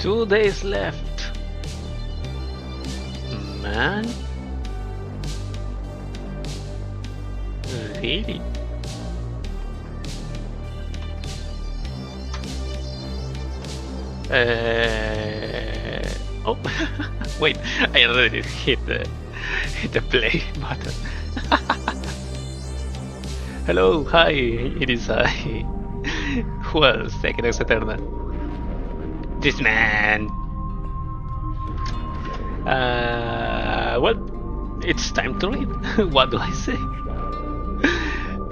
2 days left. Man? Really? Oh, wait, I already hit the play button. Hello, hi, it is I. Who else? Equinox Eterna. This man. Well, it's time to read. What do I say?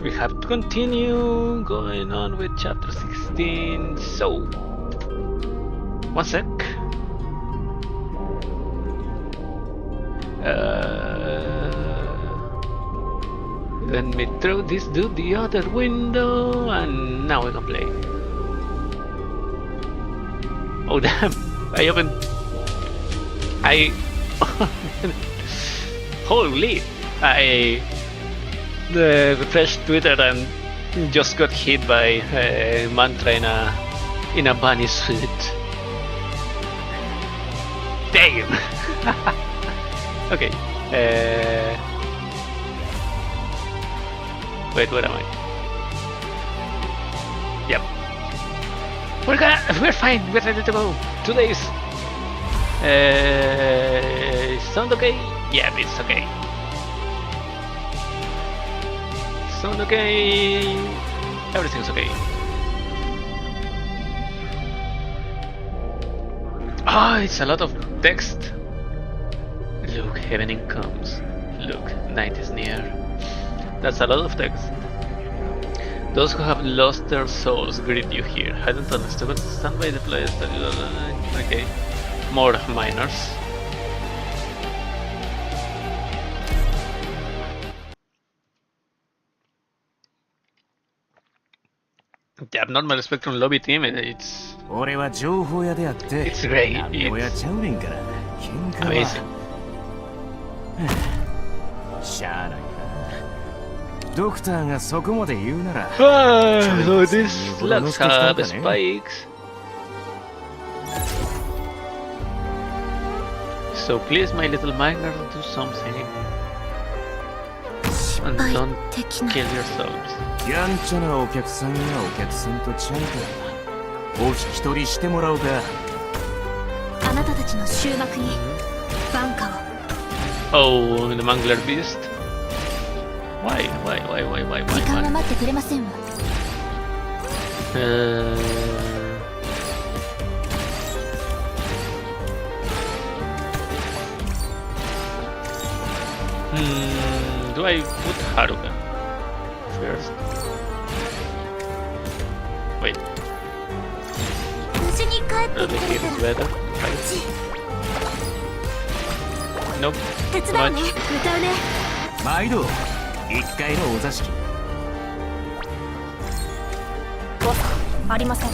We have to continue going on with chapter 16. So, one sec. Let me throw this dude the other window, and now we can play. Oh damn! Holy! I refreshed Twitter and just got hit by a mantra in a bunny suit. Damn! Okay. Wait, where am I? Yep. We're fine. We're ready to go. 2 days. Sound okay? Yeah, it's okay. Sound okay. Everything's okay. Ah, it's a lot of text. Look, evening comes. Look, night is near. That's a lot of text. Those who have lost their souls greet you here. I don't understand. Stand by the place that you are. Okay. More minors. The abnormal spectrum lobby team, it's great. It's amazing. So these slugs have spikes. So please, my little miners, do something. And don't kill yourselves. やんちゃなお客さんがお客さんとちゃうからお引き取りしてもらおうか。あなたたちの終幕に挽歌を。Oh, the Mangler Beast. Why? 時間は待ってくれませんわ。Do I put Haruka first? Wait. Let me hear it better. Nope. Too much. 毎度1階のお座敷。ありません。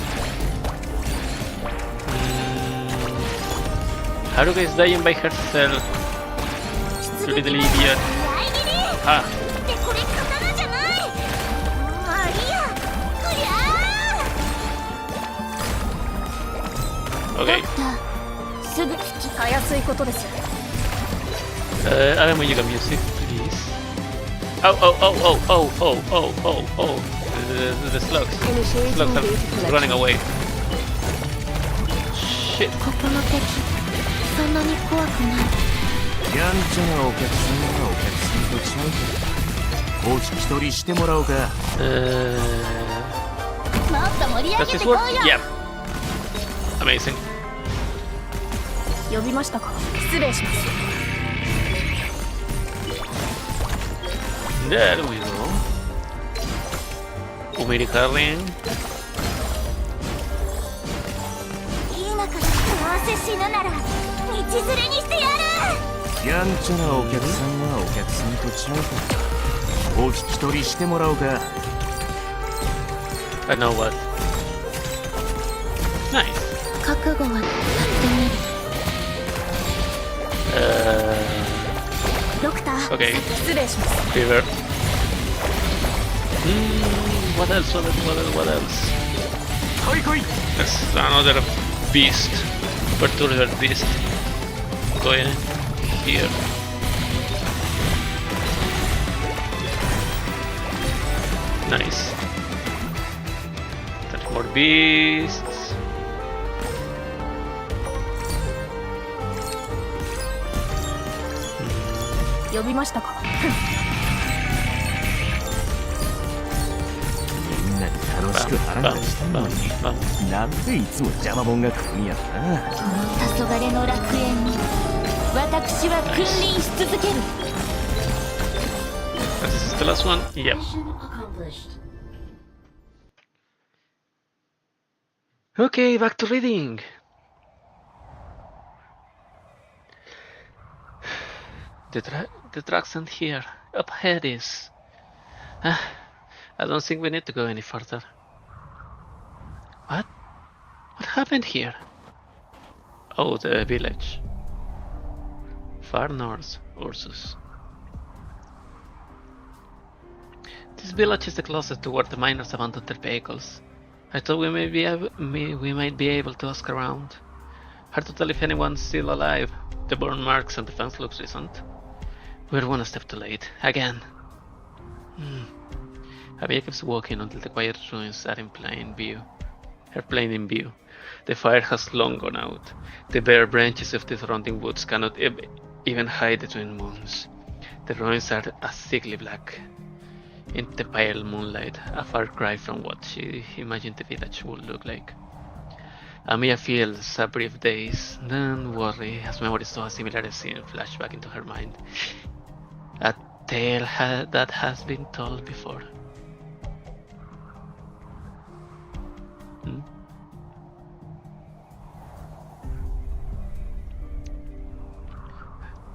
Haruka is dying by herself. You little idiot. Ah. Okay. Add music, please. Oh. The slugs. Slugs are running away. Shit. やんちゃなお客さんがお客さんとちゃうからお引き取りしてもらおうか。Does this work? Yeah. Amazing. 呼びましたか。失礼します。There we go. Umiri Karin. いい中でどうせ死ぬなら道連れにしてやる。やんちゃなお客さんがお客さんとちゃうからお引き取りしてもらおうか。I know what. Nice. 覚悟はやってみる。ドクター。Okay. 失礼します。 Fever. What else? What else? 来い来い。 There's another beast. Perturber Beast. Go in here. Nice. 10 more beasts. Hmm. 呼びましたか。みんなで楽しく腹がしたのに、なんでいつも邪魔者が来るんやろな。黄昏の楽園に私は君臨し続ける。This is the last one? Yep. Okay, back to reading. The drugs end here. Up ahead is... I don't think we need to go any further. What? What happened here? Oh, the village. Far north, Ursus. This village is the closest to where the miners abandoned their vehicles. I thought we might be able to ask around. Hard to tell if anyone's still alive. The burn marks and the fence looks recent. We're one step too late. Again. Abia keeps walking until the quiet ruins are in plain view. The fire has long gone out. The bare branches of the surrounding woods cannot even hide the twin moons. The ruins are a sickly black. In the pale moonlight, a far cry from what she imagined the village would look like. Amiya feels a brief daze, then worry as memories saw a similar scene flash back into her mind. A tale that has been told before.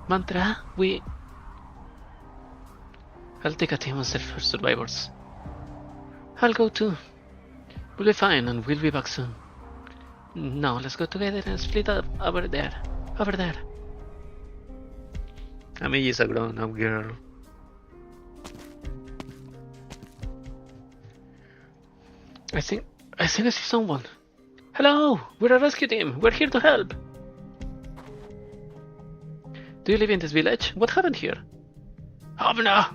Mantra, I'll take a team and search for survivors. I'll go too. We'll be fine and we'll be back soon. No, let's go together and split up over there. Amiya is a grown-up girl. I think I see someone. Hello! We're a rescue team. We're here to help. Do you live in this village? What happened here? Governor!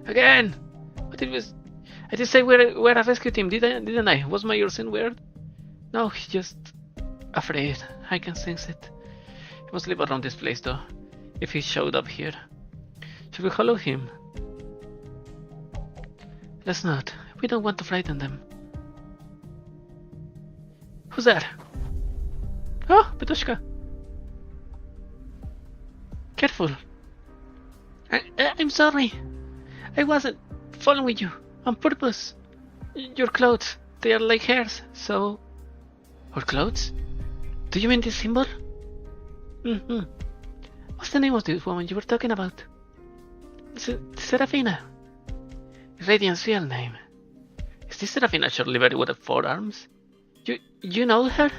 Again! But it was... I did say we're a rescue team, didn't I? Was my accent weird? No, he's just... afraid. I can sense it. He must live around this place though. If he showed up here. Should we follow him? Let's not. We don't want to frighten them. Who's that? Oh, Petushka. Careful. I'm sorry. I wasn't following you on purpose. Your clothes, they are like hairs, so... Our clothes? Do you mean this symbol? What's the name of this woman you were talking about? Serafina. Radiant's real name. Is this Serafina surely very with the forearms? You know her?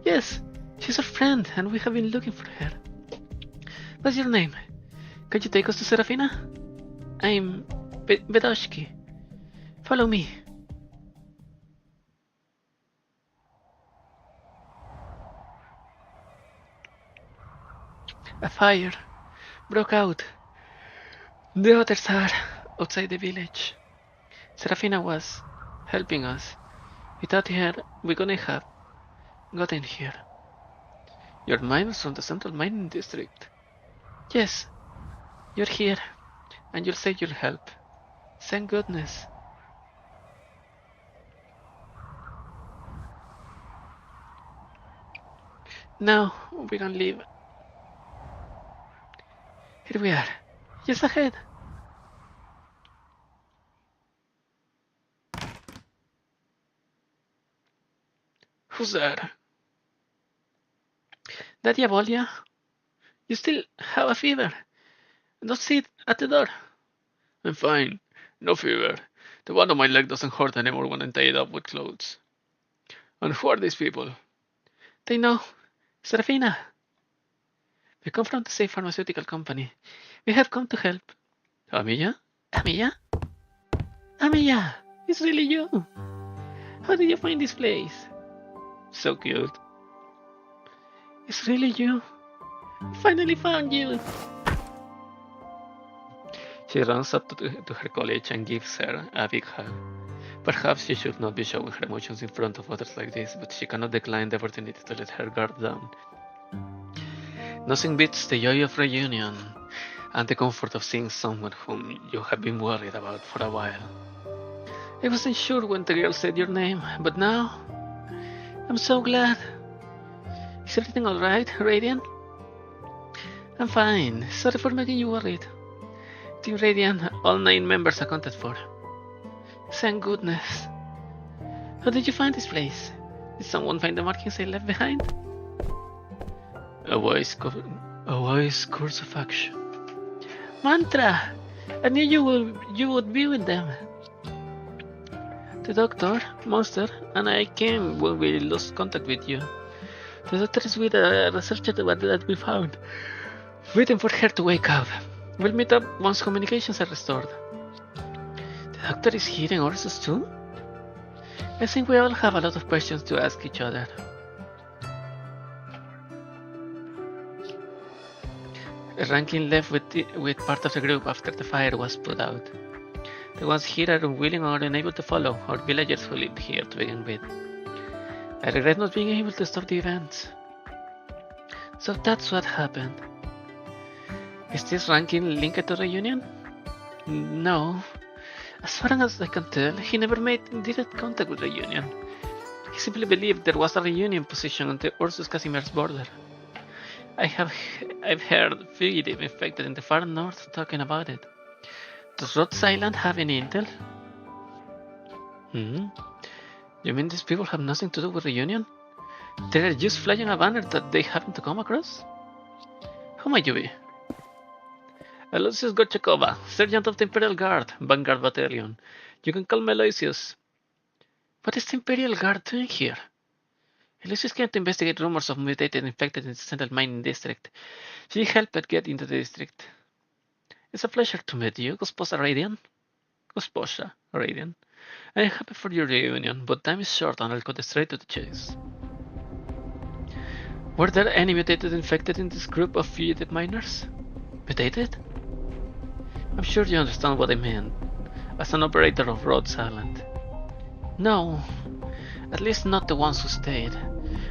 Yes, she's our friend and we have been looking for her. What's your name? Can you take us to Serafina? I'm Bedoshki. Follow me. A fire broke out. The others are outside the village. Serafina was helping us. Without her, we couldn't have gotten here. You're miners from the central mining district. Yes, you're here, and you'll say you'll help. Thank goodness. Now we can leave. Here we are, just ahead. Who's there? That Diavolia? You still have a fever. Don't sit at the door. I'm fine. No fever. The one on my leg doesn't hurt anymore when I'm tied up with clothes. And who are these people? They know. Serafina. We come from the same pharmaceutical company. We have come to help. Amiya? Amiya? Amiya! It's really you. How did you find this place? So cute. It's really you. I finally found you. She runs up to her colleague and gives her a big hug. Perhaps she should not be showing her emotions in front of others like this, but she cannot decline the opportunity to let her guard down. Nothing beats the joy of reunion and the comfort of seeing someone whom you have been worried about for a while. I wasn't sure when the girl said your name, but now I'm so glad. Is everything alright, Radiant? I'm fine. Sorry for making you worried. Team Radiant, all 9 members accounted for. Thank goodness. How did you find this place? Did someone find the markings I left behind? A wise course of action. Mantra! I knew you would be with them. The doctor, Monster, and I came when we lost contact with you. The doctor is with a researcher that we found, waiting for her to wake up. We'll meet up once communications are restored. The doctor is hearing orders too? I think we all have a lot of questions to ask each other. Rankin left with part of the group after the fire was put out. The ones here are unwilling or unable to follow, or villagers who lived here to begin with. I regret not being able to stop the events. So that's what happened. Is this Rankin linked to the Reunion? No. As far as I can tell, he never made direct contact with the Reunion. He simply believed there was a Reunion position on the Ursus Casimir's border. I've heard fugitive infected in the far north talking about it. Does Rhodes Island have any intel? You mean these people have nothing to do with the Reunion? They're just flying a banner that they happen to come across? Who might you be? Aloysius Gorchakova, Sergeant of the Imperial Guard, Vanguard Battalion. You can call me Aloysius. What is the Imperial Guard doing here? Aloysius came to investigate rumors of mutated infected in the central mining district. She helped get into the district. It's a pleasure to meet you, Gosposa Radiant. I am happy for your reunion, but time is short and I'll cut straight to the chase. Were there any mutated infected in this group of fugitive miners? Mutated? I'm sure you understand what I mean, as an operator of Rhodes Island. No, at least not the ones who stayed.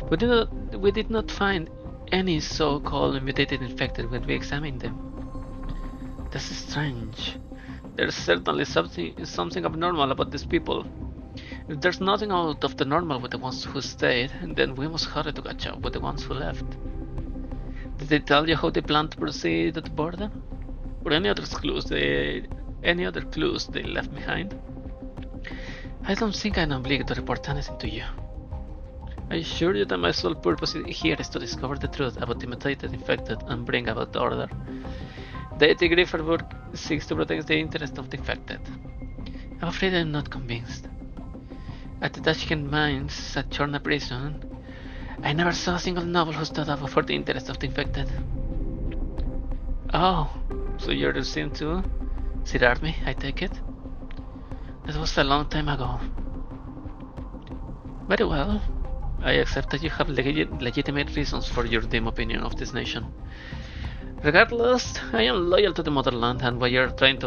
We did not find any so-called mutated infected when we examined them. That's strange. There's certainly something abnormal about these people. If there's nothing out of the normal with the ones who stayed, then we must hurry to catch up with the ones who left. Did they tell you how they plan to proceed at the border? Or any other clues they left behind? I don't think I'm obliged to report anything to you. I assure you that my sole purpose here is to discover the truth about the mutated infected and bring about order. Deity Grifferburg seeks to protect the interest of the infected. I'm afraid I'm not convinced. At the Tashkent mines at Chorna prison, I never saw a single noble who stood up for the interest of the infected. Oh, so you're the same too? Sir Army, I take it? That was a long time ago. Very well. I accept that you have legitimate reasons for your dim opinion of this nation. Regardless, I am loyal to the motherland, and what you're trying to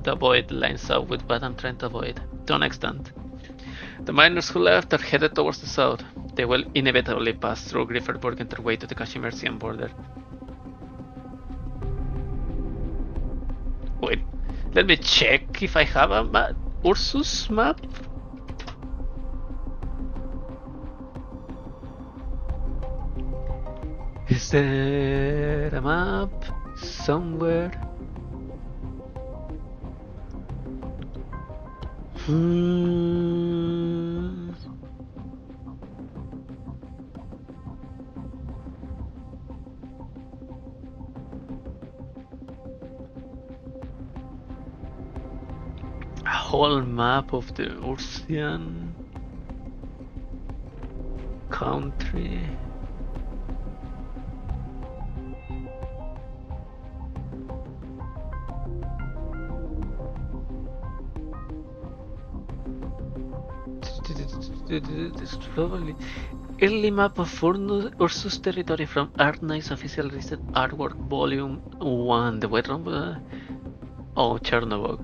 avoid lines up with what I'm trying to avoid, to an extent. The miners who left are headed towards the south. They will inevitably pass through Grifferburg and their way to the Kashmirsian border. Wait, let me check if I have a Ursus map. Is there a map somewhere? A whole map of the Ursian country. It's probably Early map of Ursus territory from Arknights official reset artwork volume 1. The White Rumble. Oh, Chernobyl.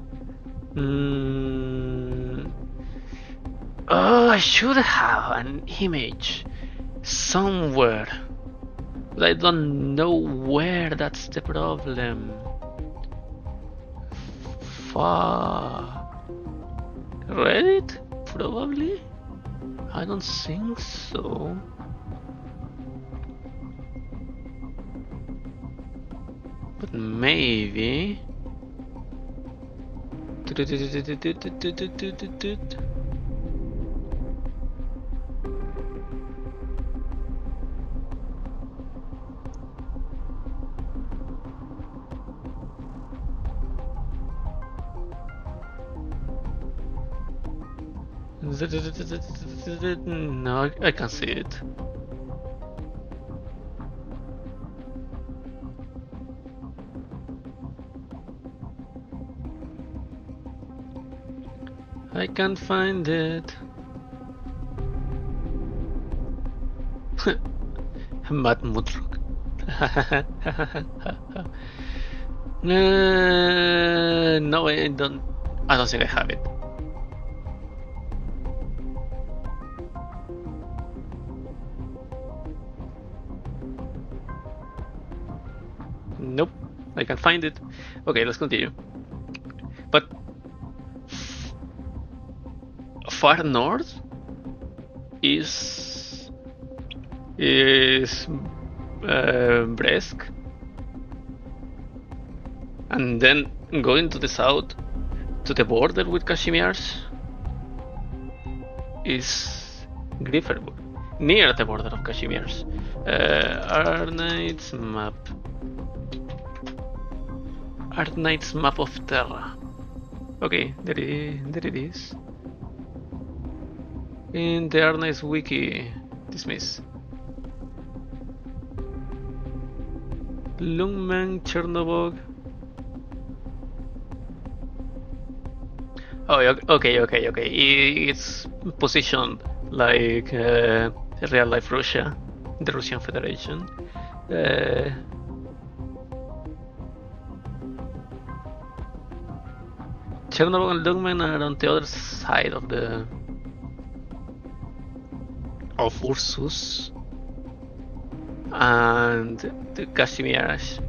Oh, I should have an image somewhere. But I don't know where, that's the problem. Reddit? Probably? I don't think so. But maybe. No, I can't see it. I can't find it. Matt Mutruk. No, I don't. I don't think I have it. Nope, I can't find it. Okay, let's continue. But far north is Brest, and then going to the south to the border with Kashmirs is Grifferburg, near the border of Kashmirs. Arknights map. Arknights map of Terra. Okay, there it is. In the Arknights wiki, dismiss. Lungmen, Chernobyl. Oh, okay. It's positioned like real life Russia, the Russian Federation. Chernobyl and Lungmen are on the other side of the Ursus and the Kashmirs,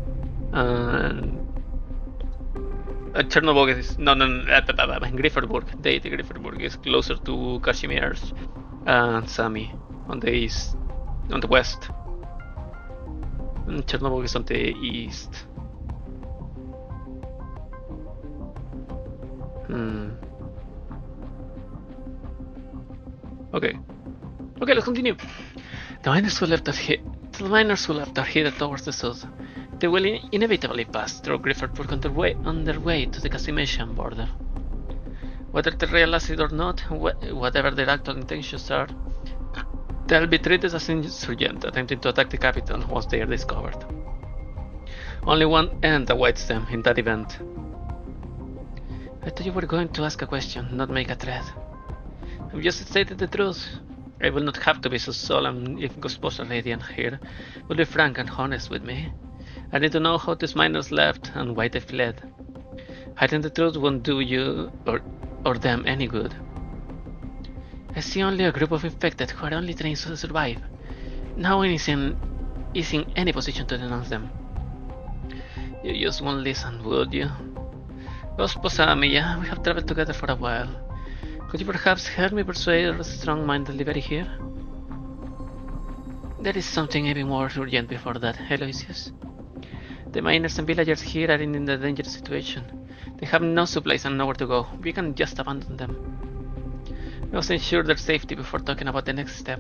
and Chernobyl is Grifferburg. The Grifferburg is closer to Kashmirs and Sami on the east, on the west, and Chernobyl is on the east. Okay, let's continue. The miners who left are headed towards the south. They will inevitably pass through Grifferburg on their way to the Casimatian border. Whether they realize it or not, whatever their actual intentions are, they'll be treated as insurgents attempting to attack the capital once they are discovered. Only one end awaits them in that event. I thought you were going to ask a question, not make a threat. I've just stated the truth. I will not have to be so solemn if Gosposa Radiant here will be frank and honest with me. I need to know how these miners left and why they fled. Hiding the truth won't do you or them any good. I see only a group of infected who are only trying to survive. No one is in any position to denounce them. You just won't listen, would you? Gosposa Mia, we have traveled together for a while. Could you perhaps help me persuade a strong-minded delivery here? There is something even more urgent before that, Aloysius. The miners and villagers here are in a dangerous situation. They have no supplies and nowhere to go. We can't just abandon them. We must ensure their safety before talking about the next step.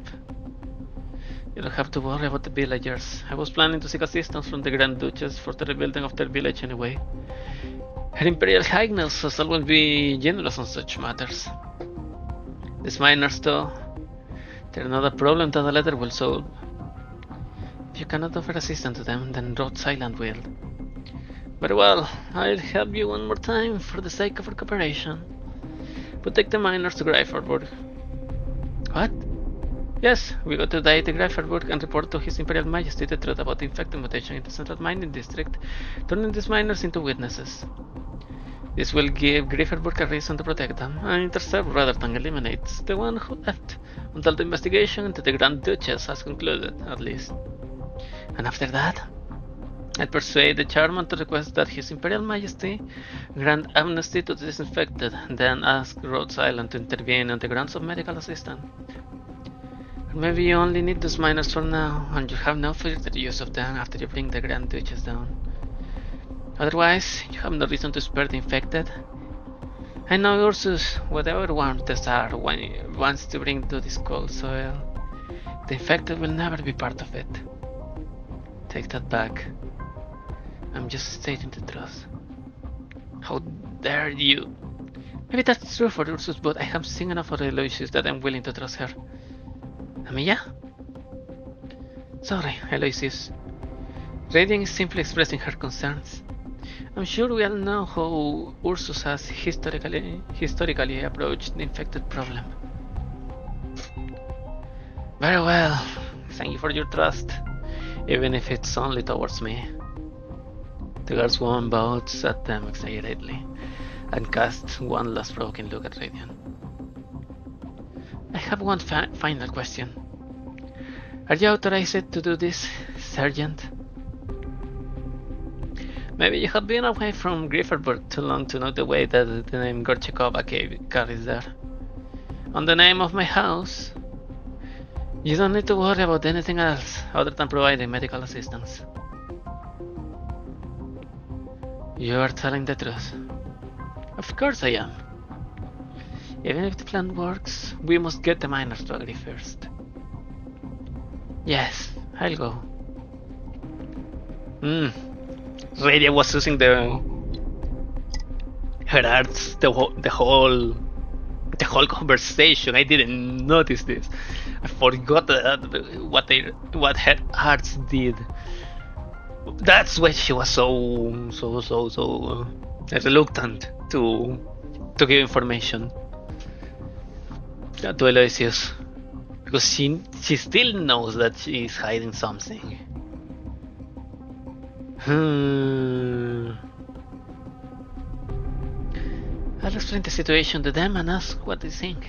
You don't have to worry about the villagers. I was planning to seek assistance from the Grand Duchess for the rebuilding of their village anyway. Her Imperial Highness has always been generous on such matters. These miners, though, they're not a problem that a letter will solve. If you cannot offer assistance to them, then Rhodes Island will. Very well, I'll help you one more time for the sake of our cooperation. But take the miners to Grifferburg. What? Yes, we go to the Greiferburg and report to His Imperial Majesty the truth about the infected mutation in the Central Mining District, turning these miners into witnesses. This will give Greiferburg a reason to protect them and intercept rather than eliminate the one who left, until the investigation into the Grand Duchess has concluded, at least. And after that, I'll persuade the chairman to request that His Imperial Majesty grant amnesty to the disinfected, then ask Rhodes Island to intervene on the grounds of medical assistance. Maybe you only need those miners for now, and you have no further use of them after you bring the Grand Duchess down. Otherwise, you have no reason to spare the infected. I know Ursus, whatever warmth the Tsar wants to bring to this cold soil, the infected will never be part of it. Take that back. I'm just stating the truth. How dare you? Maybe that's true for Ursus, but I have seen enough of Aloysius that I'm willing to trust her. Amiya? Sorry, Aloysius. Radiant is simply expressing her concerns. I'm sure we all know how Ursus has historically approached the infected problem. Very well. Thank you for your trust, even if it's only towards me. The guardswoman bowed at them exaggeratedly and cast one last provoking look at Radiant. I have one final question. Are you authorized to do this, Sergeant? Maybe you have been away from Greiferburg too long to know the way that the name Gorchakova carries there. On the name of my house, you don't need to worry about anything else other than providing medical assistance. You are telling the truth. Of course I am. Even if the plan works, we must get the miners to agree first. Yes, I'll go. Radia was using her arts the whole conversation. I didn't notice this. I forgot what her arts did. That's why she was so reluctant to give information to Aloysius, because she still knows that she is hiding something. I'll explain the situation to them and ask what they think.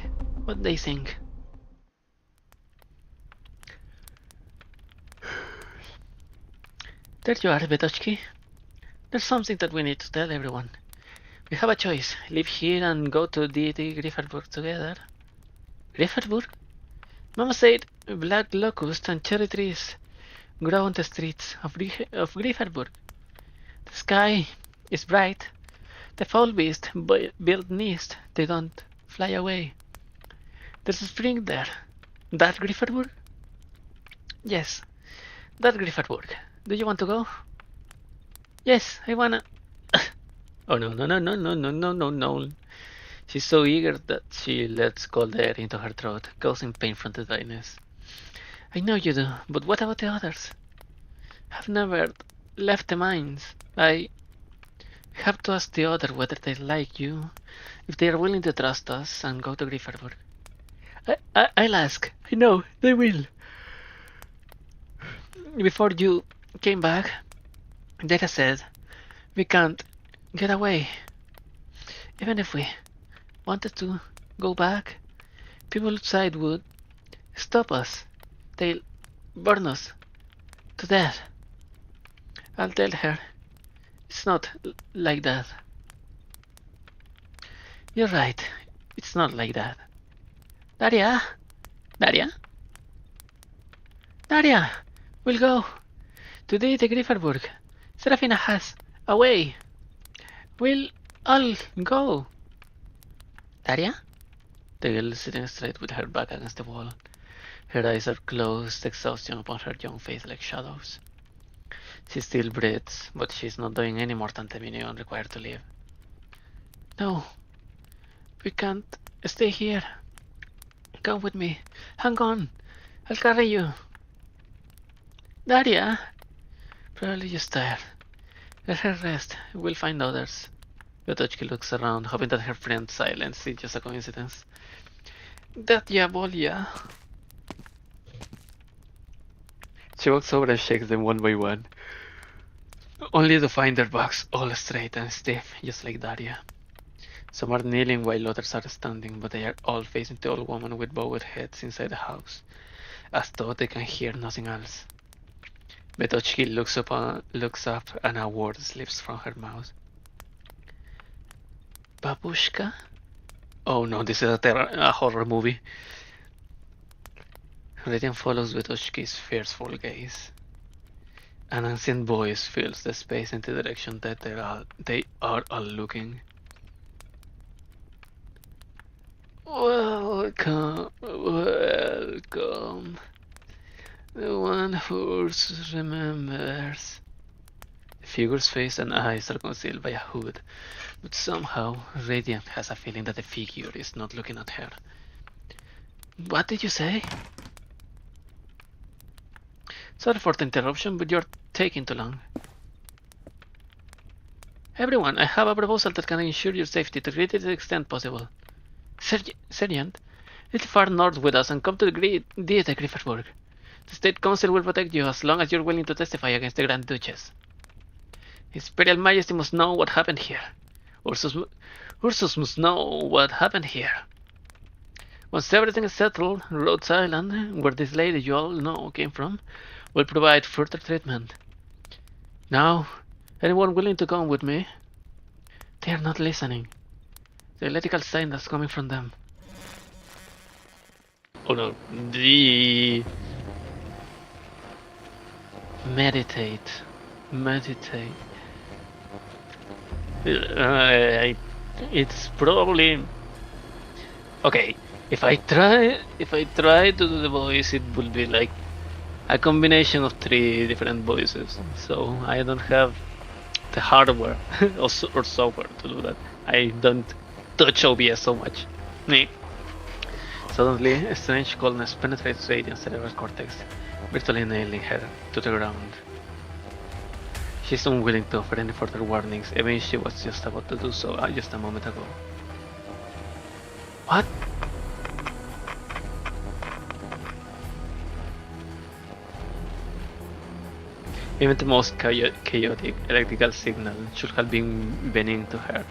There you are, Betochki. There's something that we need to tell everyone. We have a choice: live here and go to the Greiferburg together. Greiferburg? Mama said black locust and cherry trees grow on the streets of Greiferburg. The sky is bright. The foul beasts build nests. They don't fly away. There's a spring there. That Greiferburg? Yes, that Greiferburg. Do you want to go? Yes, I wanna. Oh no. She's so eager that she lets cold air into her throat, causing pain from the dryness. I know you do, but what about the others? I've never left the mines. I have to ask the others whether they like you, if they are willing to trust us and go to Greiferburg. I'll ask. I know, they will. Before you came back, Data said, we can't get away. Even if we wanted to go back, people outside would stop us. They'll burn us to death. I'll tell her it's not like that. You're right, it's not like that. Daria, we'll go to the Greiferburg. Serafina has a way. We'll all go. Daria? The girl is sitting straight with her back against the wall. Her eyes are closed, exhaustion upon her young face like shadows. She still breathes, but she's not doing any more than the minimum required to live. No, we can't stay here. Come with me. Hang on. I'll carry you. Daria? Probably just tired. Let her rest. We'll find others. Yotochki looks around, hoping that her friend's silence is just a coincidence. That Diabolia. She walks over and shakes them one by one, only to find their backs all straight and stiff, just like Daria. Some are kneeling while others are standing, but they are all facing the old woman with bowed heads inside the house, as though they can hear nothing else. Betochki looks up and a word slips from her mouth. Babushka? Oh no, this is a horror movie. Radiant follows Betochki's fearful gaze. An ancient voice fills the space in the direction that they are all looking. Welcome, welcome. The one who remembers. The figure's face and eyes are concealed by a hood, but somehow Radiant has a feeling that the figure is not looking at her. What did you say? Sorry for the interruption, but you're taking too long. Everyone, I have a proposal that can ensure your safety to the greatest extent possible. Sergeant, little far north with us and come to the Dieta Griffersburg. The State Council will protect you as long as you're willing to testify against the Grand Duchess. His Imperial Majesty must know what happened here. Ursus must know what happened here. Once everything is settled, Rhodes Island, where this lady you all know came from, will provide further treatment. Now, anyone willing to come with me? They are not listening. The electrical sign that's coming from them. Oh no. Meditate. It's probably okay. If I try to do the voice, it will be like a combination of 3 different voices. So I don't have the hardware or software to do that. I don't touch OBS so much. Suddenly, a strange coldness penetrates Radiant's cerebral cortex, virtually nailing her to the ground. She's unwilling to offer any further warnings, even if she was just about to do so just a moment ago. What? Even the most chaotic electrical signal should have been benign to her,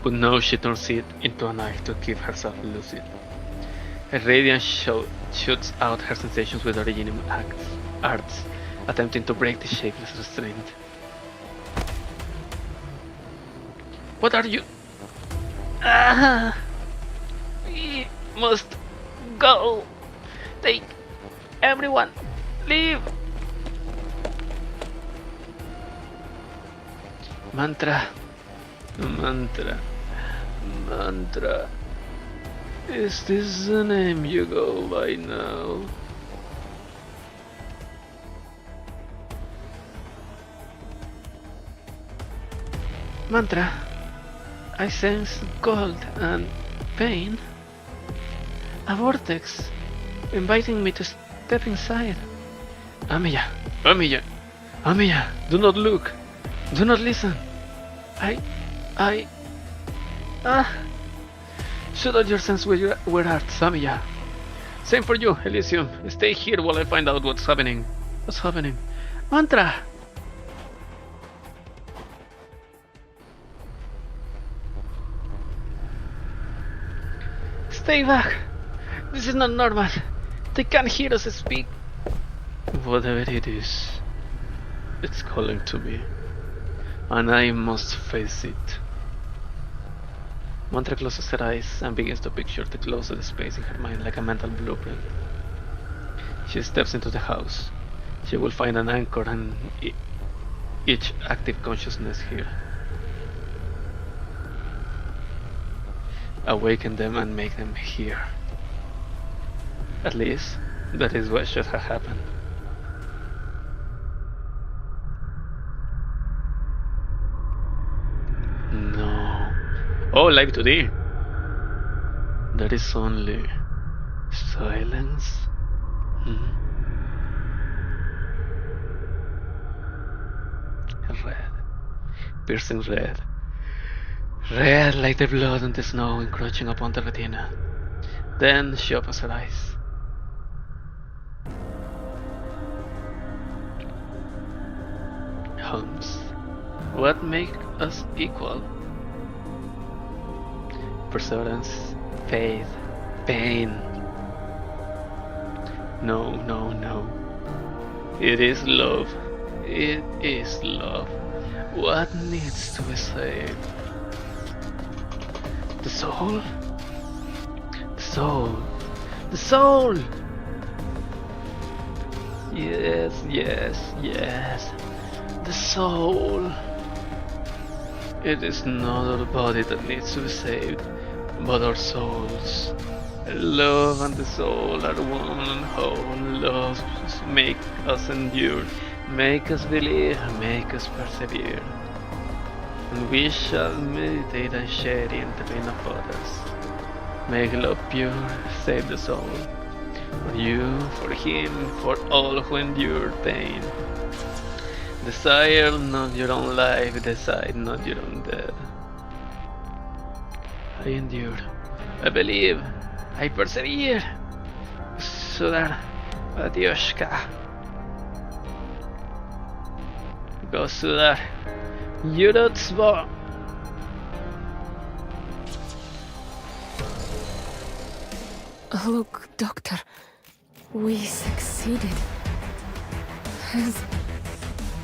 but now she turns it into a knife to keep herself lucid. Her radiance shoots out her sensations with original arts, attempting to break the shapeless restraint. What are you? We must go. Take everyone. Leave. Mantra. Is this the name you go by now? Mantra. I sense cold and pain. A vortex inviting me to step inside. Amiya, do not look. Do not listen. Shoot out your sense with your heart, Amiya. Same for you, Elysium. Stay here while I find out what's happening. What's happening? Mantra! Stay back! This is not normal. They can't hear us speak. Whatever it is, it's calling to me. And I must face it. Mantra closes her eyes and begins to picture the closest space in her mind like a mental blueprint. She steps into the house. She will find an anchor and each active consciousness here. Awaken them and make them hear. At least, that is what should have happened. No. Oh, live today. That is only silence. Red. Piercing red. Red like the blood on the snow encroaching upon the retina. Then she opens her eyes. comes. What makes us equal? Perseverance, faith, pain. No, no, no. It is love. It is love. What needs to be saved? The soul? The soul. The soul! Yes, yes, yes. The soul. It is not our body that needs to be saved, but our souls. Love and the soul are one and whole. Love make us endure, make us believe, make us persevere. And we shall meditate and share in the pain of others. Make love pure, save the soul. For you, for him, for all who endure pain. Desire not your own life, desire not your own death. I endure, I believe, I persevere. Sudar, Adioshka. Go Sudar, Yudotsvo. Look, Doctor, we succeeded.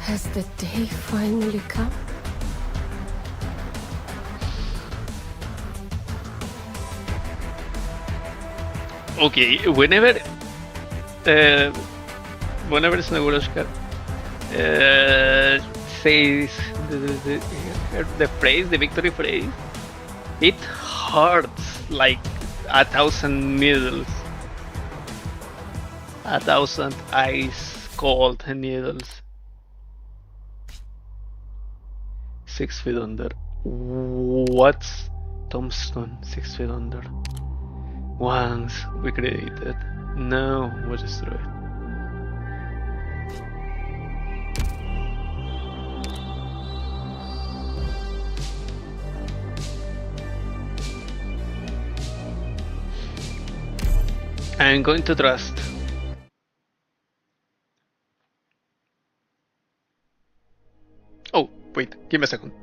Has the day finally come? Okay, whenever Snaguroshka says the phrase, the victory phrase, it hurts like 1,000 needles, 1,000 ice cold needles. 6 feet under. What's tombstone? 6 feet under. Once we created, now we destroyed. I'm going to trust. Oh, wait, give me a second.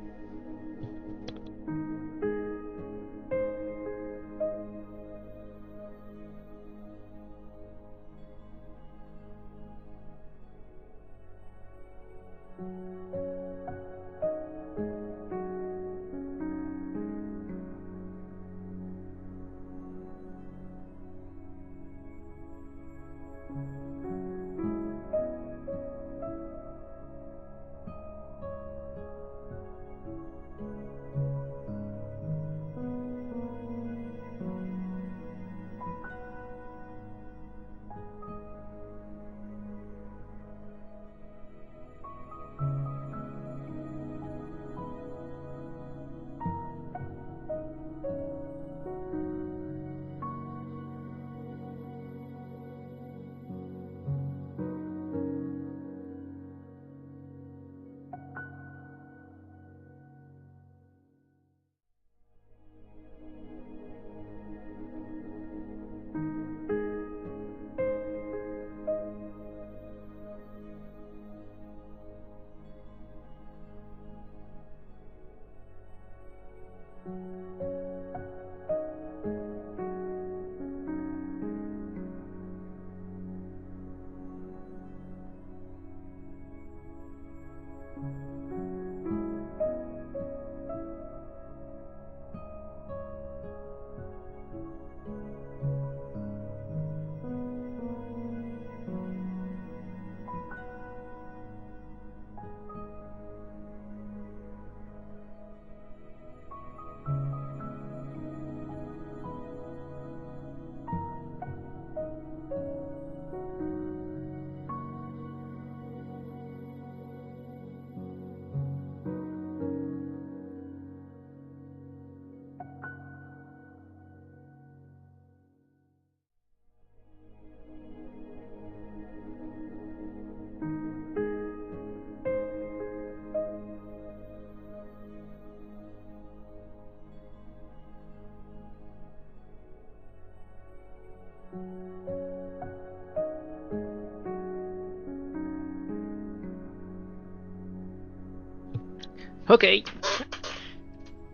Okay.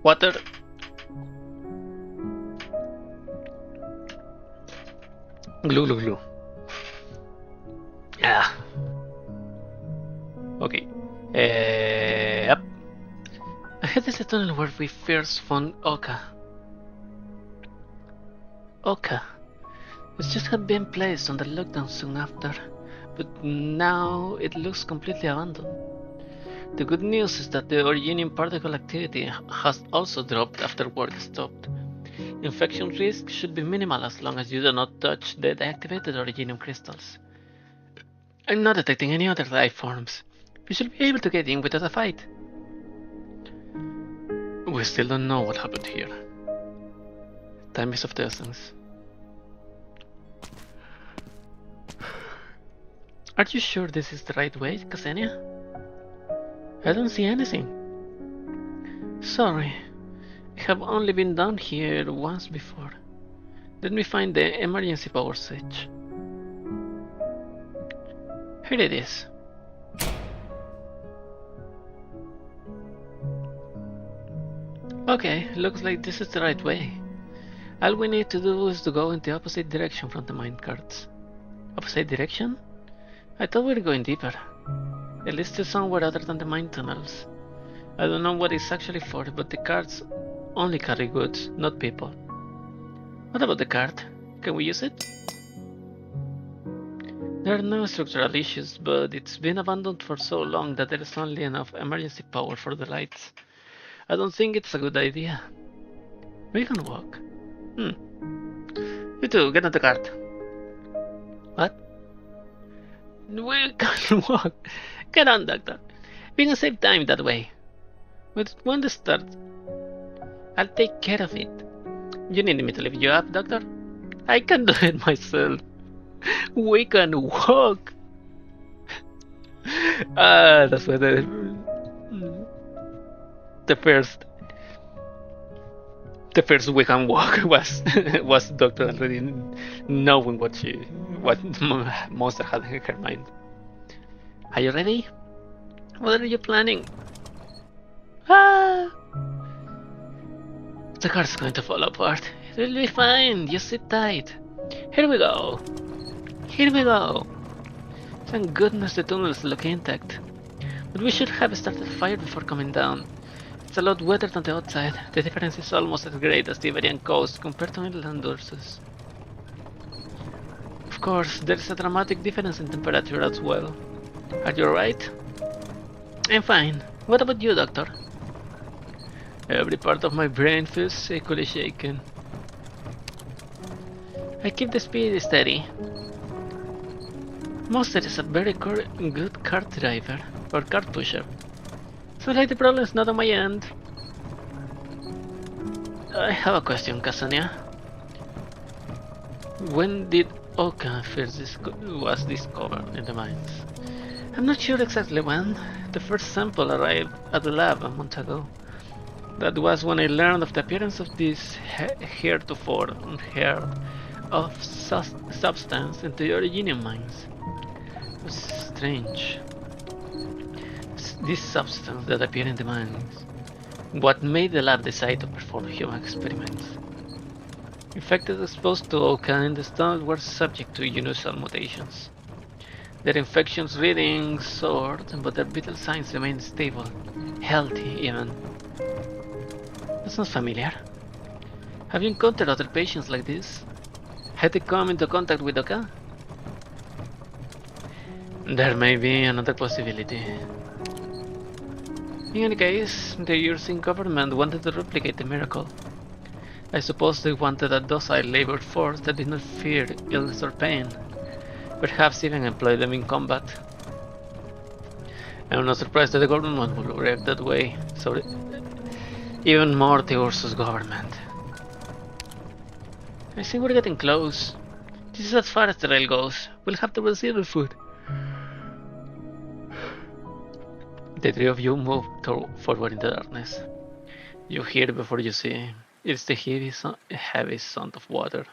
Water. Glue, glue, glue. Ah. Okay. Yep. Ahead is the tunnel where we first found Oka. Oka. It just had been placed under lockdown soon after, but now it looks completely abandoned. The good news is that the originium particle activity has also dropped after work stopped. Infection risk should be minimal as long as you do not touch the deactivated originium crystals. I'm not detecting any other life forms. We should be able to get in without a fight. We still don't know what happened here. Time is of the essence. Are you sure this is the right way, Ksenia? I don't see anything. Sorry, I have only been down here once before. Let me find the emergency power switch. Here it is. Okay, looks like this is the right way. All we need to do is to go in the opposite direction from the minecarts. Opposite direction? I thought we were going deeper. At least to somewhere other than the mine tunnels. I don't know what it's actually for, but the carts only carry goods, not people. What about the cart? Can we use it? There are no structural issues, but it's been abandoned for so long that there is only enough emergency power for the lights. I don't think it's a good idea. We can walk. You two, get on the cart. What? We can walk. Get on, Doctor. We can save time that way. But when the start, I'll take care of it. You need me to lift you up, Doctor? I can do it myself. We can walk. That's what the first we can walk was Doctor already knowing what monster had in her mind. Are you ready? What are you planning? Ah! The car's going to fall apart. It will be fine. Just sit tight. Here we go. Here we go. Thank goodness the tunnels look intact. But we should have started a fire before coming down. It's a lot wetter than the outside. The difference is almost as great as the Iberian coast compared to inland Ursus. Of course, there is a dramatic difference in temperature as well. Are you alright? I'm fine. What about you, Doctor? Every part of my brain feels equally shaken. I keep the speed steady. Monster is a very good cart driver, or cart pusher. So like the problem is not on my end. I have a question, Ksenia. When did Oka first was discovered in the mines? I'm not sure exactly when. The first sample arrived at the lab a month ago. That was when I learned of the appearance of this heretofore unheard of substance in the originium mines. It was strange. This substance that appeared in the mines. What made the lab decide to perform human experiments. Infected exposed to Oka in the stomach were subject to unusual mutations. Their infections readings soared, but their vital signs remained stable, healthy even. That sounds familiar. Have you encountered other patients like this? Had they come into contact with Oka? There may be another possibility. In any case, the Eurasian government wanted to replicate the miracle. I suppose they wanted a docile labor force that did not fear illness or pain. Perhaps even employ them in combat. I'm not surprised that the government will react that way. So, even more the Ursus government. I think we're getting close. This is as far as the rail goes. We'll have to receive the food. The three of you move forward in the darkness. You hear before you see. It's the heavy sound of water.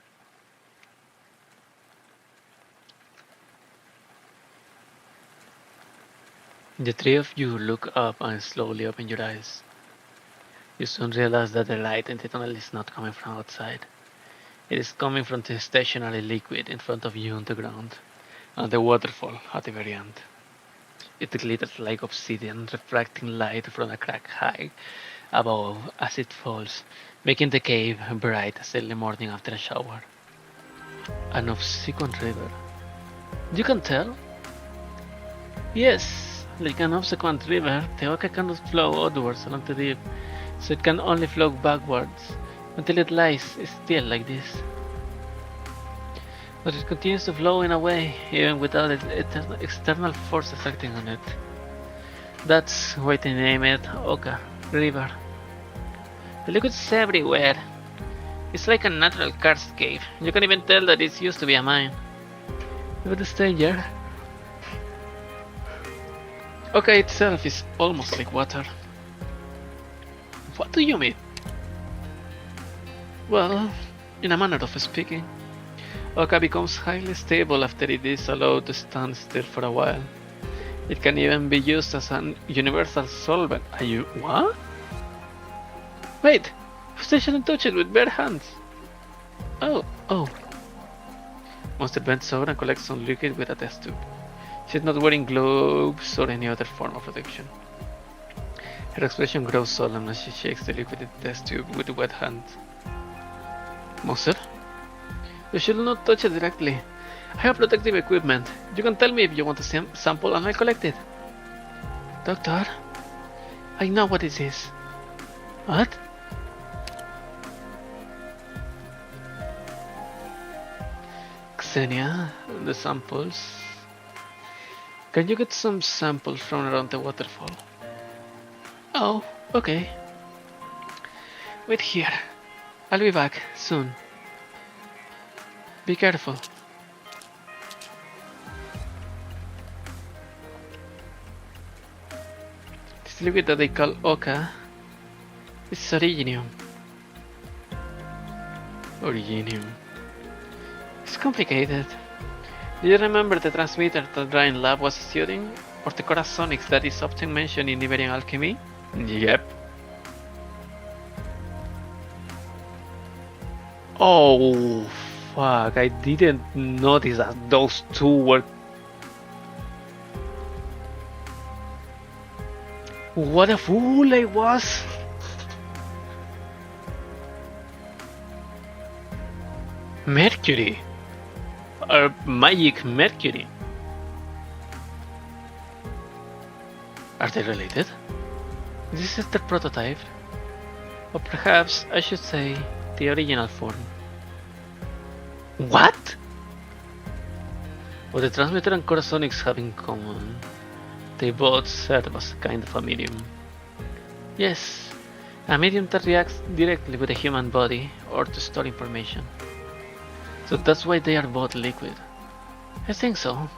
The three of you look up and slowly open your eyes. You soon realize that the light in the tunnel is not coming from outside. It is coming from the stationary liquid in front of you on the ground, and the waterfall at the very end. It glitters like obsidian, reflecting light from a crack high above as it falls, making the cave bright as early morning after a shower. An obsequent river. You can tell? Yes, like an obsequent river, the Oka cannot flow outwards along the deep, so it can only flow backwards until it lies still like this. But it continues to flow in a way, even without external forces acting on it. That's why they name it Oka River. The liquid is everywhere. It's like a natural karst cave. You can even tell that it used to be a mine. But the stranger, Oka itself is almost like water. What do you mean? Well, in a manner of speaking, Oka becomes highly stable after it is allowed to stand still for a while. It can even be used as an universal solvent. Are you what? Wait, I shouldn't touch it with bare hands. Oh. Monster bends over and collects some liquid with a test tube. She's not wearing gloves or any other form of protection. Her expression grows solemn as she shakes the liquid in the test tube with wet hands. Monster? You should not touch it directly. I have protective equipment. You can tell me if you want a sample and I'll collect it. Doctor? I know what it is. What? Xenia, the samples. Can you get some samples from around the waterfall? Oh, okay. Wait here. I'll be back soon. Be careful. This liquid that they call Oka is Originium. It's complicated. Do you remember the transmitter that Ryan Lab was studying? Or the Corazonics that is often mentioned in Iberian alchemy? Yep. Oh, fuck, I didn't notice that those two were... What a fool I was! Mercury! Or magic Mercury! Are they related? This is the prototype. Or perhaps I should say the original form. What? What the transmitter and Corazonics have in common, they both serve as a kind of a medium. Yes, a medium that reacts directly with the human body or to store information. So that's why they are both liquid. I think so.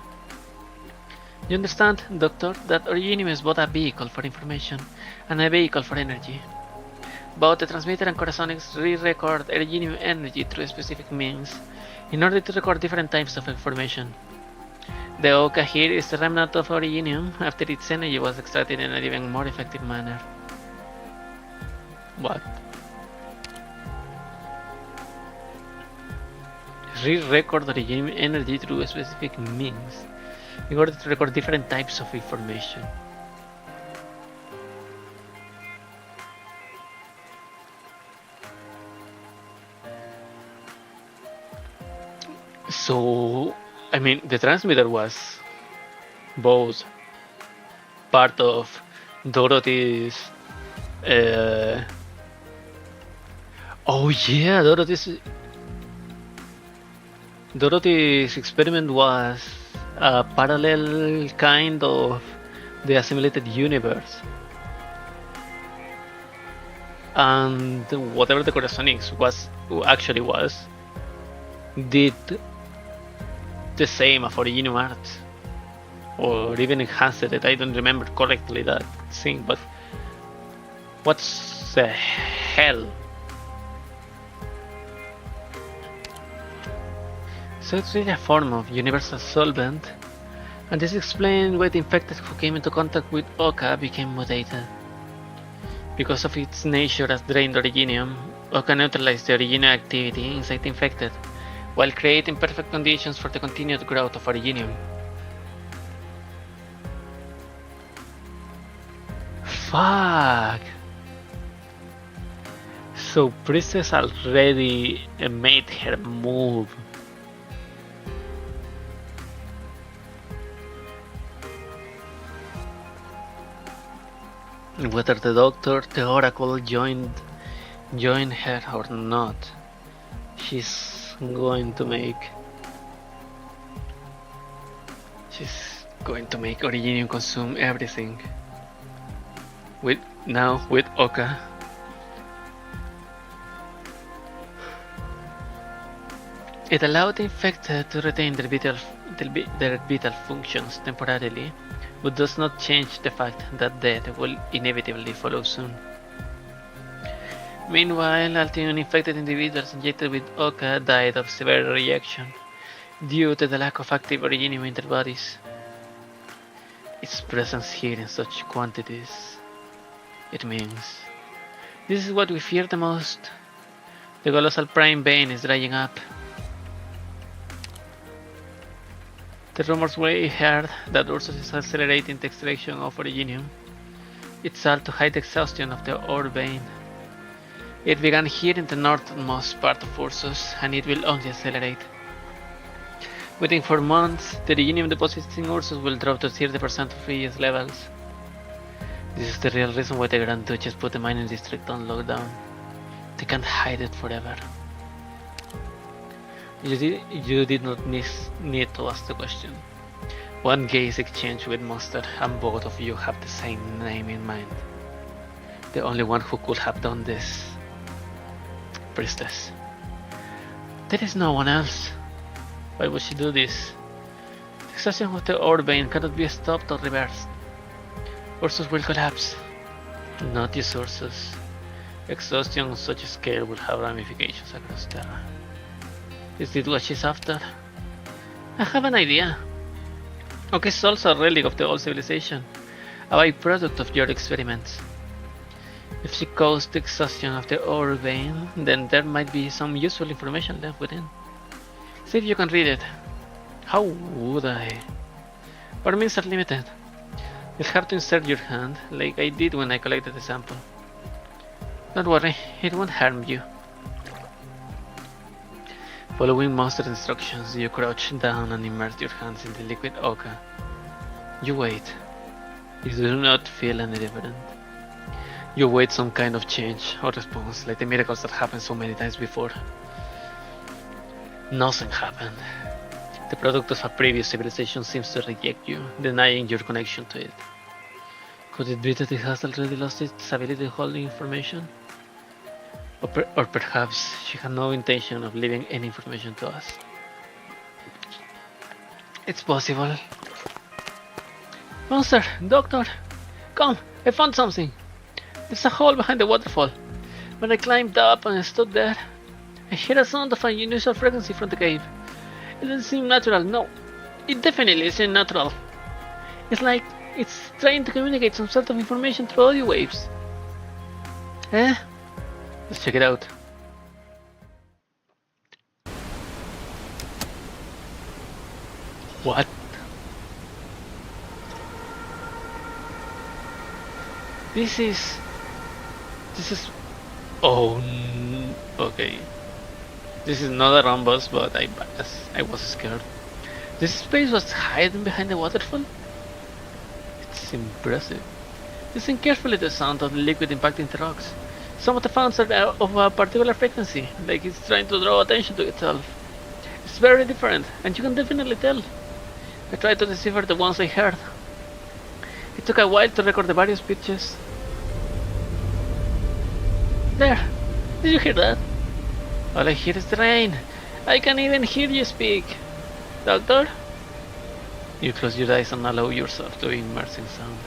You understand, Doctor, that Originium is both a vehicle for information and a vehicle for energy. Both the transmitter and Corazonics re-record Originium energy through specific means in order to record different types of information. The Oka here is the remnant of Originium after its energy was extracted in an even more effective manner. What? Re-record Originium energy through specific means in order to record different types of information. So, I mean, the transmitter was both part of Dorothy's. Oh yeah, Dorothy's experiment was a parallel kind of the assimilated universe. And whatever the Corazonics actually was, did the same for Originium art, or even enhanced it. I don't remember correctly that thing, but what's the hell? So it's really a form of universal solvent And this explains why the infected who came into contact with Oka became mutated. Because of its nature as drained originium, Oka neutralized the originium activity inside the infected, while creating perfect conditions for the continued growth of originium. Fuck! So Princess already made her move. Whether the doctor, the oracle joined her or not, she's going to make Originium consume everything. With Oka. It allowed the infected to retain their vital functions temporarily, but does not change the fact that death will inevitably follow soon. Meanwhile, Altium-infected individuals injected with Oka died of severe reaction due to the lack of active originium in their bodies. Its presence here in such quantities, it means this is what we fear the most. The colossal prime vein is drying up. The rumors we heard that Ursus is accelerating the extraction of originium. It's all to hide the exhaustion of the ore vein. It began here in the northernmost part of Ursus, and it will only accelerate. Within 4 months, the originium deposits in Ursus will drop to 30% of previous levels. This is the real reason why the Grand Duchess put the mining district on lockdown. They can't hide it forever. You did not need to ask the question. One gaze exchange with Monster, and both of you have the same name in mind. The only one who could have done this. Priestess. There is no one else. Why would she do this? The exhaustion of the ore vein cannot be stopped or reversed. Ursus will collapse. Not just Ursus. Exhaustion on such a scale will have ramifications across Terra. Is this what she's after? I have an idea. Oka is also a relic of the old civilization, a byproduct of your experiments. If she caused the exhaustion of the ore vein, then there might be some useful information left within. See if you can read it. How would I? Our means are limited. It's hard to insert your hand, like I did when I collected the sample. Don't worry, it won't harm you. Following Monster's instructions, you crouch down and immerse your hands in the liquid Oka. You wait. You do not feel any different. You await some kind of change or response, like the miracles that happened so many times before. Nothing happened. The product of a previous civilization seems to reject you, denying your connection to it. Could it be that it has already lost its ability to hold information? Or perhaps she had no intention of leaving any information to us. It's possible. Monster! Doctor! Come! I found something! There's a hole behind the waterfall. When I climbed up and stood there, I heard a sound of an unusual frequency from the cave. It doesn't seem natural, no. It definitely isn't natural. It's like it's trying to communicate some sort of information through audio waves. Eh? Let's check it out. What? This is... Oh, okay. This is not a rhombus, but I was scared. This space was hidden behind the waterfall? It's impressive. Listen carefully to the sound of the liquid impacting the rocks. Some of the sounds are of a particular frequency, like it's trying to draw attention to itself. It's very different, and you can definitely tell. I tried to decipher the ones I heard. It took a while to record the various pitches. There! Did you hear that? All I hear is the rain. I can't even hear you speak. Doctor? You close your eyes and allow yourself to immerse in sound,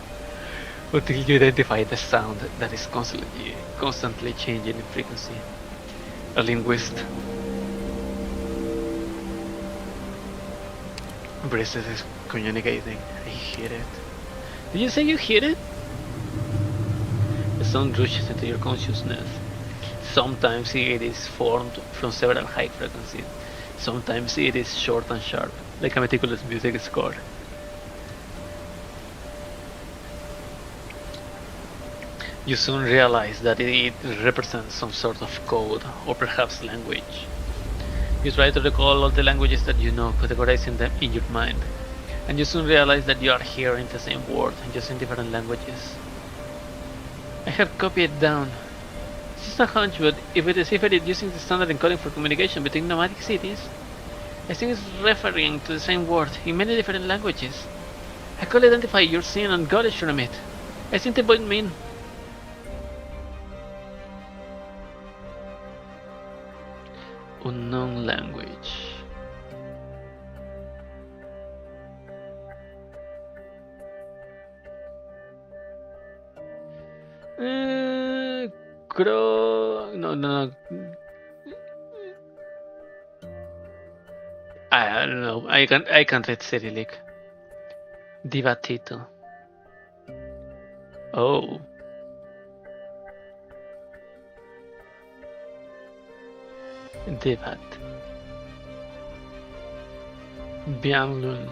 until you identify the sound that is constantly changing in frequency. A linguist. Priestess is communicating. I hear it. Did you say you hear it? The sound rushes into your consciousness. Sometimes it is formed from several high frequencies. Sometimes it is short and sharp, like a meticulous music score. You soon realize that it represents some sort of code, or perhaps language. You try to recall all the languages that you know, categorizing them in your mind, and you soon realize that you are hearing the same word, just in different languages. I have copied it down. This is a hunch, but if it is deciphered using the standard encoding for communication between nomadic cities, I think it's referring to the same word in many different languages. I could identify your sin and goddess from it. I think the point mean. Unknown language. No. I don't know. I can't read Cyrillic. Divatito. Oh. Divat. Bianlun.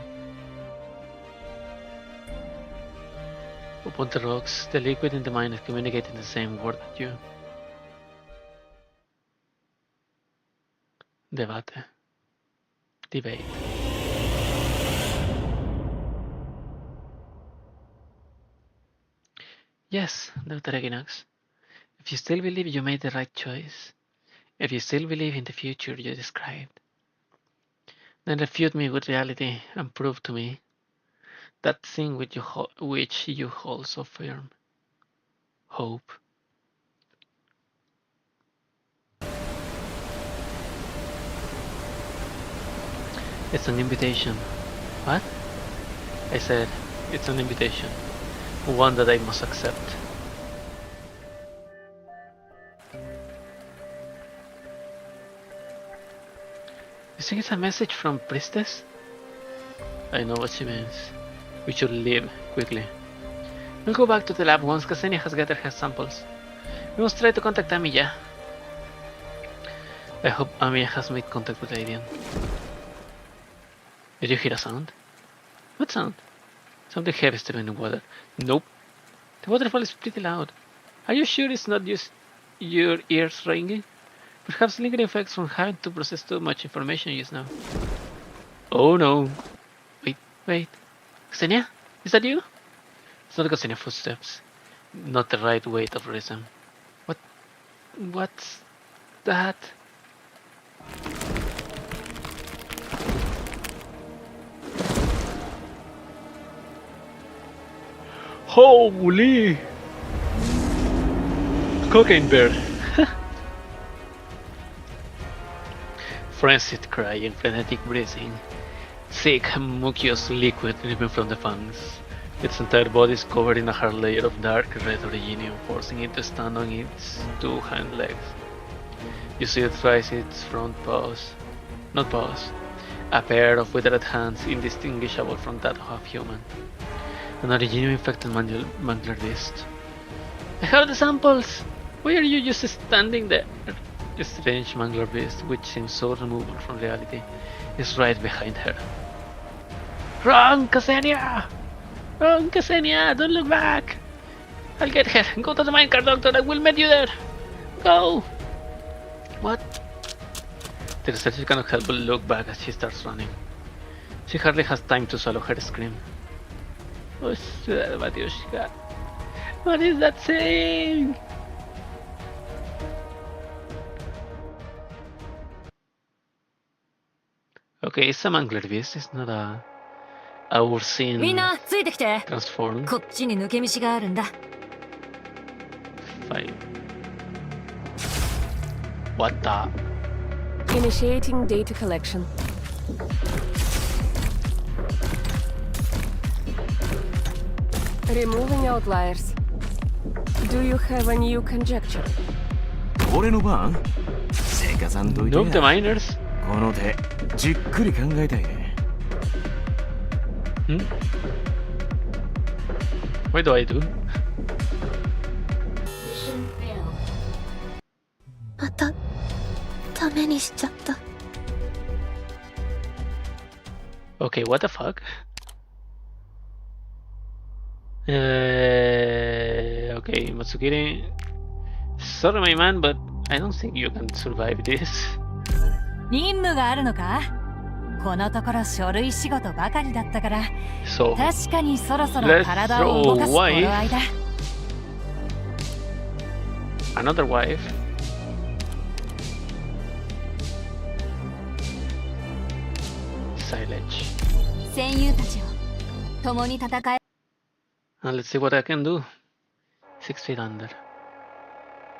Upon the rocks, the liquid in the mine is communicating the same word that you. Debate. Debate. Yes, Dr. Equinox. If you still believe you made the right choice, if you still believe in the future you described, then refute me with reality and prove to me that thing which you hold so firm. Hope. It's an invitation. What? I said, it's an invitation. One that I must accept. You think it's a message from Priestess? I know what she means. We should leave quickly. We'll go back to the lab once Ksenia has gathered her samples. We must try to contact Amiya. I hope Amiya has made contact with Radiant. Did you hear a sound? What sound? Something heavy stepping in the water. Nope. The waterfall is pretty loud. Are you sure it's not just your ears ringing? Perhaps lingering effects from having to process too much information just now. Oh no. Wait. Ksenia? Is that you? It's not Ksenia footsteps. Not the right weight of rhythm. What's that? Holy! Cocaine bear. Frenzied crying, frenetic breathing. Thick, mucus liquid dripping from the fangs. Its entire body is covered in a hard layer of dark red originium, forcing it to stand on its two hind legs. You see it rise its front paws. Not paws. A pair of withered hands indistinguishable from that of a human. An originium infected mangler beast. I have the samples! Why are you just standing there? The strange mangler beast, which seems so removed from reality, is right behind her. Run, Ksenia! Run, Ksenia! Don't look back! I'll get her. Go to the minecart, doctor. I will meet you there. Go! What? The researcher cannot help but look back as she starts running. She hardly has time to swallow her scream. Oh, Matyushka. What is that saying? Okay, it's a mangler beast. It's not a ursine みんなついてきて transform. こっちに抜け道があるんだ Fine. What the? Initiating data collection. Removing outliers. Do you have a new conjecture? 俺の番せかさんといて Nope, the miners. この手じっくり考えたいね Hmm? What do I do? またダメにしちゃった。 Okay, what the fuck? Okay, Matsukiri. Sorry, my man, but I don't think you can survive this. 任務があるのか？このところ書類仕事ばかりだったから、 So, 確かにそろそろ let's 体を動かす throw 頃 wife. 合いだ。 Another wife. Silage. 戦友たちを共に戦え。 Now let's see what I can do. 6 feet under.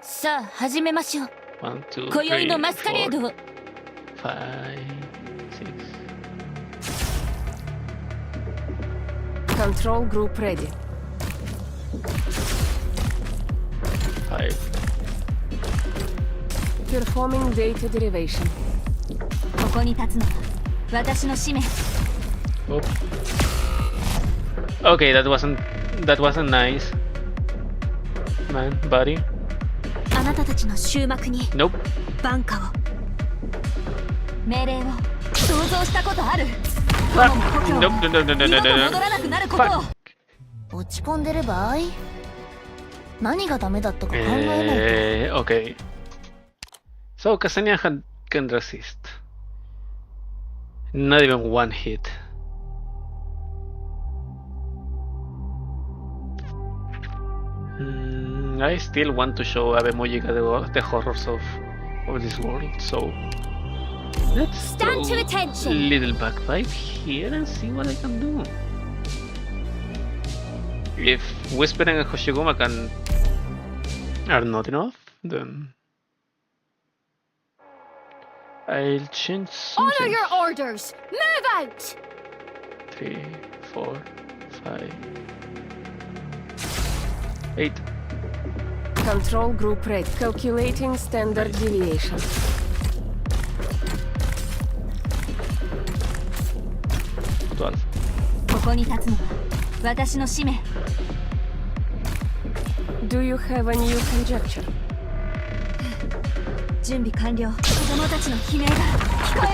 さあ始めましょう。 1, 2, 今宵の 3, マスカレー 4, ドを。 5, 6, Control group ready. 5. Performing data derivation. ここに立つのは私の使命。 Oh. Okay, that wasn't nice. Man, buddy. あなたたちの終幕に Nope. 挽回を。命令を想像したことある？ Fuck. 故郷 Nope, no, no, no, no, 二 no, 度と no, 戻 no. らなくなることを。 Fuck. 落ち込んでる場合？何がダメだったか考えないと。 Okay. So Ksenia can resist. Not even one hit. I still want to show Ave Mojica the horrors of this world, so let's Stand to throw attention. little bagpipe here and see what I can do. If Whispering and Hoshiguma are not enough, then I'll change something. Honor your orders. Move out. 3, 4, 5, 8. Control group ready. Calculating standard deviation. 12. ここに立つのは私の使命。 Do you have a new conjecture? 準備完了。子供たちの悲鳴が聞こ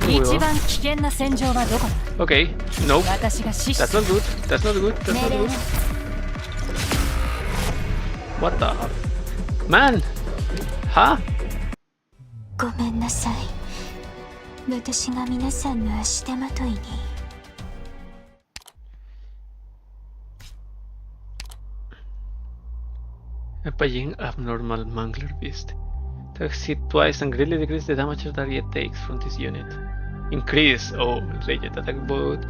える。一番危険な戦場はどこだ？ Okay, nope. 私が死 That's す not good. That's not good. That's 命 not 令を good. What the man? Huh? ごめんなさい。私が皆さんの足手まといに。A paying abnormal mangler beast. Attacks hit twice and greatly decrease the damage the target takes from this unit. Increase ranged attack both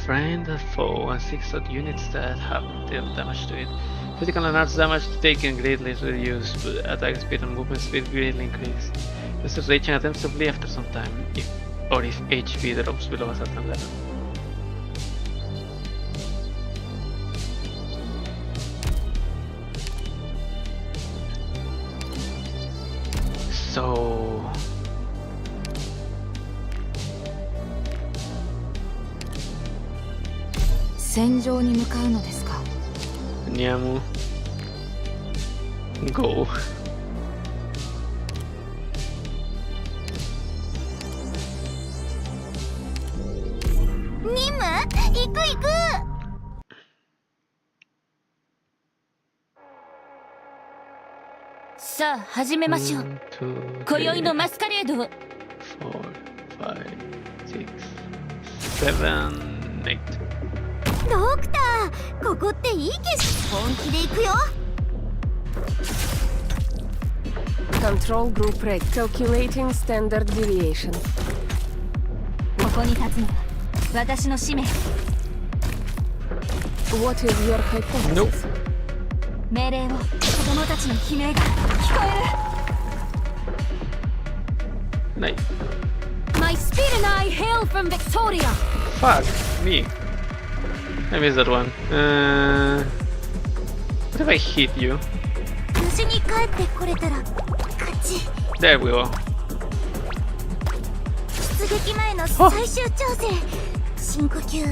friend and foe and 6 odd units that have dealt damage to it. Critical and arts damage taken greatly reduced, but attack speed and movement speed greatly increased. Uses rage and attempts to flee after some time, if HP drops below a certain level. So... 戦場に向かうのですか？ Nyamu, go. 任務？行く行く。さあ始めましょう。 1, 2, 今宵の 3, マスカレードを。 4, 5, 6, 7, 8. ドクター、ここっていい景色。本気で行くよ。 Control group ready. Calculating standard deviation. ここに立つのは私の使命。 What is your hypothesis? Nope. 命令を子供たちの悲鳴が聞こえる。 Nice. My spirit and I hail from Victoria. Fuck me. I missed that one. What if I hit you? 無事に帰ってこれたら勝ち。 There we go. 出出撃前の最終調整。深呼吸。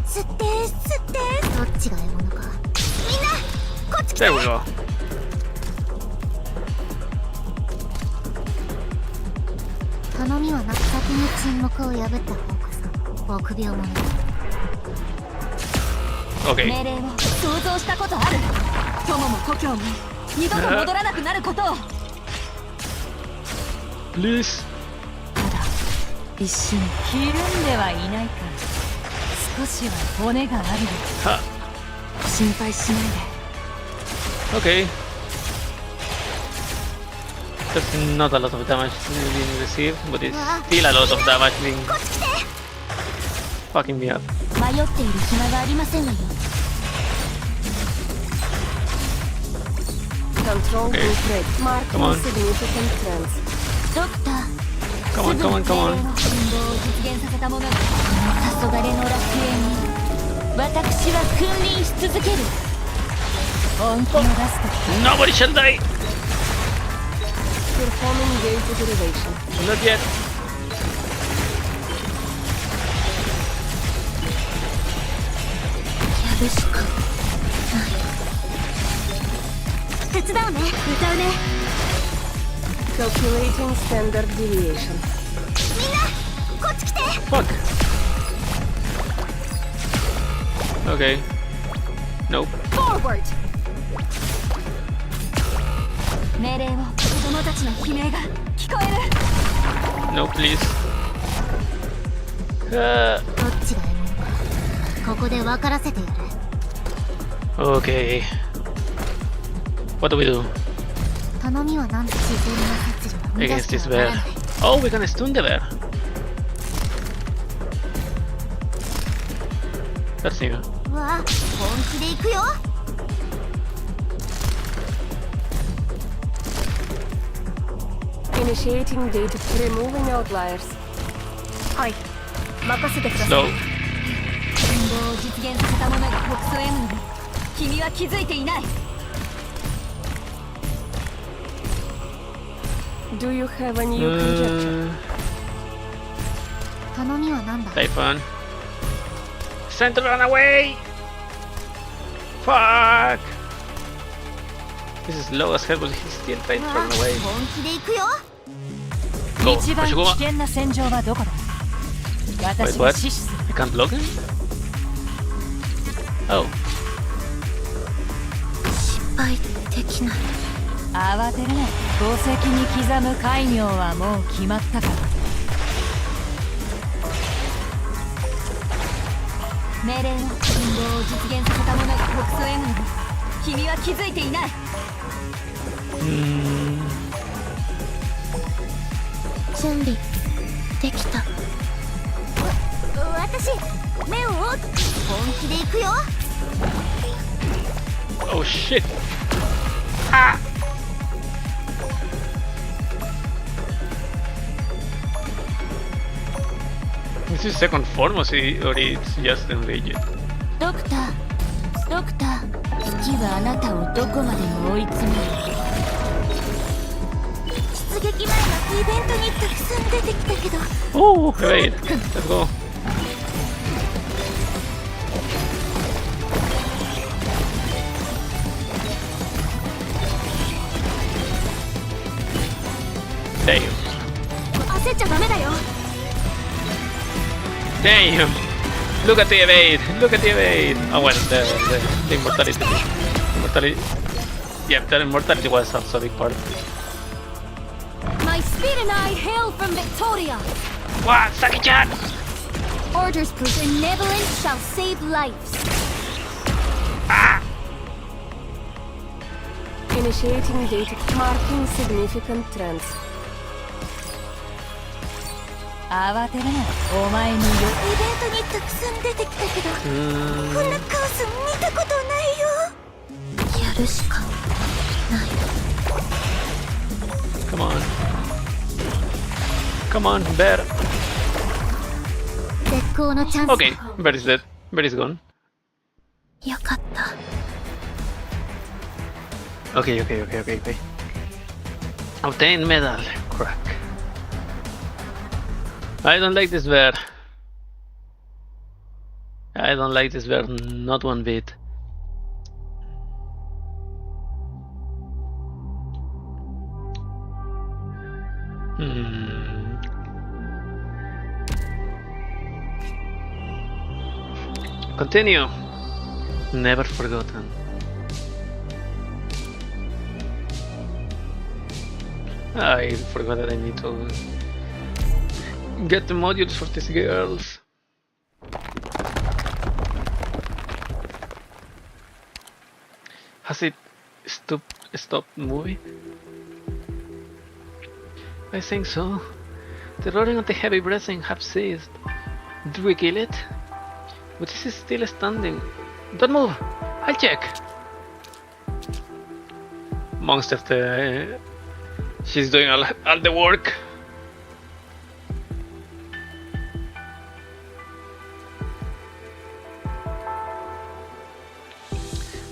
吸って吸って。どっちが獲物か。みんなこっち来て。 There we go. 頼みはなく先に沈黙を破った方こそ臆病者だ。 Okay. 命令を想像したことある。友も故郷も二度と戻らなくなることを。 Please. ただ一瞬ひるんではいないか。少しは骨があるよ。 Ha. 心配しないで。 Okay. That's not a lot of damage being received, but it's still a lot of damage being こっち来て。 fucking me up. 迷っている暇がありませんわよ。 Control Okay. group marking Come on. significant trends. ドクター、 Come on, come on, come on. 運動を実現させたものが黄昏の楽園に私は君臨し続ける。本気を出すと Nobody shall die! Performing gauge degradation. Not yet. やるしかない。手伝うね。歌うね。 Calculating standard deviation. みんなこっち来て。 Fuck. Okay. Nope. Forward。命令を子供たちの悲鳴が聞こえる。 No, please. どっちが獲物かここで分からせてやる。 Okay. What do we do 頼みはなんと自然な殺理は無駄 against して this はなら bear? ない。 Oh, we can stun the bear. That's new. うわ、本気で行くよ。 Initiating data. Removing outliers. はい、任せてください。 No. 運動を実現させたものが北総 M ので君は気づいていない。 Do you have a new conjecture? 頼みはなんだ。 Typhon. It's time to run away! Fuck! This is low as hell, but he's still trying to うわ、 run away. 本気で行くよ。 Go. 一番 Push 危 go. 険な戦場はどこだ。私 Wait, が what? 死守する。 I can't block him? Oh. 失敗できない。慌てるな。宝石に刻む戒名はもう決まったから。命令を運動を実現させたものが北総 M ので君は気づいていない。 準備できた。私、目を追う。本気で行くよ。 Oh shit! Ah! Is this second form or it's just enraged? ドクター、ドクター、月はあなたをどこまでも追い詰める。出撃前のイベントにたくさん出てきたけど。 Oh, evade! Let's go! Damn! 焦っちゃダメだよ。 Damn! Look at the evade! Look at the evade! Oh well, the immortality. Immortality. Yeah, the immortality was also a big part of this. My speed and I hail from Victoria. What? Saki-chan! Orders per benevolence shall save lives. Initiating data. Marking significant trends. 慌てるな。お前によ。イベントにたくさん出てきたけど、こんなカオス見たことないよ。やるしかない。 Come on. Come on, bear. 絶好のチャンス。 Okay, bear is dead. Bear is gone. よかった。 Okay. Obtain medal. Crack. I don't like this bear. I don't like this bear, not one bit. Continue. Never forgotten. I forgot that I need to get the modules for these girls. Has it stopped moving? I think so. The roaring and the heavy breathing have ceased. Did we kill it? But this is still standing. Don't move! I'll check! Monster, she's doing all the work.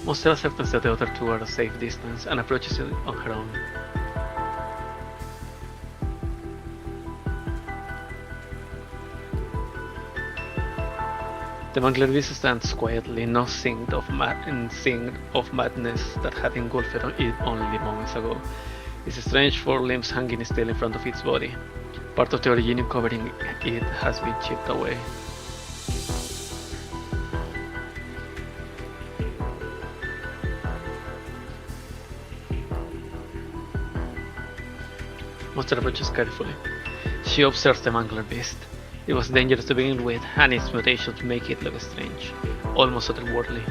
Monster accepts that the other two are a safe distance and approaches it on her own. The Mangler Beast stands quietly, no sign of madness that had engulfed it only moments ago. Its strange forelimbs hanging still in front of its body. Part of the originium covering it has been chipped away. Monster approaches carefully. She observes the Mangler Beast. It was dangerous to begin with, and its mutations make it look strange, almost otherworldly.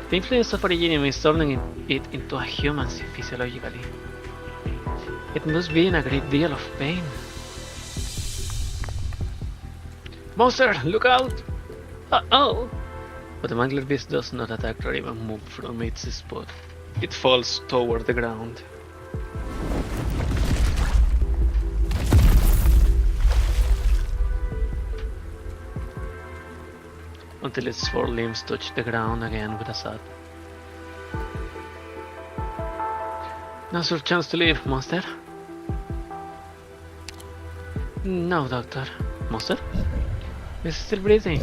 The influence of Originium is turning it into a human physiologically. It must be in a great deal of pain. Monster, look out! Uh-oh! But the Mangler Beast does not attack or even move from its spot. It falls toward the ground. Until its four limbs touch the ground again with a thud. Now's your chance to live, Monster. No, Doctor. Monster? It's still breathing.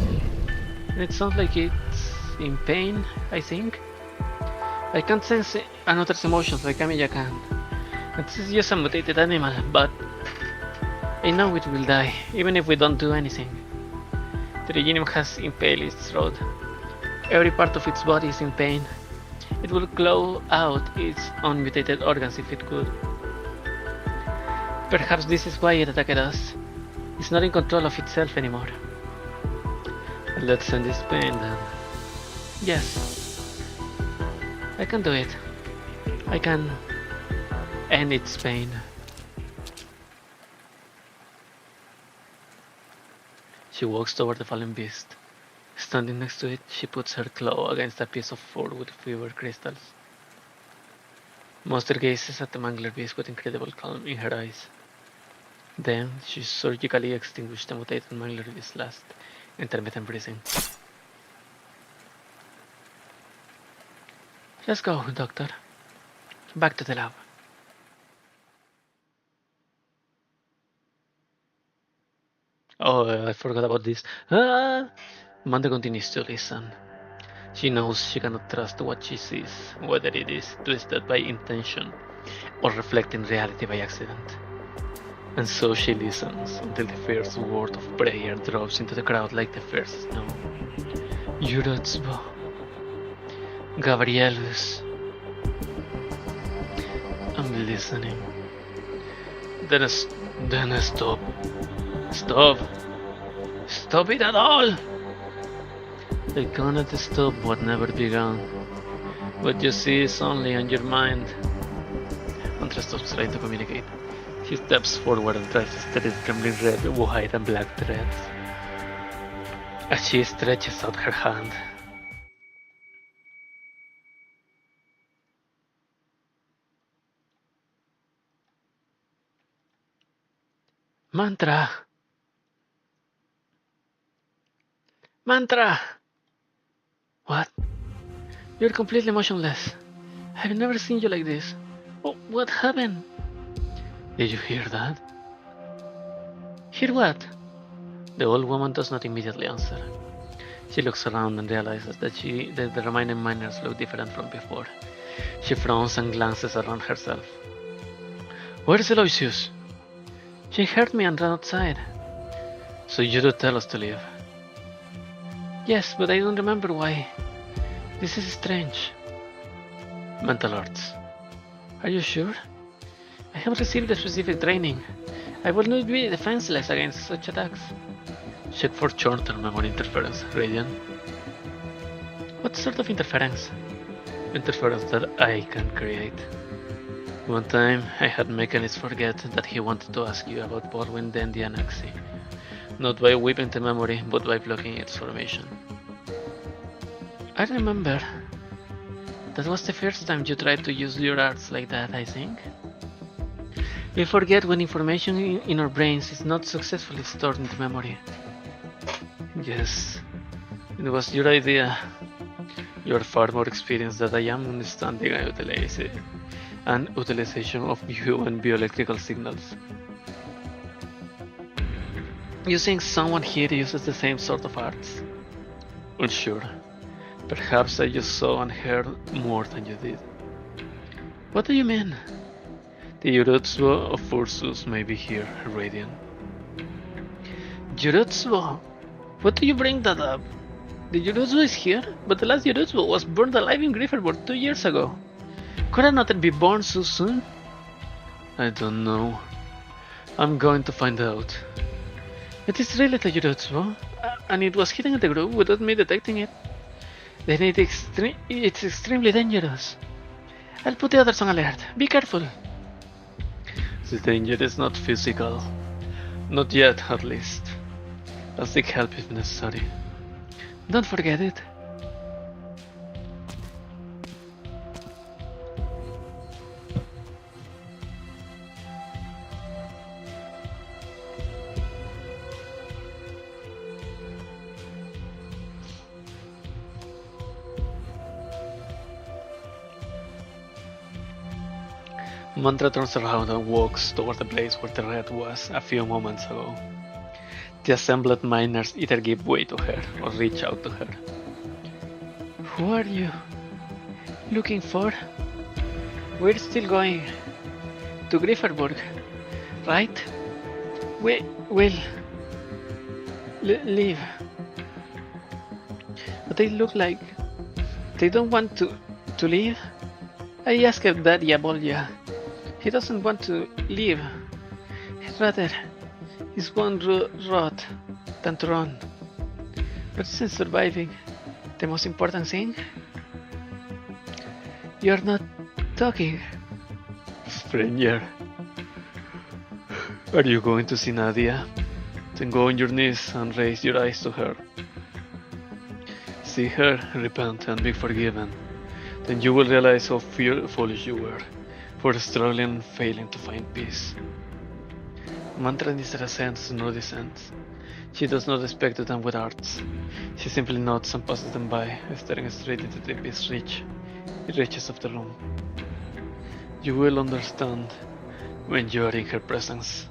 And it sounds like it's in pain, I think. I can't sense another's emotions like Camilla can. This is just a mutated animal, but I know it will die, even if we don't do anything. The Originium has impaled its throat. Every part of its body is in pain. It will claw out its unmutated organs if it could. Perhaps this is why it attacked us. It's not in control of itself anymore. But let's end this pain then. Yes. I can do it. I can end its pain. She walks toward the fallen beast. Standing next to it, she puts her claw against a piece of fur with fewer crystals. Monster gazes at the Mangler Beast with incredible calm in her eyes. Then, she surgically extinguishes the mutated Mangler Beast's last intermittent breathing. Let's go, Doctor. Back to the lab. Oh, I forgot about this. Amanda continues to listen. She knows she cannot trust what she sees, whether it is twisted by intention or reflecting reality by accident. And so she listens until the first word of prayer drops into the crowd like the first snow. Yurotsbo. Gabrielus. I'm listening. Then stop. Stop! Stop it at all! I cannot stop what never began. What you see is only on your mind. Mantra stops trying to communicate. She steps forward and tries to steady the trembling red, white and black threads. As she stretches out her hand. Mantra! Mantra! What? You're completely motionless. I've never seen you like this. Oh, what happened? Did you hear that? Hear what? The old woman does not immediately answer. She looks around and realizes that the remaining miners look different from before. She frowns and glances around herself. Where is Aloysius? She heard me and ran outside. So you do tell us to leave? Yes, but I don't remember why. This is strange. Mental arts. Are you sure? I have received a specific training. I will not be defenseless against such attacks. Check for short-term memory interference, Radiant. What sort of interference? Interference that I can create. One time, I had Mechanist forget that he wanted to ask you about Baldwin then the Anaxi. Not by whipping the memory, but by blocking its formation. I remember. That was the first time you tried to use your arts like that, I think. We forget when information in our brains is not successfully stored in the memory. Yes, it was your idea. You are far more experienced than I am understanding and utilization of human bioelectrical signals. You think someone here uses the same sort of arts? Unsure. Perhaps I just saw and heard more than you did. What do you mean? The Yurutsubo of Ursus may be here, Radiant. Yurutsubo? What do you bring that up? The Yurutsubo is here, but the last Yurutsubo was burned alive in Grifferboard 2 years ago. Could another be born so soon? I don't know. I'm going to find out. It is really the Yurutsubo, and it was hidden in the group without me detecting it. Then it's extremely dangerous. I'll put the others on alert. Be careful. The danger is not physical. Not yet, at least. I'll seek help if necessary. Don't forget it. Mantra turns around and walks toward the place where the red was a few moments ago. The assembled miners either give way to her or reach out to her. Who are you looking for? We're still going to Grifferburg, right? We will leave. But they look like they don't want to leave. I asked Daddy Abolya. He doesn't want to leave. He'd rather he's one rot than to run. But isn't surviving the most important thing? You're not talking. Stranger. Are you going to see Nadia? Then go on your knees and raise your eyes to her. See her, repent and be forgiven. Then you will realize how foolish you were for struggling and failing to find peace. Mantra neither ascends nor descends. She does not expect to them with arts. She simply nods and passes them by, staring straight into the deepest reaches of the room. You will understand when you are in her presence.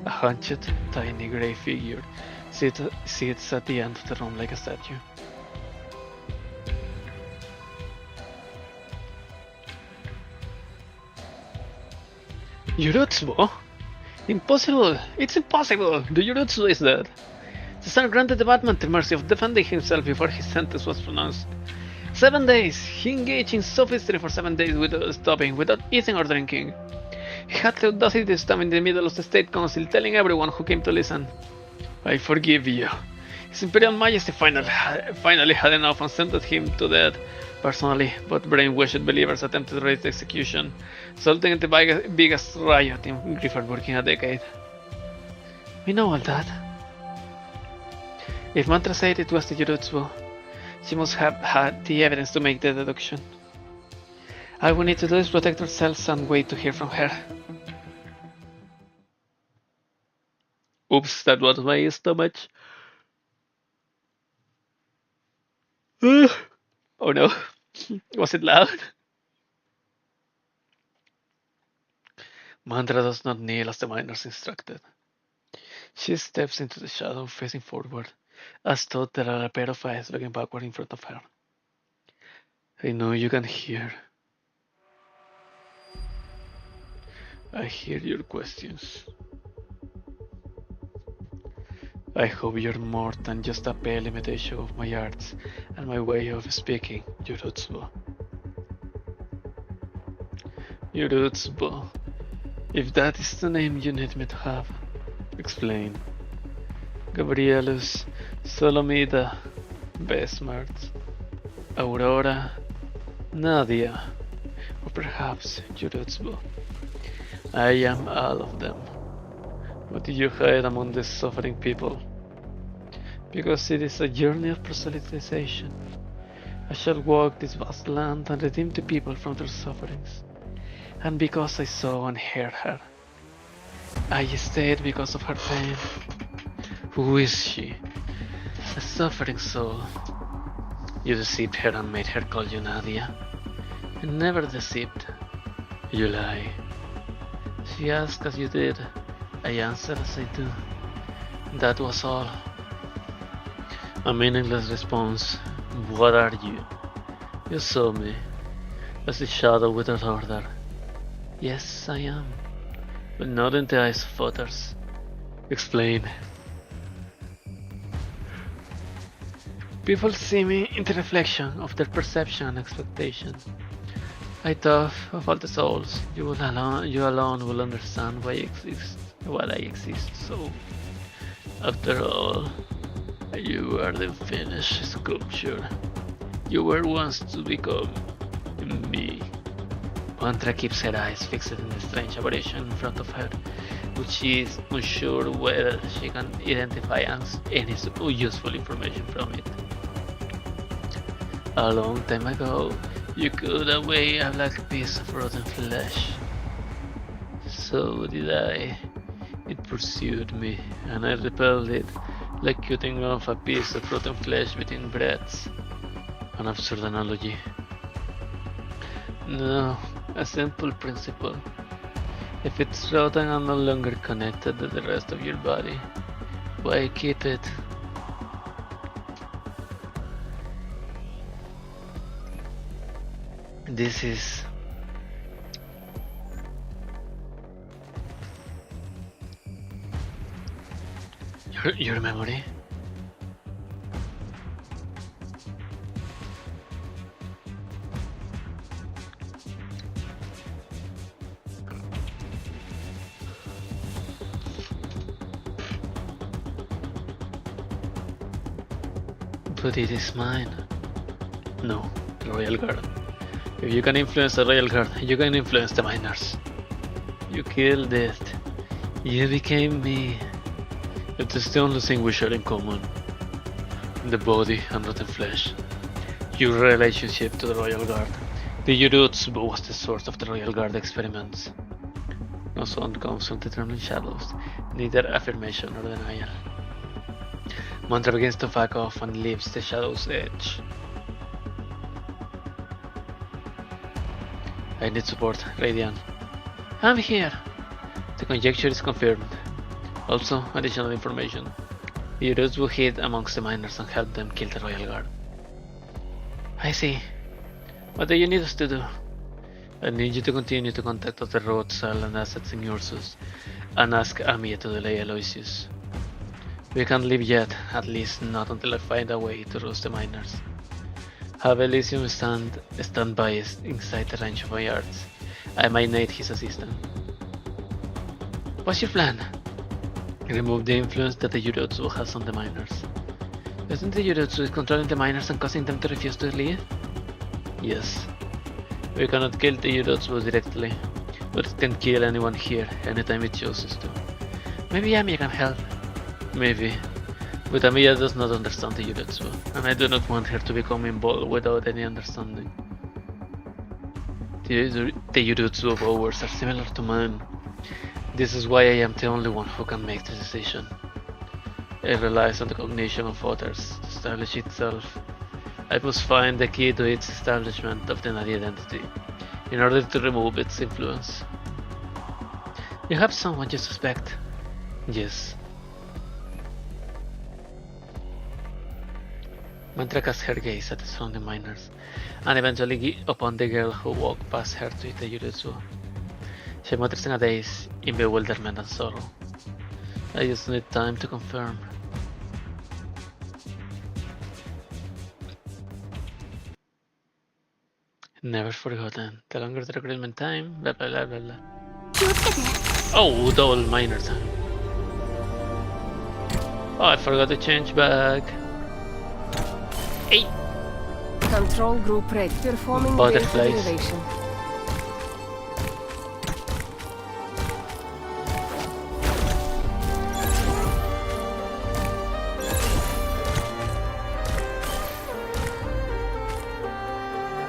A hunched, tiny grey figure sits at the end of the room like a statue. Yurutsubo? Impossible! It's impossible! The Yurutsubo is dead. The sun granted the Batman the mercy of defending himself before his sentence was pronounced. 7 days! He engaged in sophistry for 7 days without stopping, without eating or drinking. He had the audacity to stand in the middle of the State Council telling everyone who came to listen, I forgive you. His Imperial Majesty finally had enough and sentenced him to death. Personally, but brainwashed believers attempted to raise the execution, resulting in the biggest riot in Grifferburg in a decade. We know all that. If Mantra said it was the Yurutsubo, she must have had the evidence to make the deduction. All we need to do is protect ourselves and wait to hear from her. Oops, that was my stomach. Oh no, was it loud? Mantra does not kneel as the miners instructed. She steps into the shadow, facing forward, as though there are a pair of eyes looking backward in front of her. I know you can hear. I hear your questions. I hope you're more than just a pale imitation of my arts and my way of speaking, Yurutsubo. Yurutsubo, if that is the name you need me to have, explain. Gabrielus, Solomida, Besmart, Aurora, Nadia, or perhaps Yurutsubo. I am all of them. What do you hide among these suffering people? Because it is a journey of proselytization. I shall walk this vast land and redeem the people from their sufferings. And because I saw and heard her, I stayed because of her pain. Who is she? A suffering soul. You deceived her and made her call you Nadia. I never deceived. You lie. She asked as you did. I answered as I do. That was all. A meaningless response. What are you? You saw me. As a shadow without order. Yes, I am. But not in the eyes of others. Explain. People see me in the reflection of their perception and expectation. I thought of all the souls, you alone will understand why I exist. So, after all, you are the finished sculpture. You were once to become me. Mantra keeps her eyes fixed in the strange apparition in front of her, which she is unsure whether she can identify any useful information from it. A long time ago, you cut away a black piece of rotten flesh. So did I. It pursued me, and I repelled it, like cutting off a piece of rotten flesh between breaths. An absurd analogy. No, a simple principle. If it's rotten and no longer connected to the rest of your body, why keep it? This is your memory. But it is mine. No, the Royal Guard. If you can influence the Royal Guard, you can influence the miners. You killed it. You became me. It is the only thing we share in common. The body and rotten flesh. Your relationship to the Royal Guard. The Yurutsubo was the source of the Royal Guard experiments. No sound comes from determining shadows, neither affirmation nor denial. Mantra begins to back off and leaves the shadow's edge. I need support, Radiant. I'm here! The conjecture is confirmed. Also, additional information. The Urus will hid amongst the miners and help them kill the Royal Guard. I see. What do you need us to do? I need you to continue to contact other roads and assets in Ursus, and ask Amia to delay Aloysius. We can't leave yet, at least not until I find a way to roast the miners. Have Elysium stand by inside the range of my arts. I might need his assistance. What's your plan? Remove the influence that the Yurotsu has on the miners. Isn't the Yurotsu controlling the miners and causing them to refuse to leave? Yes. We cannot kill the Yurotsu directly, but it can kill anyone here anytime it chooses to. Maybe Amiya can help. Maybe. But Amiya does not understand the Yurotsu, and I do not want her to become involved without any understanding. The Yurotsu of ours are similar to mine. This is why I am the only one who can make the decision. It relies on the cognition of others to establish itself. I must find the key to its establishment of the Nadi identity, in order to remove its influence. You have someone you suspect? Yes. Mantra casts her gaze at the surrounding miners, and eventually upon the girl who walked past her to the jutsu. She mutters in a daze, in bewilderment and sorrow. I just need time to confirm. Never forgotten. The longer the recruitment time, blah blah blah blah blah. Oh, double miner time. Oh, I forgot to change back. 8 Control group ready. Performing Butterflies. data generation.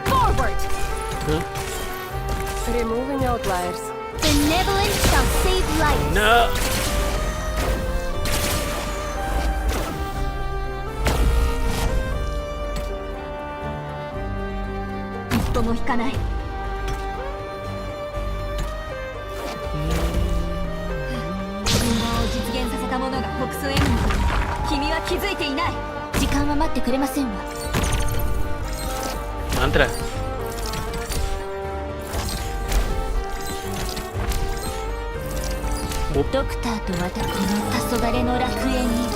Forward! Huh? Removing outliers. Benevolence shall save lives. No! 一歩も引かない。順番を実現させた者が北総へ向く。君は気づいていない。時間は待ってくれませんわ。 Mantra. ドクターと私の黄昏の楽園に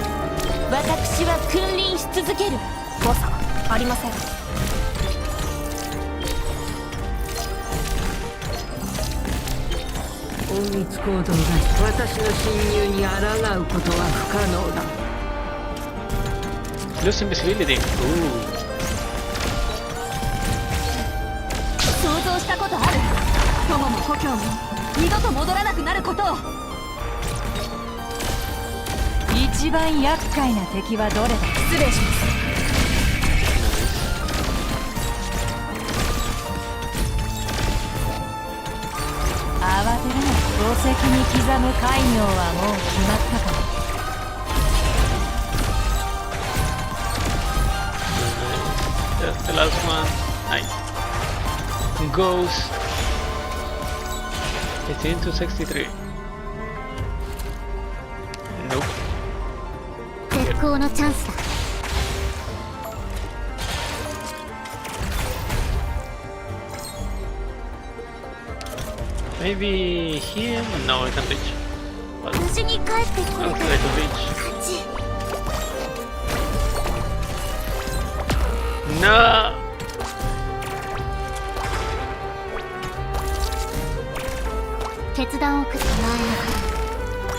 私は君臨し続ける。誤差ありません。隠密行動が私の侵入に抗うことは不可能だ。 Lose invisibility. Ooh. 想像したことある。友も故郷も二度と戻らなくなることを。一番厄介な敵はどれだ。失礼します。慌てるな。宝石に刻む戒名はもう決まったか。 That's the last one. Nice. Goes 18 to 63. Nope. 絶好のチャンスだ。 Maybe here? No, I can't reach. But 無事に帰ってこれ I'll た try to reach. 感じ。 No! 決断を下す前の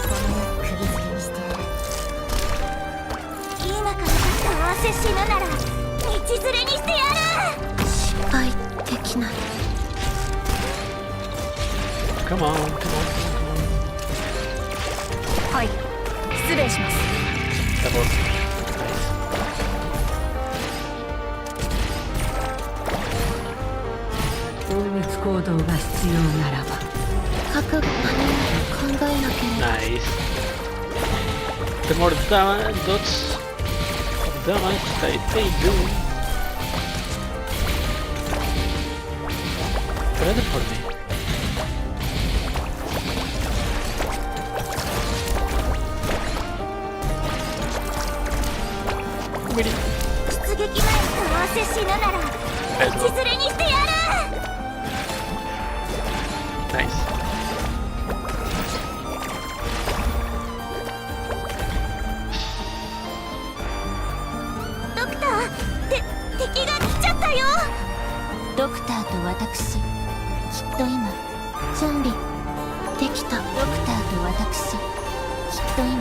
この世釘付けにしてやる。今から合わせ死ぬなら道連れにしてやる。失敗できない。 Come on, come on, come on. はい。失礼します。 Double. Nice. 隠密行動が必要ならば覚悟考えなければ。 Nice. The more dots damage that they do, better for me. Really? 出撃前と合わせ死ぬなら道連れにしてやる。 Nice. ドクター、敵が来ちゃったよ。ドクターと私、きっと今準備できた。ドクターと私、きっと今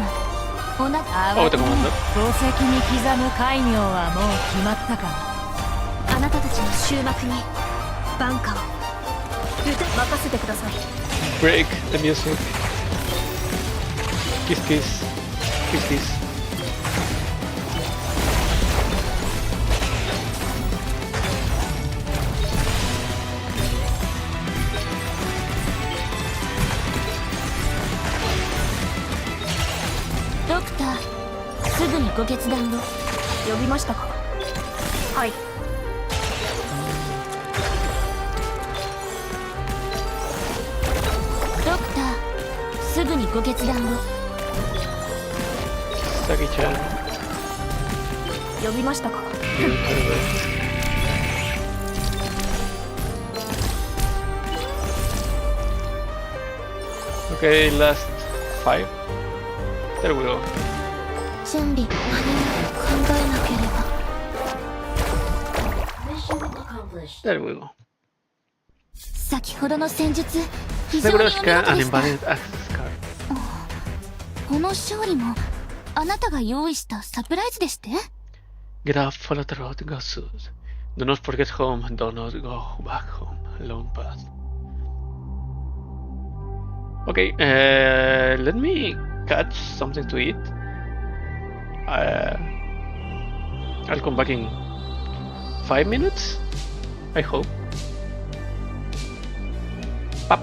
同じ。 Oh, the commander. 宝石に刻む戒名はもう決まったか。あなたたちの終幕に挽歌を。任せてください。 Break the music. Kiss, kiss. Kiss, kiss.「ドクター、すぐにご決断を。呼びましたか。はい。ドクター、すぐにご決断を。 Saki-chan. 呼びましたか。Okay, last 5. There we go. 準備何も考えなければ There we go. 先ほどの戦術非常にお見 Seguro 事 an でした invalid access card. この勝利もあなたが用意したサプライズでして Get up, follow the road, go south. Do not forget home, do not go back home. Lone path. Okay, let me catch something to eat. I'll come back in 5 minutes, I hope. Pop.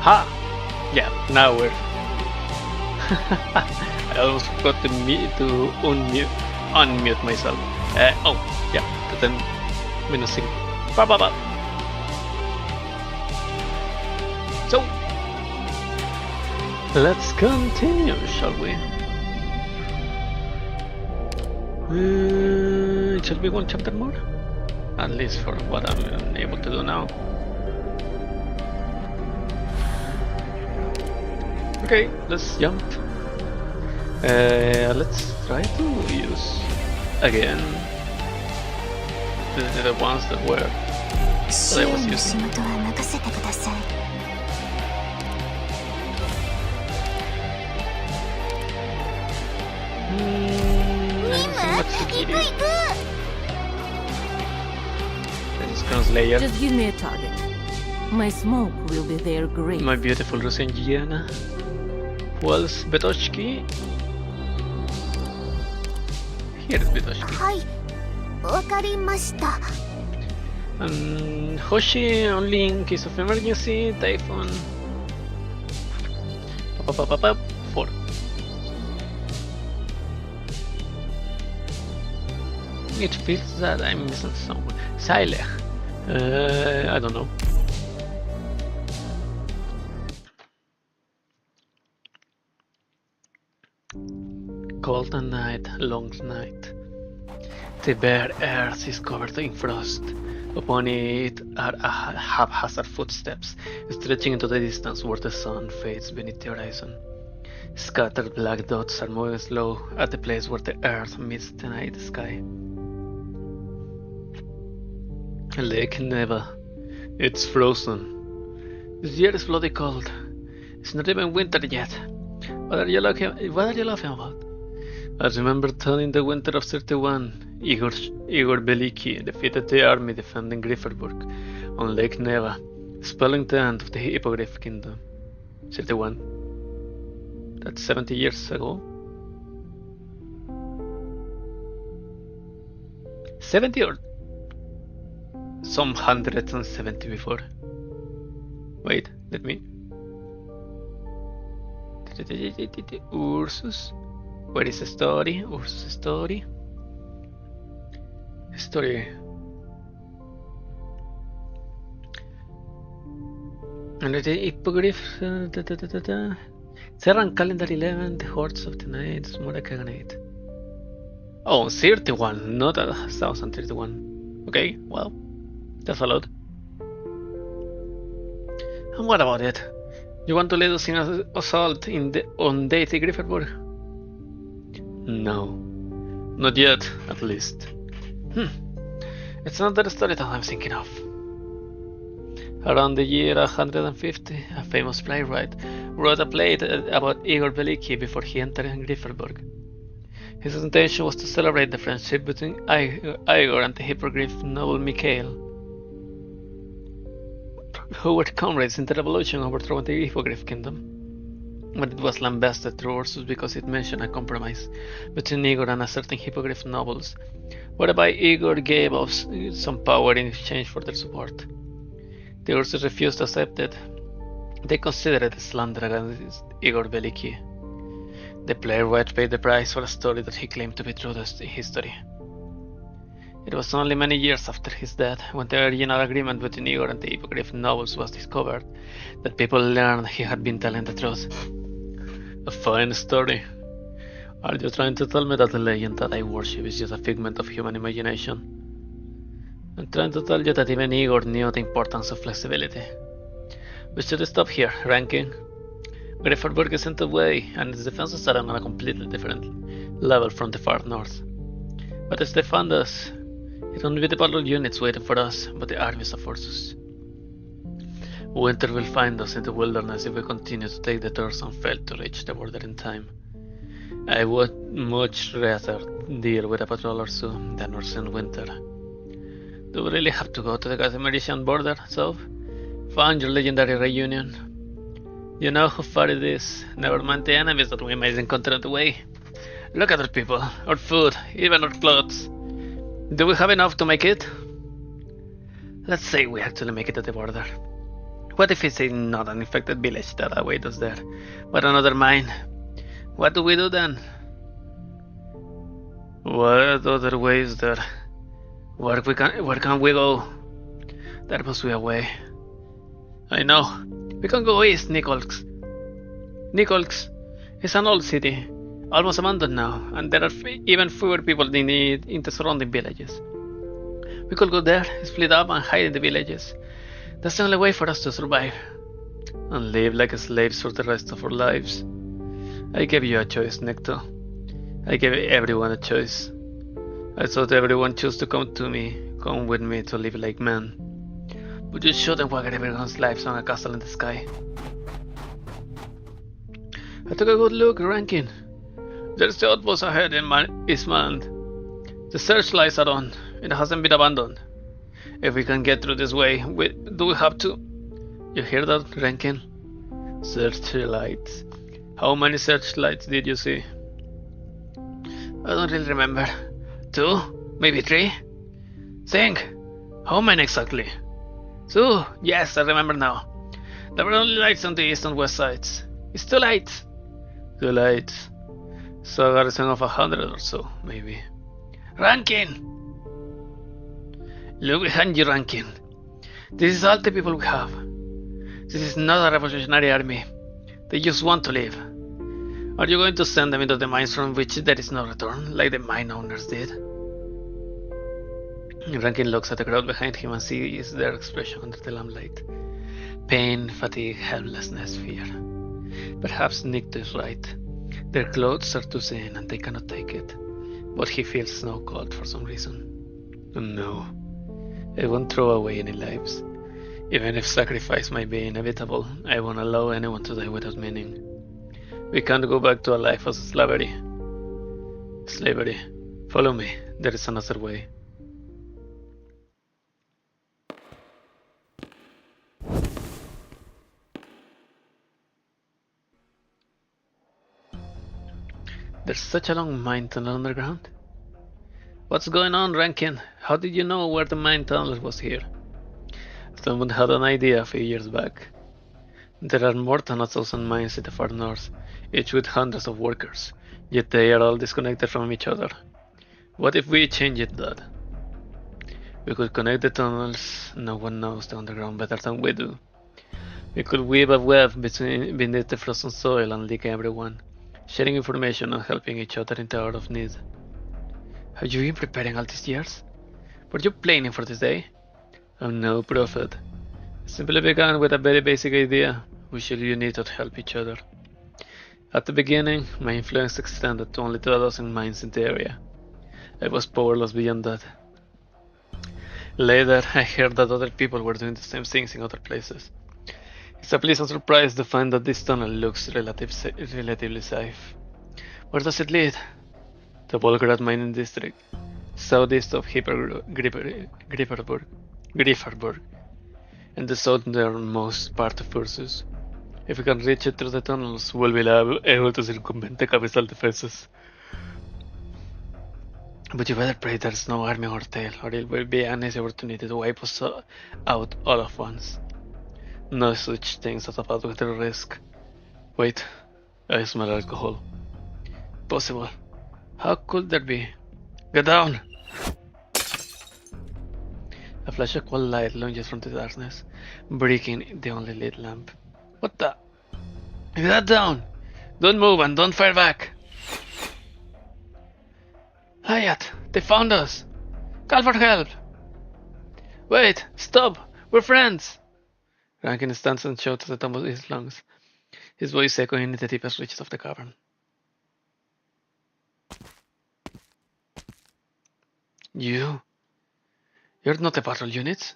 Ha! Yeah, now we're... I almost forgot to unmute myself. Oh, yeah, but then minusing. Ba ba ba. So, let's continue, shall we? It should be one chapter more, at least for what I'm able to do now. Okay, let's jump. Let's try to use again the ones that were that I was using. Just give me a target. My smoke will be their grave. My beautiful Rosengiana. Who else? Betoshki? Here is Betoshki. Hoshi only in case of emergency. Typhon. 4. It feels that I'm missing someone. Silech. I don't know. Cold night, long night. The bare earth is covered in frost. Upon it are haphazard footsteps, stretching into the distance where the sun fades beneath the horizon. Scattered black dots are moving slow at the place where the earth meets the night sky. Lake Neva. It's frozen. This year is bloody cold. It's not even winter yet. What are you laughing about? I remember telling the winter of 31, Igor Veliki defeated the army defending Grifferburg on Lake Neva, spelling the end of the Hippogriff Kingdom. 31. That's 70 years ago. 70 or some 170 before. Wait, let me. Ursus. Where is the story? Ursus story. Story. And the Hippogriff. Serran calendar 11, the hordes of the night, Smora Kaganate. Oh, 31, not 1031. Okay, well, that's a lot. And what about it? You want to lead us in an assault on Deity Grifferburg? No, not yet, at least. It's not the story that I'm thinking of. Around the year 150, a famous playwright wrote a play about Igor Veliki before he entered Grifferburg. His intention was to celebrate the friendship between Igor and the hippogriff noble Mikhail, who were comrades in the revolution overthrowing the Hippogriff Kingdom. But it was lambasted through Ursus because it mentioned a compromise between Igor and a certain Hippogriff nobles, whereby Igor gave up some power in exchange for their support. The Ursus refused to accept it. They considered it a slander against Igor Veliki. The playwright paid the price for a story that he claimed to be true to history. It was only many years after his death, when the original agreement between Igor and the Hippogriff nobles was discovered, that people learned he had been telling the truth. A fine story. Are you trying to tell me that the legend that I worship is just a figment of human imagination? I'm trying to tell you that even Igor knew the importance of flexibility. We should stop here, Ranking. Grifferburg is sent away, and its defenses are on a completely different level from the far north. But if they found us, it won't be the battle units waiting for us, but the armies of Ursus. Winter will find us in the wilderness if we continue to take the tours and fail to reach the border in time. I would much rather deal with a patrol or so than worse in winter. Do we really have to go to the Casimirian border, so? Find your legendary reunion. You know how far it is, never mind the enemies that we might encounter on the way. Look at our people, our food, even our clothes. Do we have enough to make it? Let's say we actually make it to the border. What if it's not an infected village that awaits us there, but another mine? What do we do then? What other way is there? Where can we go? There must be a way. I know. We can go east, Nikolsk. Nikolsk is an old city, almost abandoned now, and there are even fewer people in the surrounding villages. We could go there, split up, and hide in the villages. That's the only way for us to survive. And live like slaves for the rest of our lives. I gave you a choice, Necto. I gave everyone a choice. I thought everyone chose to come with me to live like men. But you shouldn't wager everyone's lives on a castle in the sky. I took a good look, Rankin. There's the outpost ahead in Eastland. The searchlights are on. It hasn't been abandoned. If we can get through this way, do we have to? You hear that, Rankin? Searchlights. How many searchlights did you see? I don't really remember. 2? Maybe 3? Think. How many exactly? 2? Yes, I remember now. There were only lights on the east and west sides. It's 2 lights. 2 lights. So a garrison of 100 or so, maybe. Rankin! Look behind you, Rankin. This is all the people we have. This is not a revolutionary army. They just want to live. Are you going to send them into the mines from which there is no return, like the mine owners did? Rankin looks at the crowd behind him and sees their expression under the lamplight. Pain, fatigue, helplessness, fear. Perhaps Nick is right. Their clothes are too thin and they cannot take it. But he feels no cold for some reason. No. I won't throw away any lives. Even if sacrifice might be inevitable, I won't allow anyone to die without meaning. We can't go back to a life of slavery. Follow me. There is another way. There's such a long mine tunnel underground. What's going on, Rankin? How did you know where the mine tunnel was here? Someone had an idea a few years back. There are more than 1,000 mines in the far north, each with hundreds of workers, yet they are all disconnected from each other. What if we changed that? We could connect the tunnels. No one knows the underground better than we do. We could weave a web beneath the frozen soil and link everyone, sharing information and helping each other in the hour of need. Have you been preparing all these years? Were you planning for this day? I'm no prophet. I simply began with a very basic idea. We should unite to help each other. At the beginning, my influence extended to only 2,000 mines in the area. I was powerless beyond that. Later, I heard that other people were doing the same things in other places. It's a pleasant surprise to find that this tunnel looks relatively safe. Where does it lead? The Volgrad mining district, southeast of Grifferburg, and the southernmost part of Ursus. If we can reach it through the tunnels, we'll be able to circumvent the capital defenses. But you better pray there's no army on our tail, or it will be an easy opportunity to wipe us out all at once. No such things as a path with a risk. Wait, I smell alcohol. Possible. How could there be? Get down! A flash of cold light lunges from the darkness, breaking the only lit lamp. What the? Get down! Don't move and don't fire back! Hayat, they found us! Call for help! Wait, stop! We're friends! Rankin stands and shouts at the top of his lungs, his voice echoing in the deepest reaches of the cavern. You're not a patrol unit?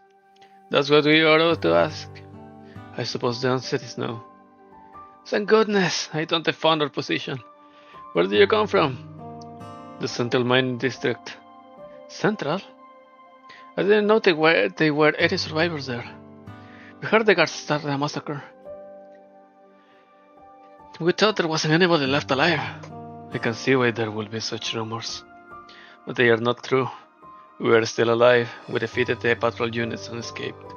That's what we ought to ask. I suppose the answer is no. Thank goodness, I don't have found our position. Where do you come from? The Central Mining District. Central? I didn't know they were any survivors there. We heard the guards started a massacre. We thought there wasn't anybody left alive. I can see why there will be such rumors. But they are not true. We are still alive. We defeated the patrol units and escaped.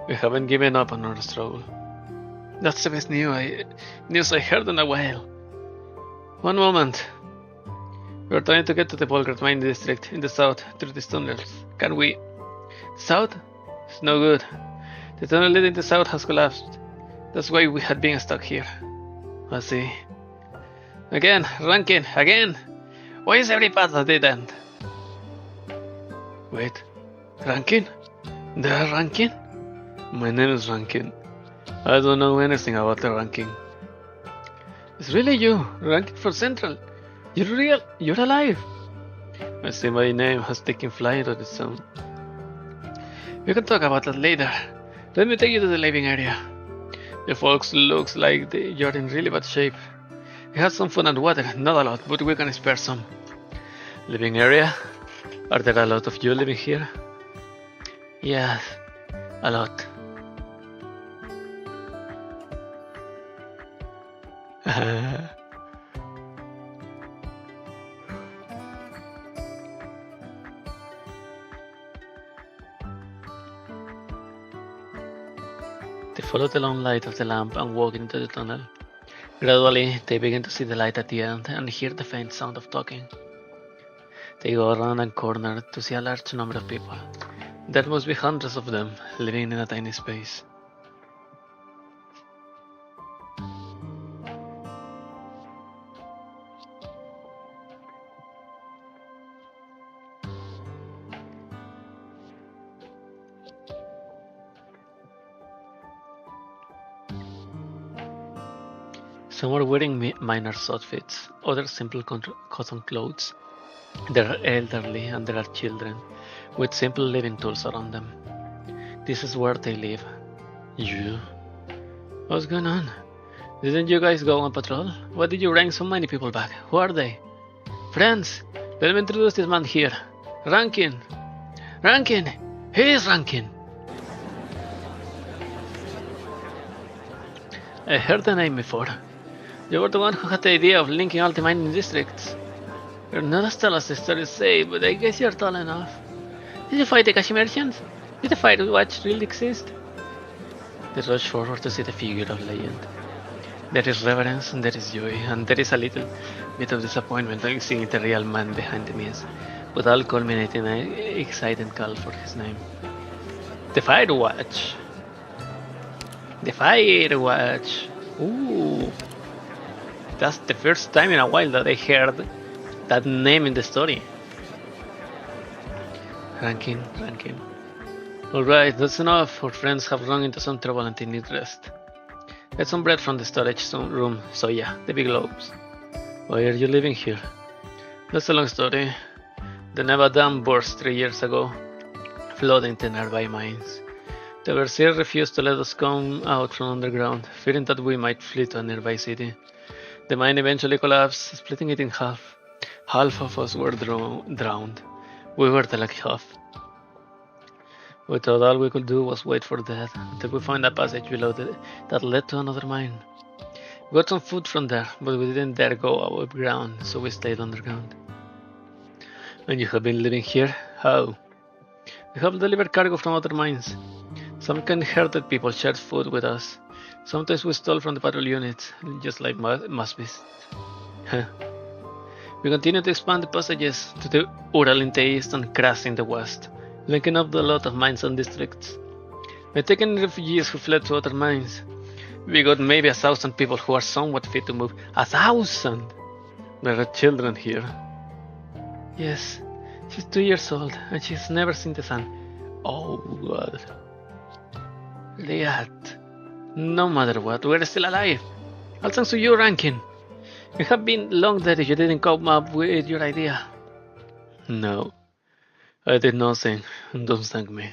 We haven't given up on our struggle. That's the best news I heard in a while. One moment. We're trying to get to the Volgrat mine district in the south through these tunnels. Can we? South? It's no good. The tunnel leading to the south has collapsed. That's why we had been stuck here. I see. Again, Rankin, again! Why is every path a dead end? Wait, Rankin? There, Rankin? My name is Rankin. I don't know anything about the ranking. It's really you, Rankin for Central. You're real, you're alive. I see my name has taken flight on its own. We can talk about that later. Let me take you to the living area. The folks looks like you're in really bad shape. We have some food and water, not a lot, but we can spare some. Living area? Are there a lot of you living here? Yes, a lot. They follow the long light of the lamp and walk into the tunnel. Gradually, they begin to see the light at the end and hear the faint sound of talking. They go around a corner to see a large number of people. There must be hundreds of them living in a tiny space. Some are wearing miners' outfits, others simple cotton clothes. There are elderly and there are children, with simple living tools around them. This is where they live. You? What's going on? Didn't you guys go on patrol? Why did you bring so many people back? Who are they? Friends, let me introduce this man here. Rankin! Rankin! He is Rankin! I heard the name before. You were the one who had the idea of linking all the mining districts. You're not as tall as the stories say, but I guess you're tall enough. Did you fight the cash merchants? Did the Firewatch really exist? They rush forward to see the figure of legend. There is reverence, and there is joy, and there is a little bit of disappointment in seeing the real man behind the mist, but all culminating in an exciting call for his name. The Firewatch! The Firewatch! Ooh! That's the first time in a while that I heard that name in the story. Rankin. Alright, that's enough. Our friends have run into some trouble and they need rest. Get some bread from the storage room. So yeah, the big loaves. Why are you living here? That's a long story. The Neva Dam burst 3 years ago, flooding the nearby mines. The Overseer refused to let us come out from underground, fearing that we might flee to a nearby city. The mine eventually collapsed, splitting it in half. Half of us were drowned. We were the lucky half. We thought all we could do was wait for death until we found a passage below that led to another mine. We got some food from there, but we didn't dare go above ground, so we stayed underground. And you have been living here? How? We have delivered cargo from other mines. Some kind-hearted people shared food with us. Sometimes we stole from the patrol units, just like must be. We continue to expand the passages to the Ural in the east and Kras in the west, linking up the lot of mines and districts. By taking refugees who fled to other mines, we got maybe 1,000 people who are somewhat fit to move. 1,000! There are children here. Yes, she's 2 years old and she's never seen the sun. Oh God. Liat. No matter what, we're still alive. All thanks to you, Rankin. You have been long dead if you didn't come up with your idea. No, I did nothing. Don't thank me.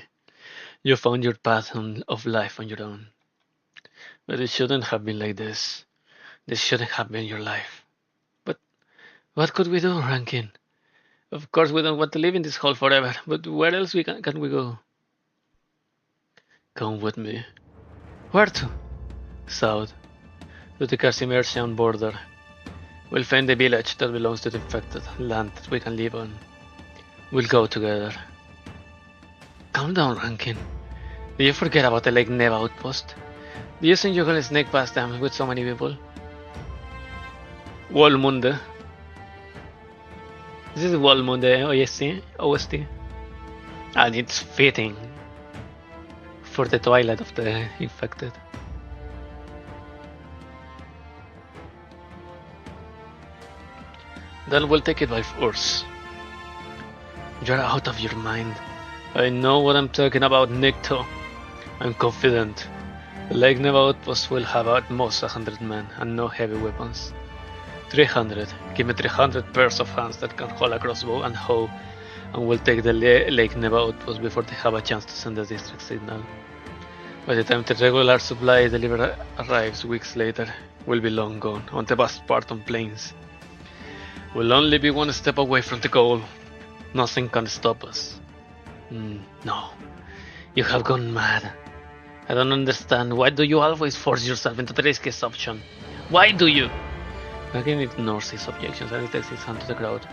You found your path of life on your own. But it shouldn't have been like this. This shouldn't have been your life. But what could we do, Rankin? Of course we don't want to live in this hole forever, but where else can we go? Come with me. Where to? South, to the Carcimercian border. We'll find a village that belongs to the infected, land that we can live on. We'll go together. Calm down, Rankin. Did you forget about the Lake Neva outpost? Do you think you can sneak past them with so many people? Walmunde. This is Walmunde OST. And it's fitting for the twilight of the infected. Then we'll take it by force. You're out of your mind. I know what I'm talking about, Nikto. I'm confident. The Lake Neva outpost will have at most 100 men and no heavy weapons. 300. Give me 300 pairs of hands that can hold a crossbow and hoe, and we'll take the Lake Neva outpost before they have a chance to send a district signal. By the time the regular supply delivery arrives weeks later, we'll be long gone on the vast Spartan plains. We'll only be one step away from the goal. Nothing can stop us. No, you have gone mad. I don't understand. Why do you always force yourself into the riskiest option? Why do you? Rankin ignores his objections and he takes his hand to the crowd.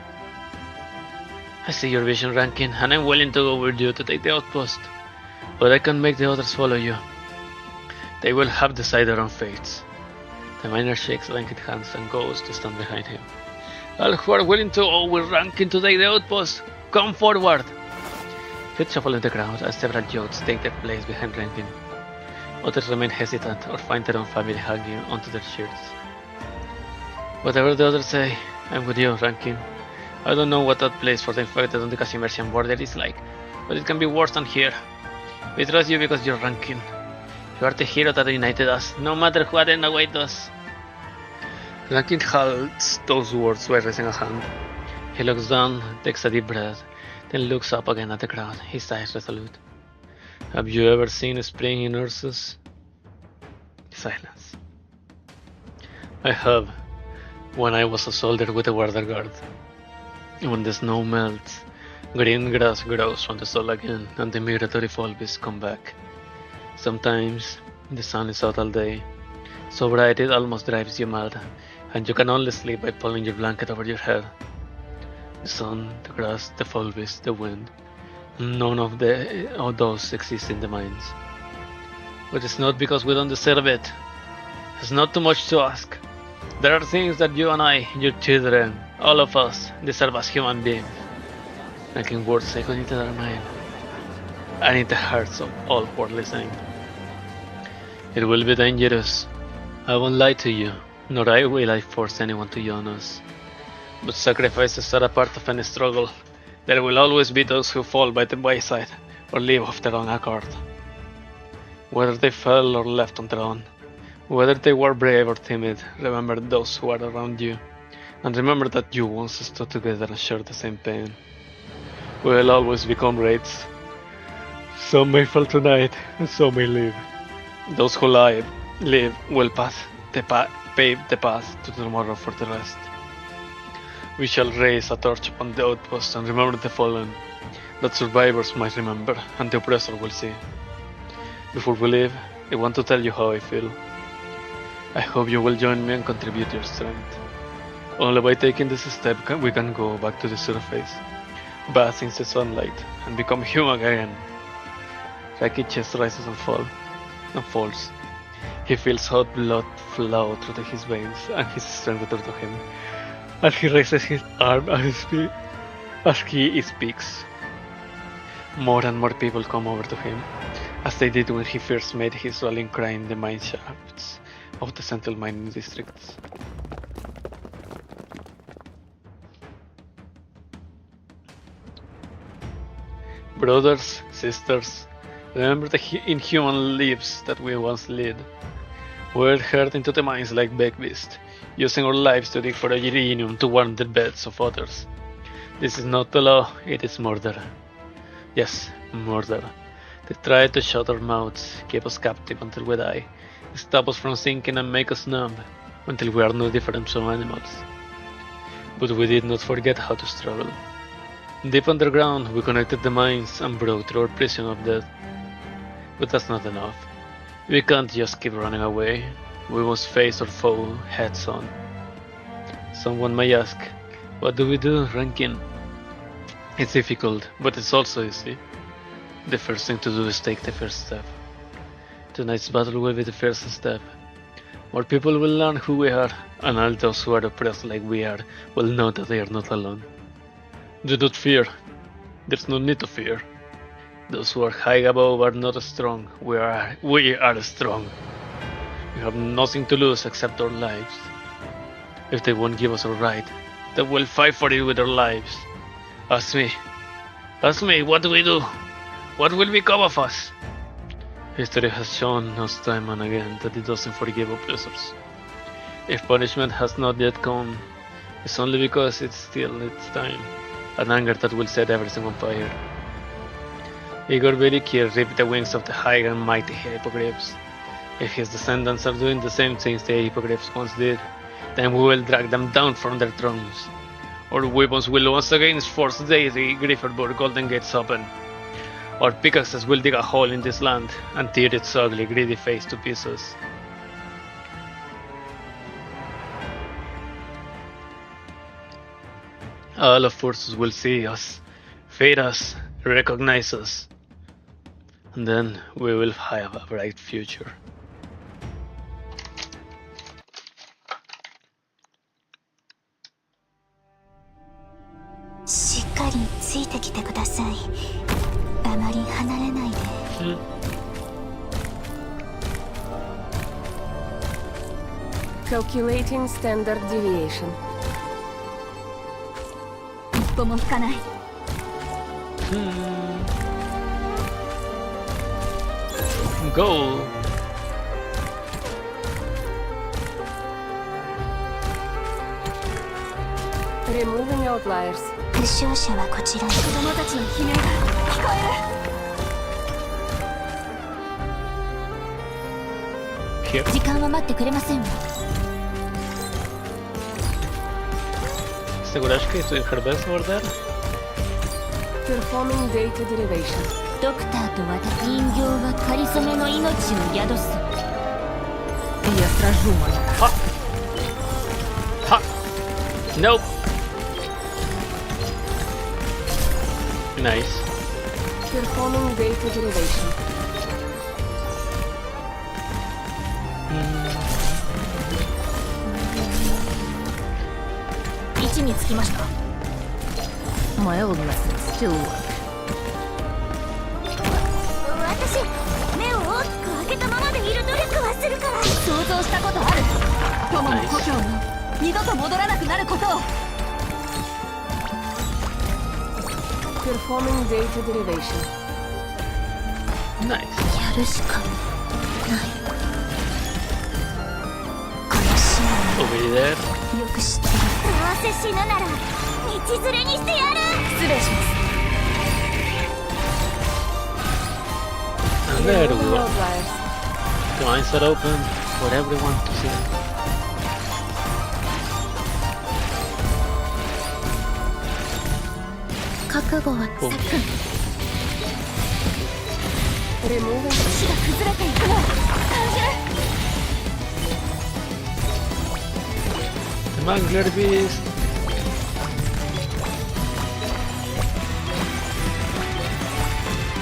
I see your vision, Rankin, and I'm willing to go with you to take the outpost. But I can make the others follow you. They will have decided their own fates. The miner shakes Rankin's hands and goes to stand behind him. All who are willing to go with Rankin to take the outpost, come forward! Feet shuffle in the crowd as several youths take their place behind Rankin. Others remain hesitant or find their own family hanging onto their shirts. Whatever the others say, I'm with you, Rankin. I don't know what that place for the infected on the Casimirian border is like, but it can be worse than here. We trust you because you're Rankin. You are the hero that united us, no matter what and awaits us. Rankin holds those words by raising a hand. He looks down, takes a deep breath, then looks up again at the crowd, his eyes resolute. Have you ever seen spring in Ursus? Silence. I have, when I was a soldier with a border guard. When the snow melts, green grass grows from the soil again, and the migratory bulbs come back. Sometimes the sun is out all day, so bright it almost drives you mad, and you can only sleep by pulling your blanket over your head. The sun, the grass, the bulbs, the wind, none of those exist in the mines. But it's not because we don't deserve it. It's not too much to ask. There are things that you and I, your children, all of us, deserve as human beings. Making words echo into their mind, and in the hearts of all who are listening. It will be dangerous. I won't lie to you, nor will I force anyone to join us. But sacrifices are a part of any struggle. There will always be those who fall by the wayside, or leave of their own accord. Whether they fell or left on their own, whether they were brave or timid, remember those who are around you, and remember that you once stood together and shared the same pain. We will always be comrades. Some may fall tonight, and some may live. Those who live will pave the path to tomorrow for the rest. We shall raise a torch upon the outpost and remember the fallen, that survivors might remember and the oppressor will see. Before we leave, I want to tell you how I feel. I hope you will join me and contribute your strength. Only by taking this step we can go back to the surface, bath in the sunlight, and become human again. Raki's chest rises and falls. He feels hot blood flow through his veins, and his strength returns to him. As he raises his arm as he speaks, more and more people come over to him, as they did when he first made his rallying cry in the mine shafts of the central mining districts. Brothers, sisters, remember the inhuman lives that we once led. We were herd into the mines like beast, using our lives to dig for a uranium to warm the beds of others. This is not the law, it is murder. Yes, murder. They try to shut our mouths, keep us captive until we die, stop us from thinking and make us numb, until we are no different from animals. But we did not forget how to struggle. Deep underground, we connected the mines and broke through our prison of death. But that's not enough. We can't just keep running away. We must face our foe heads on. Someone may ask, what do we do, Rankin? It's difficult, but it's also easy. The first thing to do is take the first step. Tonight's battle will be the first step. More people will learn who we are, and all those who are oppressed like we are will know that they are not alone. Do not fear. There's no need to fear. Those who are high above are not strong. We are strong. We have nothing to lose except our lives. If they won't give us our right, then we'll fight for it with our lives. Ask me, what do we do? What will become of us? History has shown us time and again that it doesn't forgive oppressors. If punishment has not yet come, it's only because it's still its time, an anger that will set everything on fire. Igor Berikir ripped the wings of the high and mighty hippogriffs. If his descendants are doing the same things the hippogriffs once did, then we will drag them down from their thrones. Our weapons will once again force the Grifferburg Golden Gates open. Our pickaxes will dig a hole in this land and tear its ugly, greedy face to pieces. All of forces will see us, fade us, recognize us, and then we will have a bright future. Calculating standard deviation. 一歩も引かない。Go! Removing outliers. 負傷者はこちらに。子供たちの悲鳴が聞こえる。 Here. 時間は待ってくれませんわ。 Seguraste que tu Herbes over there? Performing data derivation. ドクターと私人形はかりそめの命を宿す。 Я сражу моих. Ha! Nope! Nice. Performing data derivation. 位置につきました。 My old method still works. 私、目を大きく開けたままでいる努力はするから。想像したことある。友の故郷に二度と戻らなくなることを。 Performing data derivation. Nice. やるしかない。この死を Over there. よく知ってる。どうせ死ぬなら道連れにしてやる。失礼します。 And there we Removing go. outliers. The lines are open for everyone to see. Boom. Removing. 死が崩れていくのを感じる。 The Mangler Beast.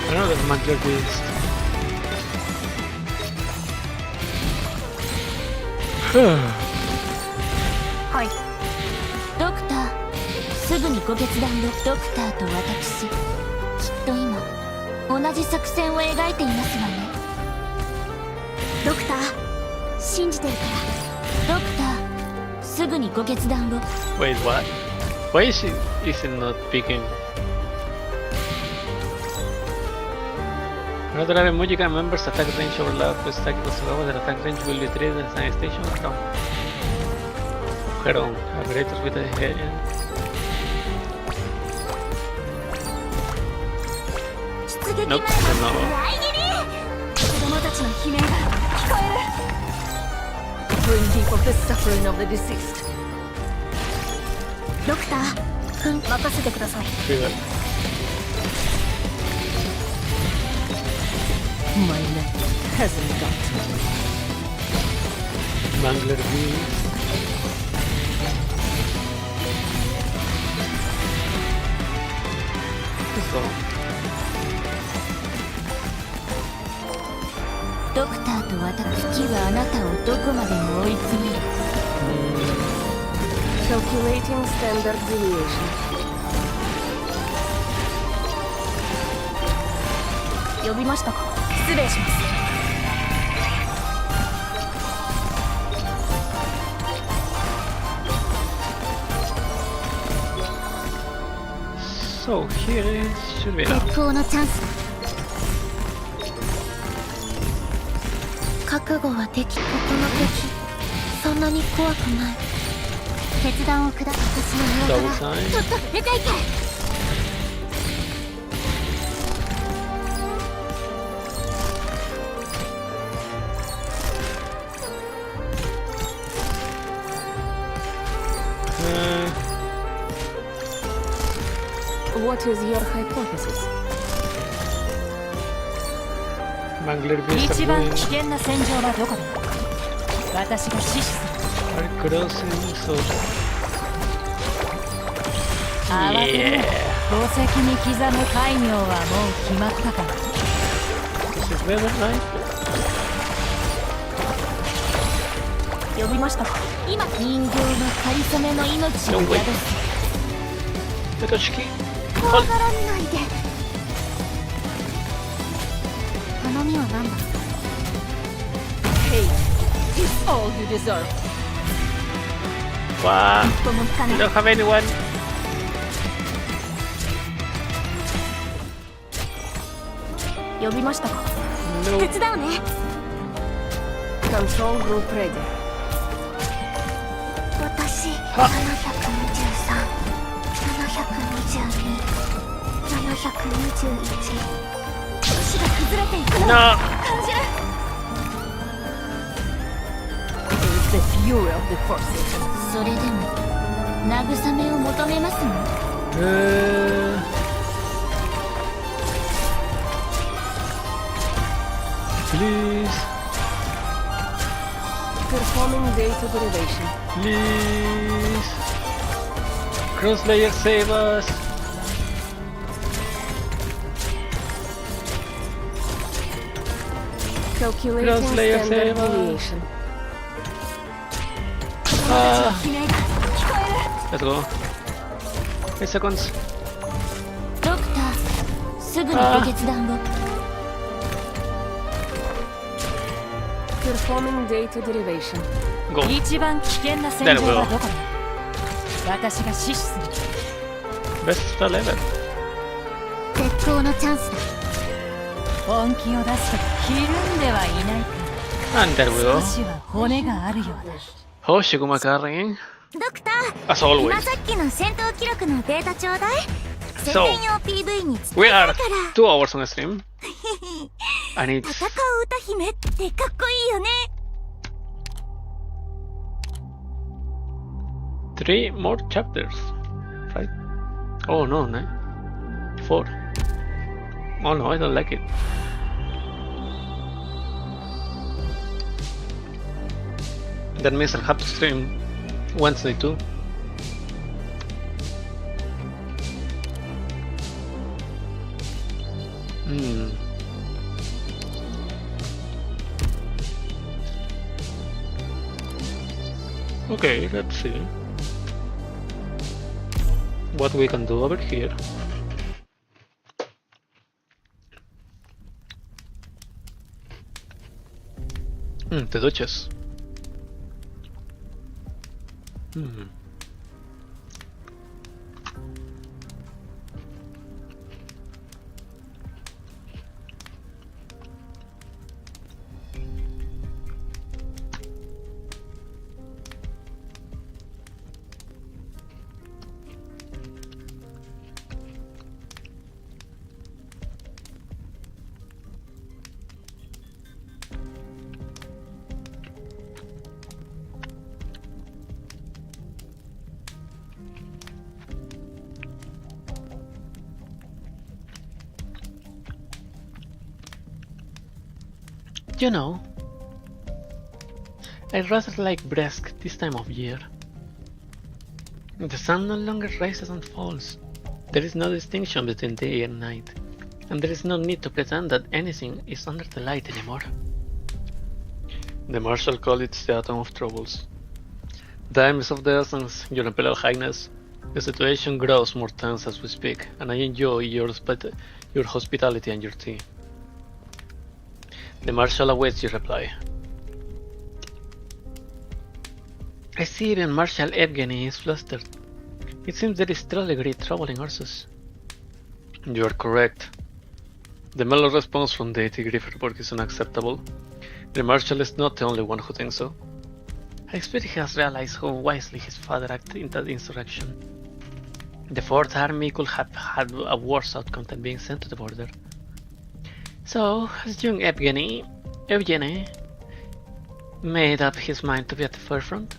Another Mangler Beast. Huh. はい。ドクター、すぐにご決断を。ドクターと私、きっと今同じ作戦を描いていますわね。ドクター、信じてるから。ドクター、すぐにご決断を。 Wait, what? Why is it not picking? Another Mujica members attack range overlap with attack los jugadores del attack range will retreat the same station from Heron, operators with a head. Nope, no. 子供たちの悲鳴が聞こえる。Bring deep of the suffering of the deceased. ドクター、任せてください。 Trigger. My neck hasn't got to me. Mangler Beast. So. ドクタなたをどこまでも追い詰める。 Calculating standard deviation. 呼びましたか。失礼します。 So here it should be now. 絶好のチャンスだ。覚悟はでき、ここの敵そんなに怖くない。決断を下す私の Double 身から sign. ちょっと出ていけ。 What is your hypothesis? Mangler Beast 一番 are 危険な戦場はどこだ。私が指示する。 crossing, so 慌てるな。 yeah, 宝石に刻む戒名はもう決まったから。 this is better, right? 呼びましたか。今人形のかりそめの命を宿す。 Metoshiki. 怖がらないで。頼みは何だ。 Hate is all you deserve. Wow, 一歩も引かな you い。 don't have anyone. 呼びましたか。 No. 手伝うね。 Control group ready. 私723、722、721。足が崩れていく。 No. 感じる。 It is the fury of the forces. それでも慰めを求めますの。 Please, Performing data derivation. please. Crosslayer, save us. Calculating Translator standard save us. deviation. Ah, 悲鳴が聞こえる。 let's go. 8 seconds. ドクター、すぐにご決断を。 Performing data derivation. Go. 一番危険な戦場はどこだ。私が指示する。 Best spell ever. 絶好のチャンスだ。本気を出すとひるんではいないか。 And there we 少 go. しは骨があるようだ。 Oh, Shiguma carrying. ドクター、 As always. 今さっきの戦闘記録のデータちょうだい。 So, 宣伝用 PV に伝 We えた are いから。 2 hours on stream. And it's 戦う歌姫ってかっこいいよね。 3 more chapters, right? Oh no, no. 4. Oh no, I don't like it. That means I'll have to stream Wednesday too. Okay, let's see what we can do over here. The Duchess. You know, I rather like Bresk this time of year. The sun no longer rises and falls. There is no distinction between day and night, and there is no need to pretend that anything is under the light anymore. The Marshal called it the Atom of Troubles. Time is of the essence, Your Imperial Highness. The situation grows more tense as we speak, and I enjoy your hospitality and your tea. The Marshal awaits your reply. I see even Marshal Evgeny is flustered. It seems there is truly great trouble in Ursus. You are correct. The mellow response from Deity Grifferborg is unacceptable. The Marshal is not the only one who thinks so. I expect he has realized how wisely his father acted in that insurrection. The Fourth Army could have had a worse outcome than being sent to the border. So, as young Evgeny made up his mind to be at the forefront.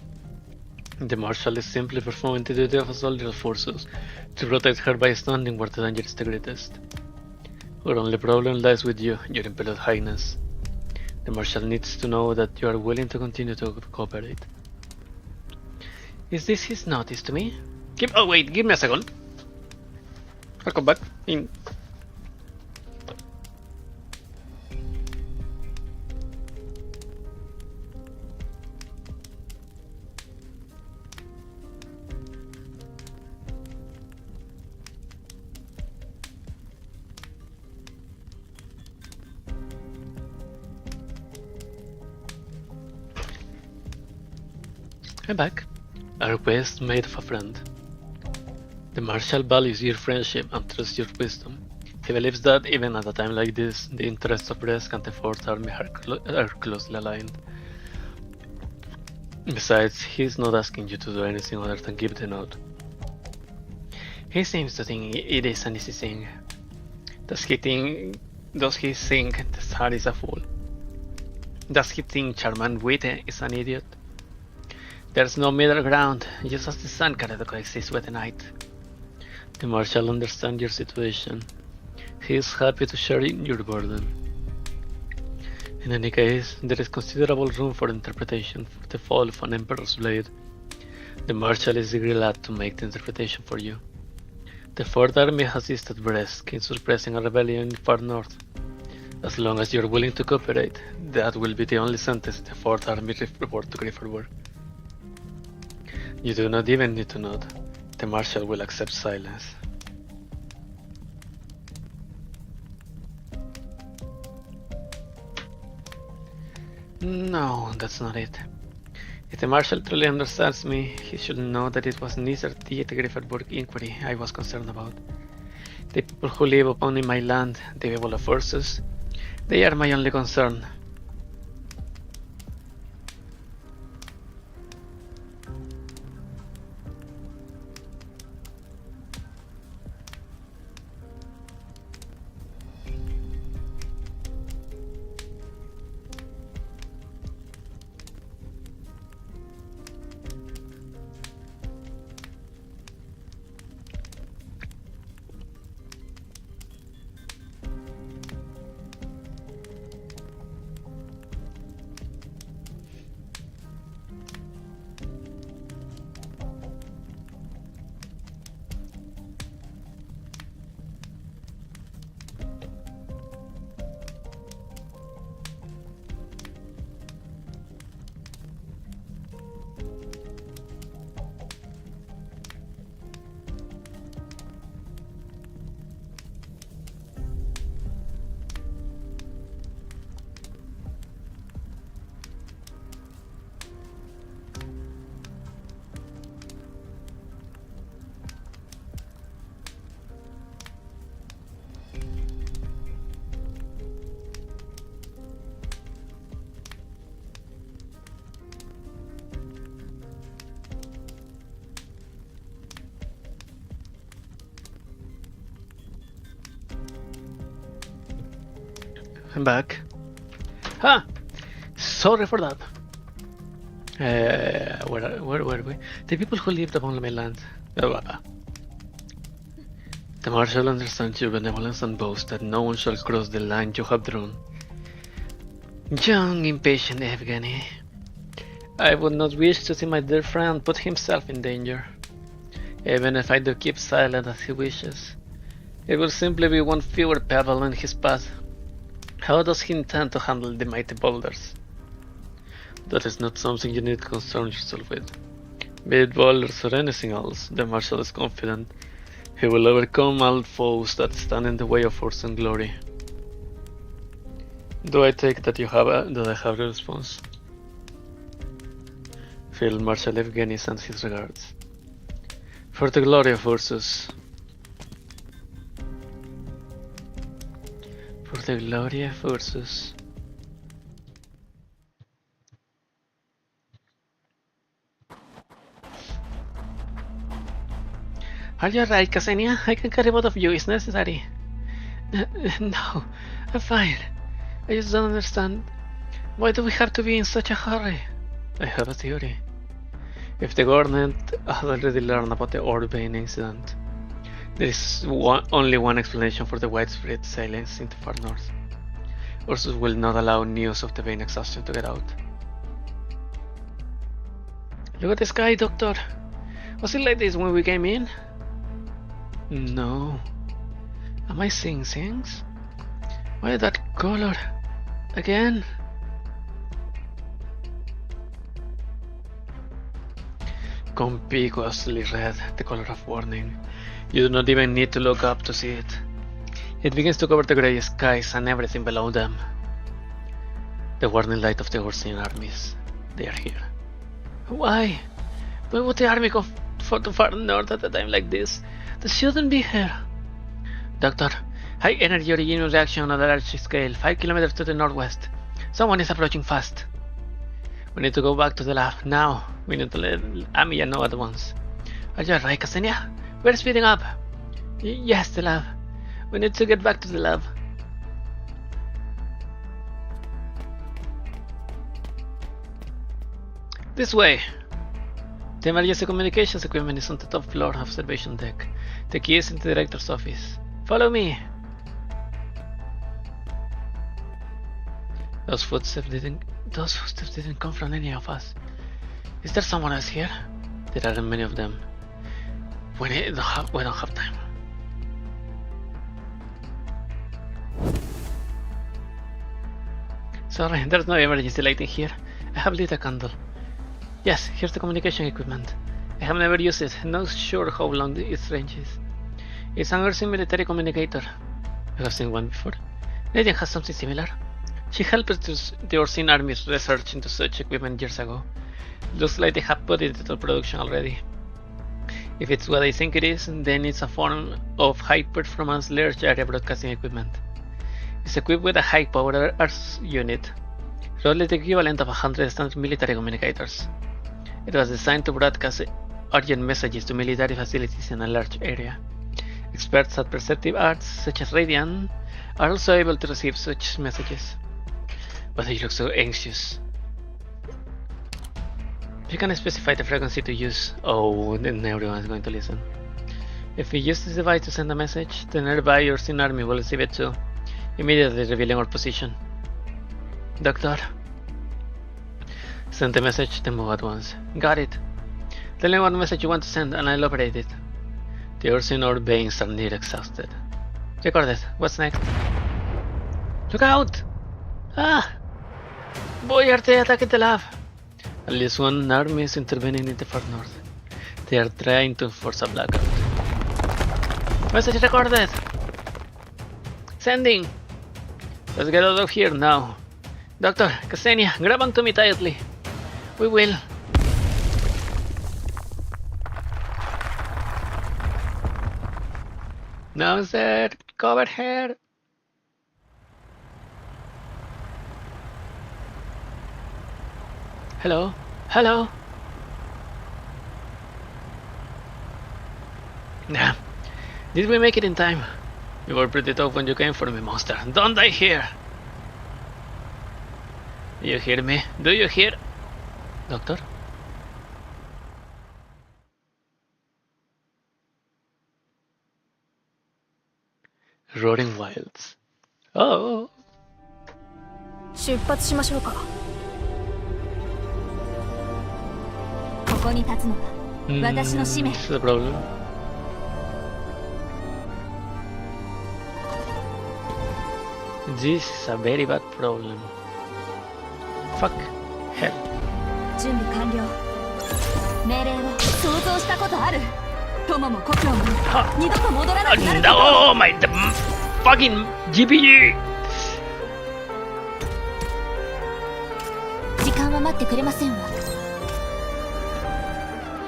The Marshal is simply performing the duty of a soldier of forces to protect her by standing where the danger is the greatest. Our only problem lies with you, Your Imperial Highness. The Marshal needs to know that you are willing to continue to cooperate. Is this his notice to me? Oh wait, give me a second. I'll come back in. I'm back. A request made of a friend. The Marshal values your friendship and trusts your wisdom. He believes that even at a time like this, the interests of Brest and the Fourth Army are closely aligned. Besides, he's not asking you to do anything other than give the note. He seems to think it is an easy thing. Does he think the Tsar is a fool? Does he think Charmant Witte is an idiot? There's no middle ground, just as the sun cannot coexist with the night. The Marshal understands your situation. He is happy to share your burden. In any case, there is considerable room for interpretation for the fall of an Emperor's blade. The Marshal is glad to make the interpretation for you. The Fourth Army has east at Brest, in suppressing a rebellion far north. As long as you are willing to cooperate, that will be the only sentence the Fourth Army report to Grifferborg. You do not even need to nod. The Marshal will accept silence. No, that's not it. If the Marshal truly understands me, he should know that it was neither the Grifferborg inquiry I was concerned about. The people who live upon my land, the people of forces, they are my only concern. I'm back. Sorry for that. Where were we? The people who lived upon my land. The Marshal understands your benevolence and boasts that no one shall cross the line you have drawn. Young, impatient Evgeny. I would not wish to see my dear friend put himself in danger. Even if I do keep silent as he wishes, it will simply be one fewer pebble in his path. How does he intend to handle the mighty boulders? That is not something you need to concern yourself with. Be it boulders or anything else, the Marshal is confident he will overcome all foes that stand in the way of force and glory. Do I take that I have a response? Field Marshal Evgeny sends his regards. For the glory of Ursus. For the glory of Ursus. Are you alright, Ksenia? I can carry both of you if necessary. No, I'm fine. I just don't understand. Why do we have to be in such a hurry? I have a theory. If the government had already learned about the Orbane incident, there is only one explanation for the widespread silence in the far north. Ursus will not allow news of the Bane exhaustion to get out. Look at the sky, Doctor. Was it like this when we came in? No. Am I seeing things? Why that color? Again? Conspicuously red, the color of warning. You do not even need to look up to see it. It begins to cover the grey skies and everything below them. The warning light of the Ursine armies. They are here. Why? Why would the army go for the far north at a time like this? They shouldn't be here. Doctor, high energy origin reaction on a large scale, 5 kilometers to the northwest. Someone is approaching fast. We need to go back to the lab now. We need to let Amiya know at once. Are you alright, Ksenia? We're speeding up. Yes, the lab. We need to get back to the lab. This way. The emergency communications equipment is on the top floor observation deck. The key is in the director's office. Follow me. Those footsteps didn't come from any of us. Is there someone else here? There aren't many of them. We don't have time. Sorry, there's no emergency lighting here. I have lit a candle. Yes, here's the communication equipment. I have never used it, not sure how long its range is. It's an Ursine military communicator. You have seen one before? Lydia has something similar. She helped the Ursine army's research into such equipment years ago. Looks like they have put it into production already. If it's what I think it is, then it's a form of high-performance large area broadcasting equipment. It's equipped with a high-power arts unit, roughly the equivalent of 100 standard military communicators. It was designed to broadcast urgent messages to military facilities in a large area. Experts at perceptive arts, such as Radiant, are also able to receive such messages. But they look so anxious. You can specify the frequency to use. Oh, then everyone is going to listen. If we use this device to send a message, the nearby Ursine army will receive it too, immediately revealing our position. Doctor. Send the message, then move at once. Got it. Tell me what message you want to send and I'll operate it. The Ursine veins are near exhausted. Recorded. What's next? Look out! Ah! Boy, are they attacking the lab? At least one army is intervening in the far north. They are trying to force a blackout. Message recorded! Sending! Let's get out of here now. Doctor, Ksenia, grab onto me tightly. We will. Now, sir, cover here. Hello? Hello? Nah. Did we make it in time? You were pretty tough when you came for me, monster. Don't die here! You hear me? Do you hear? Doctor? Roaring Wilds. Oh! 出発しましょうか。ここに立つのは私の使命。This is a problem. This is a very bad problem. Fuck. Hell. 準備完了。命令を想像したことある？友も故郷も二度と戻らなくなること。 Oh my fucking GPG! 時間は待ってくれませんわ。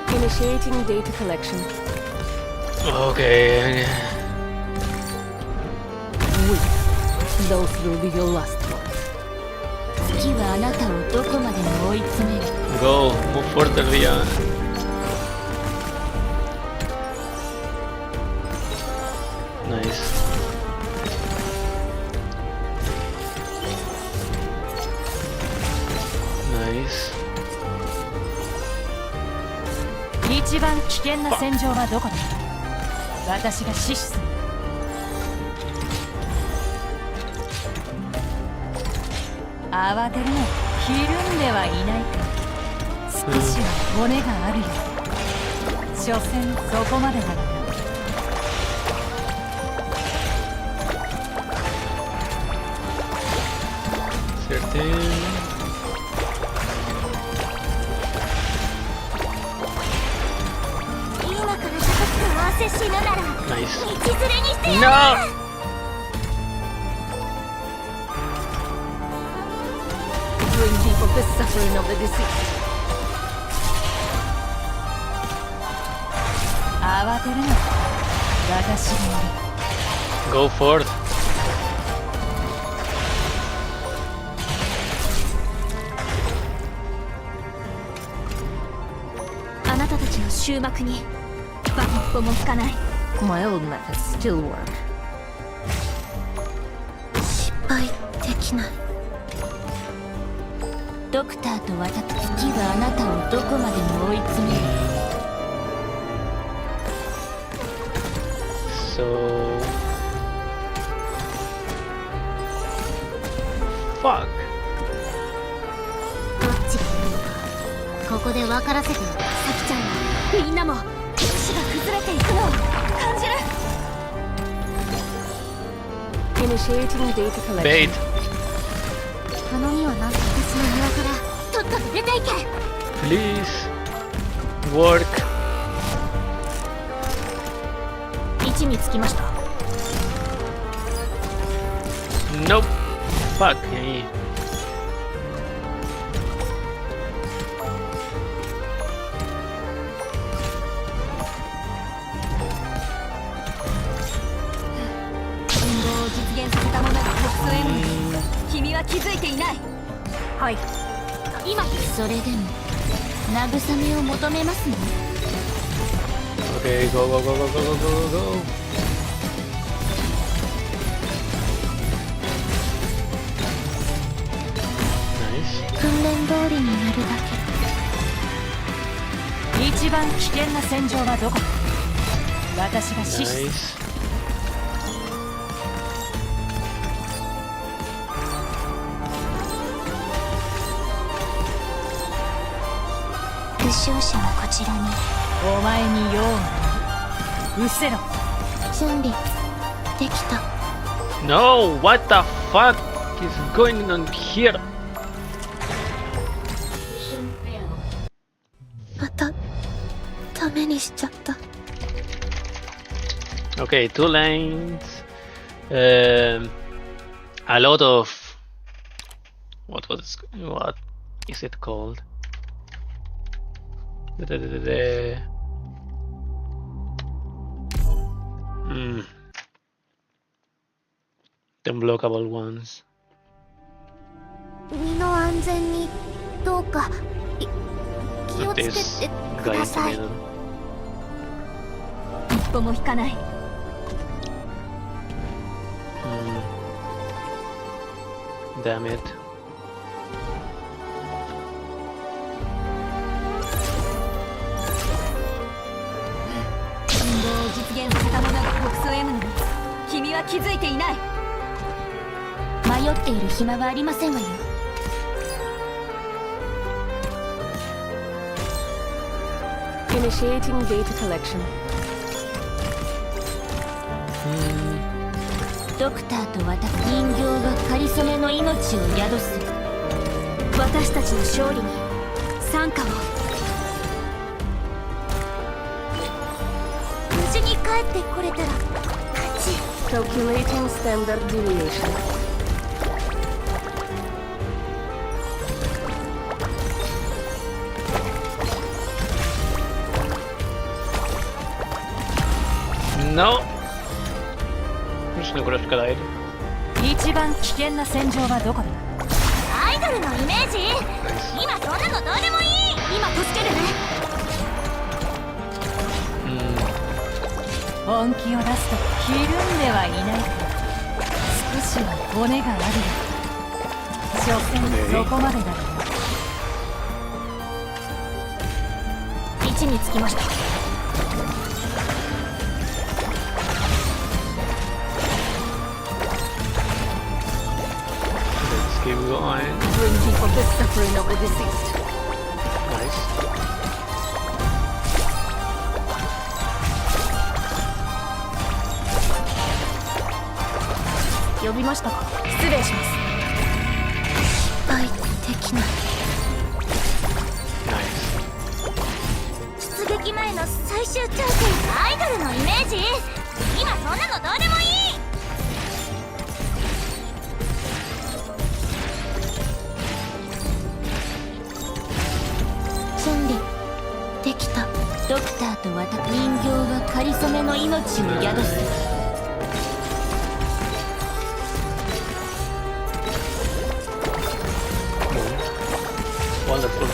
Initiating data collection. Okay. Those will be your last ones. 月はあなたをどこまでも追い詰める。 Go, move further beyond. Nice. Nice. 一番危険な戦場はどこだ？私が指示する。慌てるな。ひるんではいないか。少しは骨があるよ。所詮そこまでだから。 13. 今から高く合わせ死ぬなら Nice. 道連れにしてやる。 No! Bring people the suffering of the deceased. 慌てるな。私がいる。 Go forth. あなたたちの終幕にバ一歩も引かない。 My old methods still work. 失敗できない。ドクターと私、月はあなたをどこまでも追い詰める。 So. Fuck. どっちがいいのかここで分からせてよ。サキちゃんはみんなも死が崩れていくのを感じる。 Initiating data collection. Bait. 頼みはなんと私の庭からとっとと出ていけ。 Please. Work. 位置につきました。 Nope. Fuck me. 運動を実現させたものが北総 M に。君は気づいていない。はい。今それでも慰めを求めますね。 Okay, go, go, go, go, go, go, go, go. Nice. 訓練通りになるだ一番危険な戦場はどこだ？私が指示する。 Nice. け。負傷者はこちらに。お前に用はない。失せろ。準備できた。 No, what the fuck is going on here? またダメにしちゃった。 Okay, 2 lanes. A lot of what is it called? The unblockable ones. 身の安全にどうか気を Put つけ this てく guy だ in the さい。 middle. 一歩も引かない。 Damn it. 運動を実現させたものが北総 M なの。君は気づいていない。迷っている暇はありませんわよ。 Initiating data collection. ドクターと私人形がかりそめの命を宿す。私たちの勝利に参加を。無事に帰ってこれたら勝ち。 Calculating standard deviation. No. Już nie ugrasz kadajry. 一番危険な戦場はどこだ？アイドルのイメージ。今そんなのどうでもいい。今助けるね。本気を出すとひるんではいないか。少しは骨があるよ。所詮そこまでだろう。位置につきました。Keep going. Drinking from the suffering of the deceased. Nice. 呼びましたか。失礼します。失敗できない。 Nice. 出撃前の最終調整。アイドルのイメージ。今そんなのどうでもいい。準備できた。ドクターと私。人形はかりそめの命を宿す。Wonderful.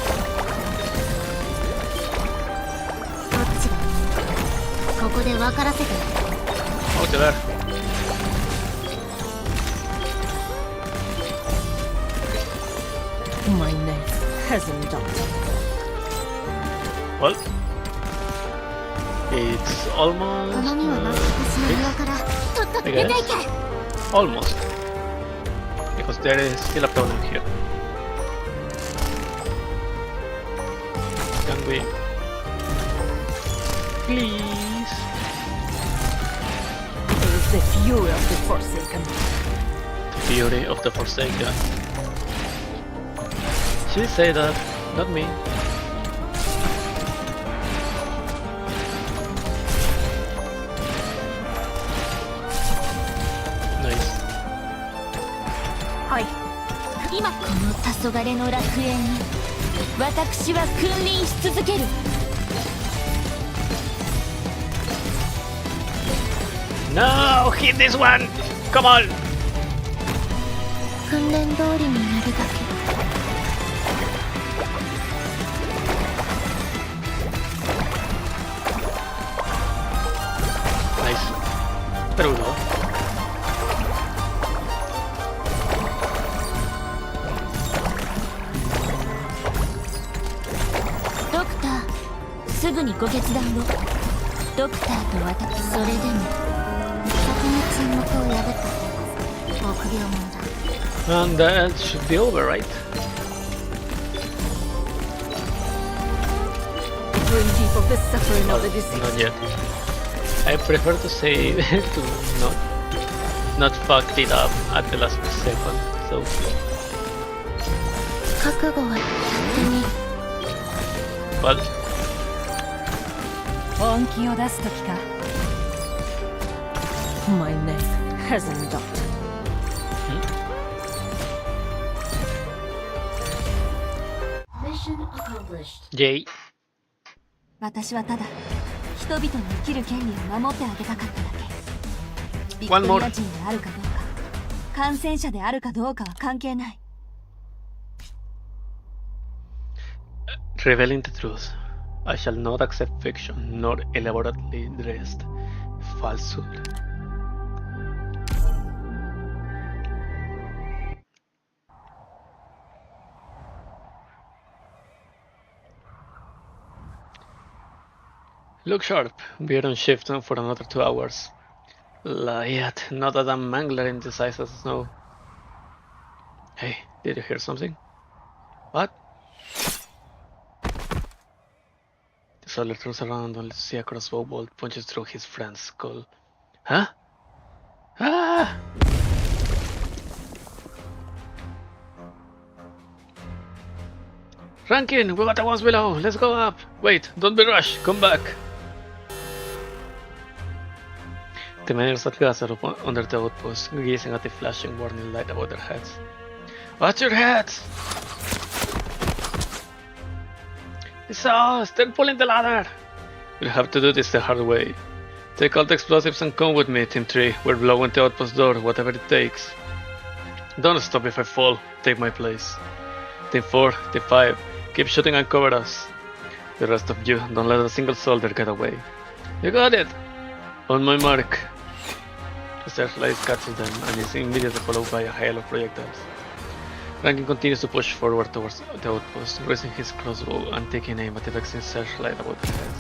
どっちがいい？ここで分からせて。 Okay, there. My name hasn't done. Well, it's almost. 頼みはなく私の庭からとっとと出ていけ。 Almost. Because there is still a problem here. Can we please? It is the fury of the Forsaken. Fury of the Forsaken. She said that, not me. Nice. はい。今この黄昏の楽園に私は君臨し続ける。 No, hit this one! Come on! 訓練通りにやるだけ。 Nice. Pero uno.ドクター、すぐにご決断を。ドクターと私、それでも先に沈黙を破ったもう首をもんだ。 And that should be over, right? Bring deep of the suffering Oh, of the deceased. not yet. I prefer to say to not fuck it up at the last second. So 覚悟はやってみる。 well, 本気を出す時か。 My name hasn't done. Jay. 私はただ人々の生きる権利を守ってあげたかっただけ。ビク One ト more. リア人であるかどうか、感染者であるかどうかは関係ない。 Revealing the truth. I shall not accept fiction, nor elaborately dressed falsehood. Look sharp. We're on shift for another 2 hours. Yet, not a damn mangler in the size of snow. Hey, did you hear something? What? The soldier turns around and see a crossbow bolt punches through his friend's skull. Huh? Ah! Rankin, we got the ones below. Let's go up. Wait, don't be rushed. Come back. The miners at gas are up under the outpost, gazing at the flashing warning light above their heads. Watch your heads! It's us! They're pulling the ladder! We'll have to do this the hard way. Take all the explosives and come with me, Team 3. We're blowing the outpost door, whatever it takes. Don't stop if I fall. Take my place. Team 4, Team 5, keep shooting and cover us. The rest of you, don't let a single soldier get away. You got it! On my mark. The searchlight catches them and is immediately followed by a hail of projectiles. Rankin continues to push forward towards the outpost, raising his crossbow and taking aim at the vexing searchlight above their heads.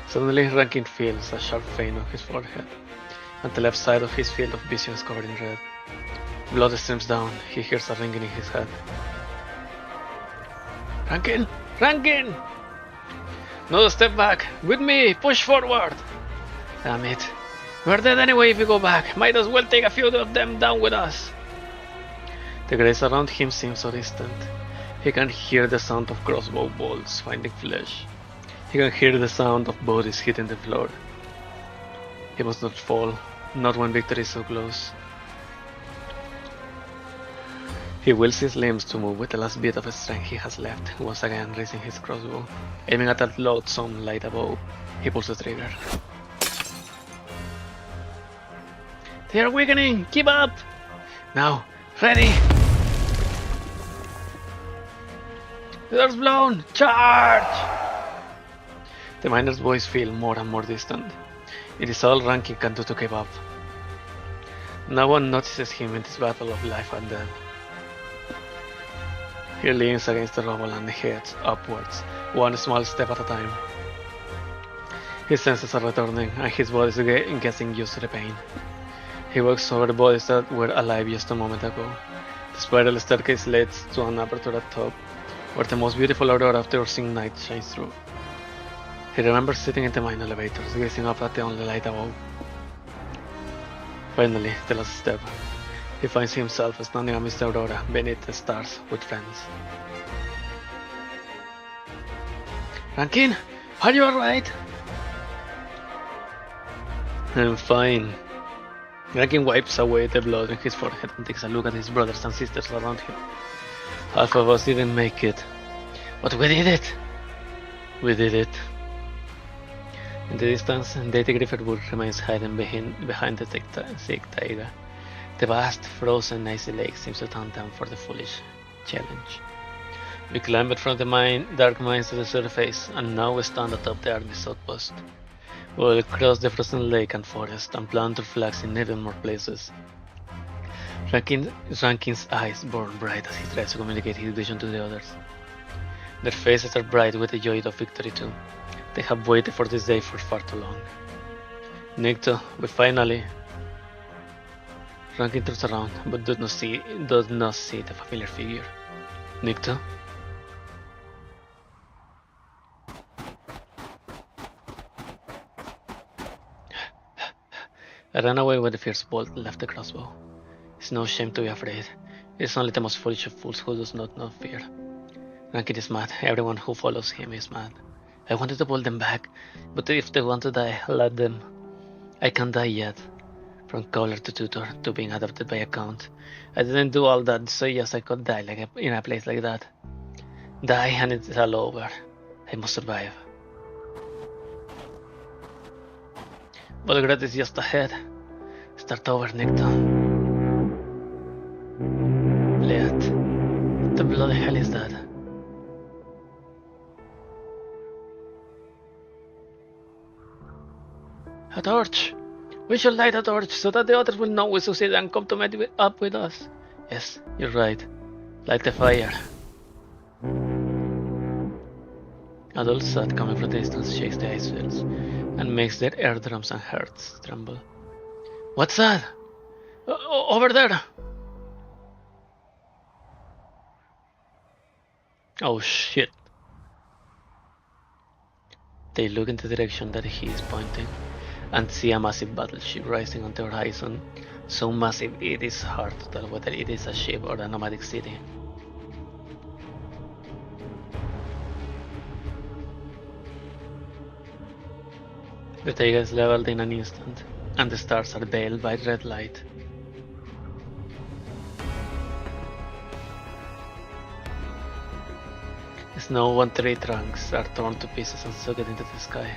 Suddenly, Rankin feels a sharp pain on his forehead, and the left side of his field of vision is covered in red. Blood streams down. He hears a ringing in his head. Rankin! Rankin! No, step back! With me! Push forward! Damn it. We're dead anyway if we go back. Might as well take a few of them down with us. The grace around him seems so distant. He can hear the sound of crossbow bolts finding flesh. He can hear the sound of bodies hitting the floor. He must not fall, not when victory is so close. He wills his limbs to move with the last bit of strength he has left, once again raising his crossbow. Aiming at that loathsome light above, he pulls the trigger. They are weakening! Keep up! Now, ready! The door's blown! Charge! The miner's voice feels more and more distant. It is all Rankin can do to keep up. No one notices him in this battle of life and death. He leans against the rubble and heads upwards, one small step at a time. His senses are returning and his body is getting used to the pain. He walks over the bodies that were alive just a moment ago. The spiral staircase leads to an aperture at top, where the most beautiful aurora of the Ursine night shines through. He remembers sitting in the mine elevators, gazing up at the only light above. Finally, the last step. He finds himself standing amidst the aurora, beneath the stars, with friends. Rankin, are you alright? I'm fine. Rankin wipes away the blood on his forehead and takes a look at his brothers and sisters around him. Half of us didn't make it, but we did it! We did it. In the distance, Deity Grifferwood remains hidden behind the thick taiga. The vast, frozen, icy lake seems to taunt them for the foolish challenge. We climbed from the dark mines to the surface, and now we stand atop the Arknights outpost. We will cross the frozen lake and forest and plant our flags in even more places. Rankin's eyes burn bright as he tries to communicate his vision to the others. Their faces are bright with the joy of victory too. They have waited for this day for far too long. Nikto, we finally... Rankin turns around, but does not see the familiar figure. Nikto? I ran away when the first bolt left the crossbow. It's no shame to be afraid. It's only the most foolish of fools who does not know fear. Rankin is mad. Everyone who follows him is mad. I wanted to pull them back, but if they want to die, let them. I can't die yet. From caller to tutor to being adopted by account. I didn't do all that so yes I could die in a place like that. Die and it's all over. I must survive. Belgrade is just ahead. Start over, Nikto. What the bloody hell is that? A torch! We should light a torch so that the others will know we succeeded and come to meet up with us. Yes, you're right. Light the fire. A dull thud coming from the distance shakes the ice fields and makes their eardrums and hearts tremble. What's that? Over there! Oh shit. They look in the direction that he is pointing and see a massive battleship rising on the horizon So massive it is hard to tell whether it is a ship or a nomadic city. The taiga is leveled in an instant, and the stars are veiled by red light. Snow and tree trunks are torn to pieces and sucked into the sky.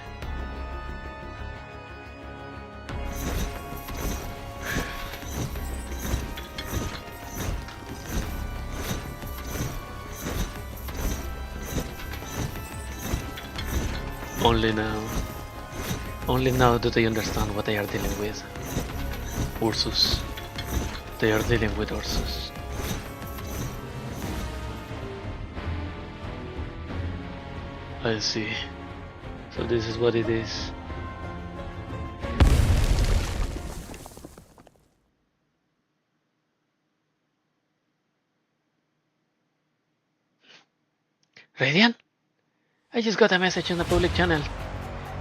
Only now do they understand what they are dealing with. Ursus. They are dealing with Ursus. I see. So this is what it is. Radiant? I just got a message on the public channel.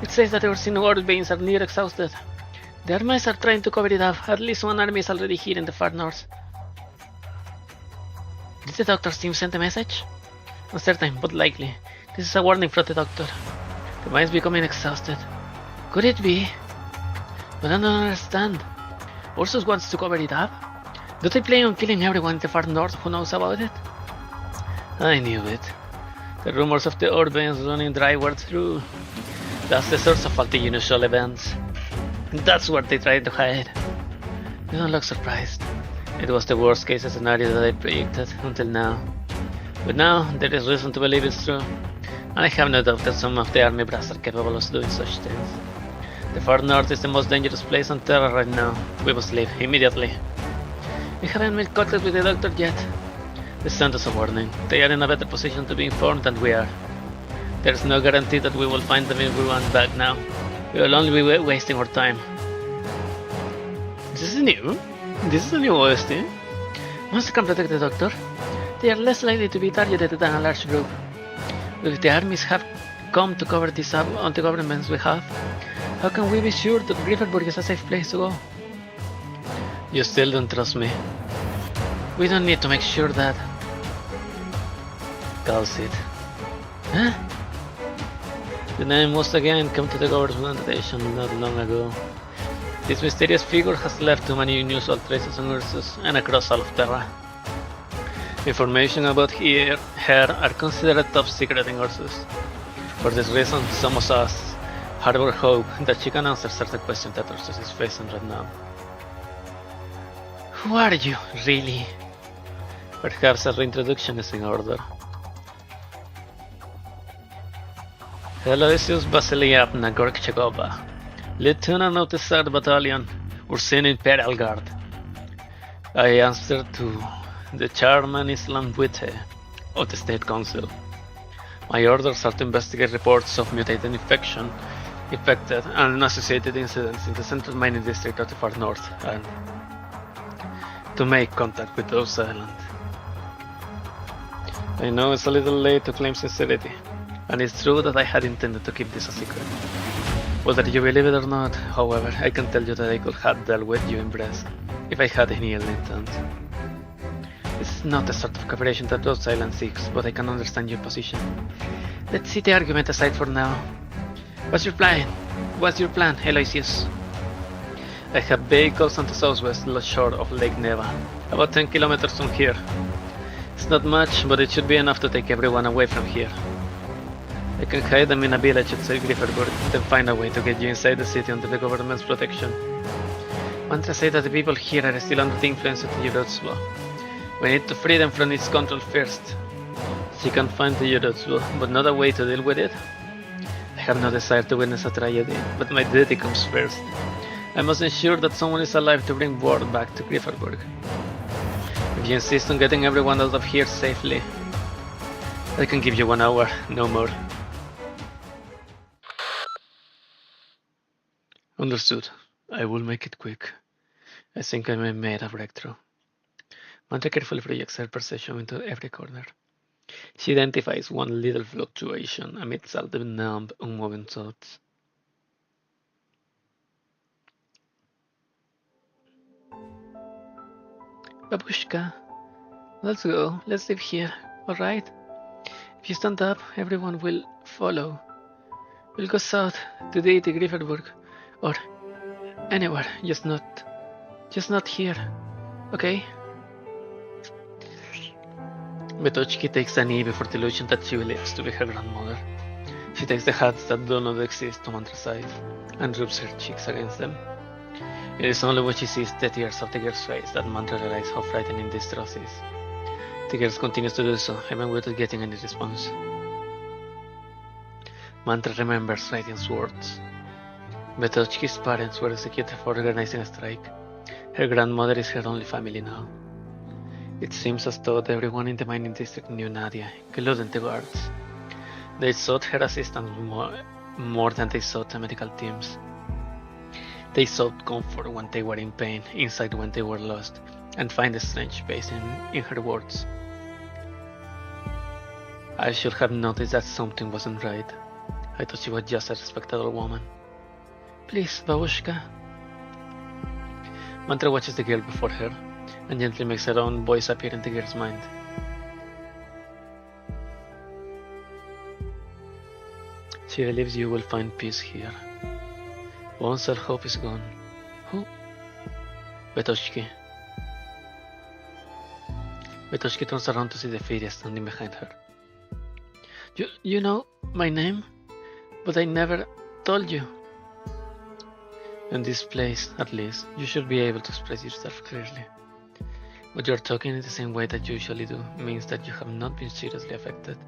It says that our World beings are near exhausted. The armies are trying to cover it up. At least one army is already here in the far north. Did the doctor's team send a message? Uncertain, but likely. This is a warning from the doctor. The mine's becoming exhausted. Could it be? But I don't understand. Ursus wants to cover it up? Do they plan on killing everyone in the far north who knows about it? I knew it. The rumors of the Orbeans running dry were true. That's the source of all the unusual events. And that's what they tried to hide. You don't look surprised. It was the worst case scenario that I predicted until now. But now there is reason to believe it's true. And I have no doubt that some of the army brass are capable of doing such things. The far north is the most dangerous place on Terra right now. We must leave immediately. We haven't made contact with the doctor yet. They sent us a warning. They are in a better position to be informed than we are. There is no guarantee that we will find them if we run back now. We will only be wasting our time. This is new? This is a new OST? Once they can protect the doctor, they are less likely to be targeted than a large group. If the armies have come to cover this up on the government's behalf, how can we be sure that Grifferburg is a safe place to go? You still don't trust me. We don't need to make sure that. Calls it. Huh? The name was again come to the government attention not long ago. This mysterious figure has left too many unusual traces on Ursus and across all of Terra. Information about her are considered top secret in Ursus. For this reason, some of us harbor hope that she can answer certain questions that Ursus is facing right now. Who are you, really? Perhaps a reintroduction is in order. Aloysius Basiliapna Gorkchagova, Lieutenant of the 3rd Battalion, Ursin Imperial Guard. I answer to the Chairman Islam Witte of the State Council. My orders are to investigate reports of mutated infected and associated incidents in the central mining district of the far north, and to make contact with those islands. I know it's a little late to claim sincerity, and it's true that I had intended to keep this a secret. Whether you believe it or not, however, I can tell you that I could have dealt with you in Brest if I had any ill intent. This is not the sort of cooperation that those islands seeks, but I can understand your position. Let's set the argument aside for now. What's your plan? What's your plan, Aloysius? I have vehicles on the southwest shore of Lake Neva, about 10 kilometers from here. It's not much, but it should be enough to take everyone away from here. I can hide them in a village outside Grifferburg, then find a way to get you inside the city under the government's protection. Mantra say that the people here are still under the influence of the Yurotsubo. We need to free them from its control first. She can find the Yurotsubo, but not a way to deal with it. I have no desire to witness a tragedy, but my duty comes first. I must ensure that someone is alive to bring word back to Grifferburg. If you insist on getting everyone out of here safely, I can give you 1 hour, no more. Understood. I will make it quick. I think I may have made a breakthrough. Mantra carefully projects her perception into every corner. She identifies one little fluctuation amidst all the numb, unmoving thoughts. Babushka, let's go. Let's live here, alright? If you stand up, everyone will follow. We'll go south to the Griffenburg, or anywhere, just not here, okay? Betochki takes a knee before the illusion that she believes to be her grandmother. She takes the hats that do not exist to Mantra's eyes and rubs her cheeks against them. It is only when she sees the tears of the girl's face that Mantra realizes how frightening this trust is. The girl continues to do so, even without getting any response. Mantra remembers Radiant's words. Betochki's parents were executed for organizing a strike. Her grandmother is her only family now. It seems as though everyone in the mining district knew Nadia, including the guards. They sought her assistance more than they sought the medical teams. They sought comfort when they were in pain, insight when they were lost, and find a strange peace in her words. I should have noticed that something wasn't right. I thought she was just a respectable woman. Please, Babushka. Mantra watches the girl before her, and gently makes her own voice appear in the girl's mind. She believes you will find peace here. Once all hope is gone. Who? Betochki. Betochki turns around to see the fairy standing behind her. You know my name? But I never told you. In this place, at least, you should be able to express yourself clearly. But you're talking in the same way that you usually do means that you have not been seriously affected.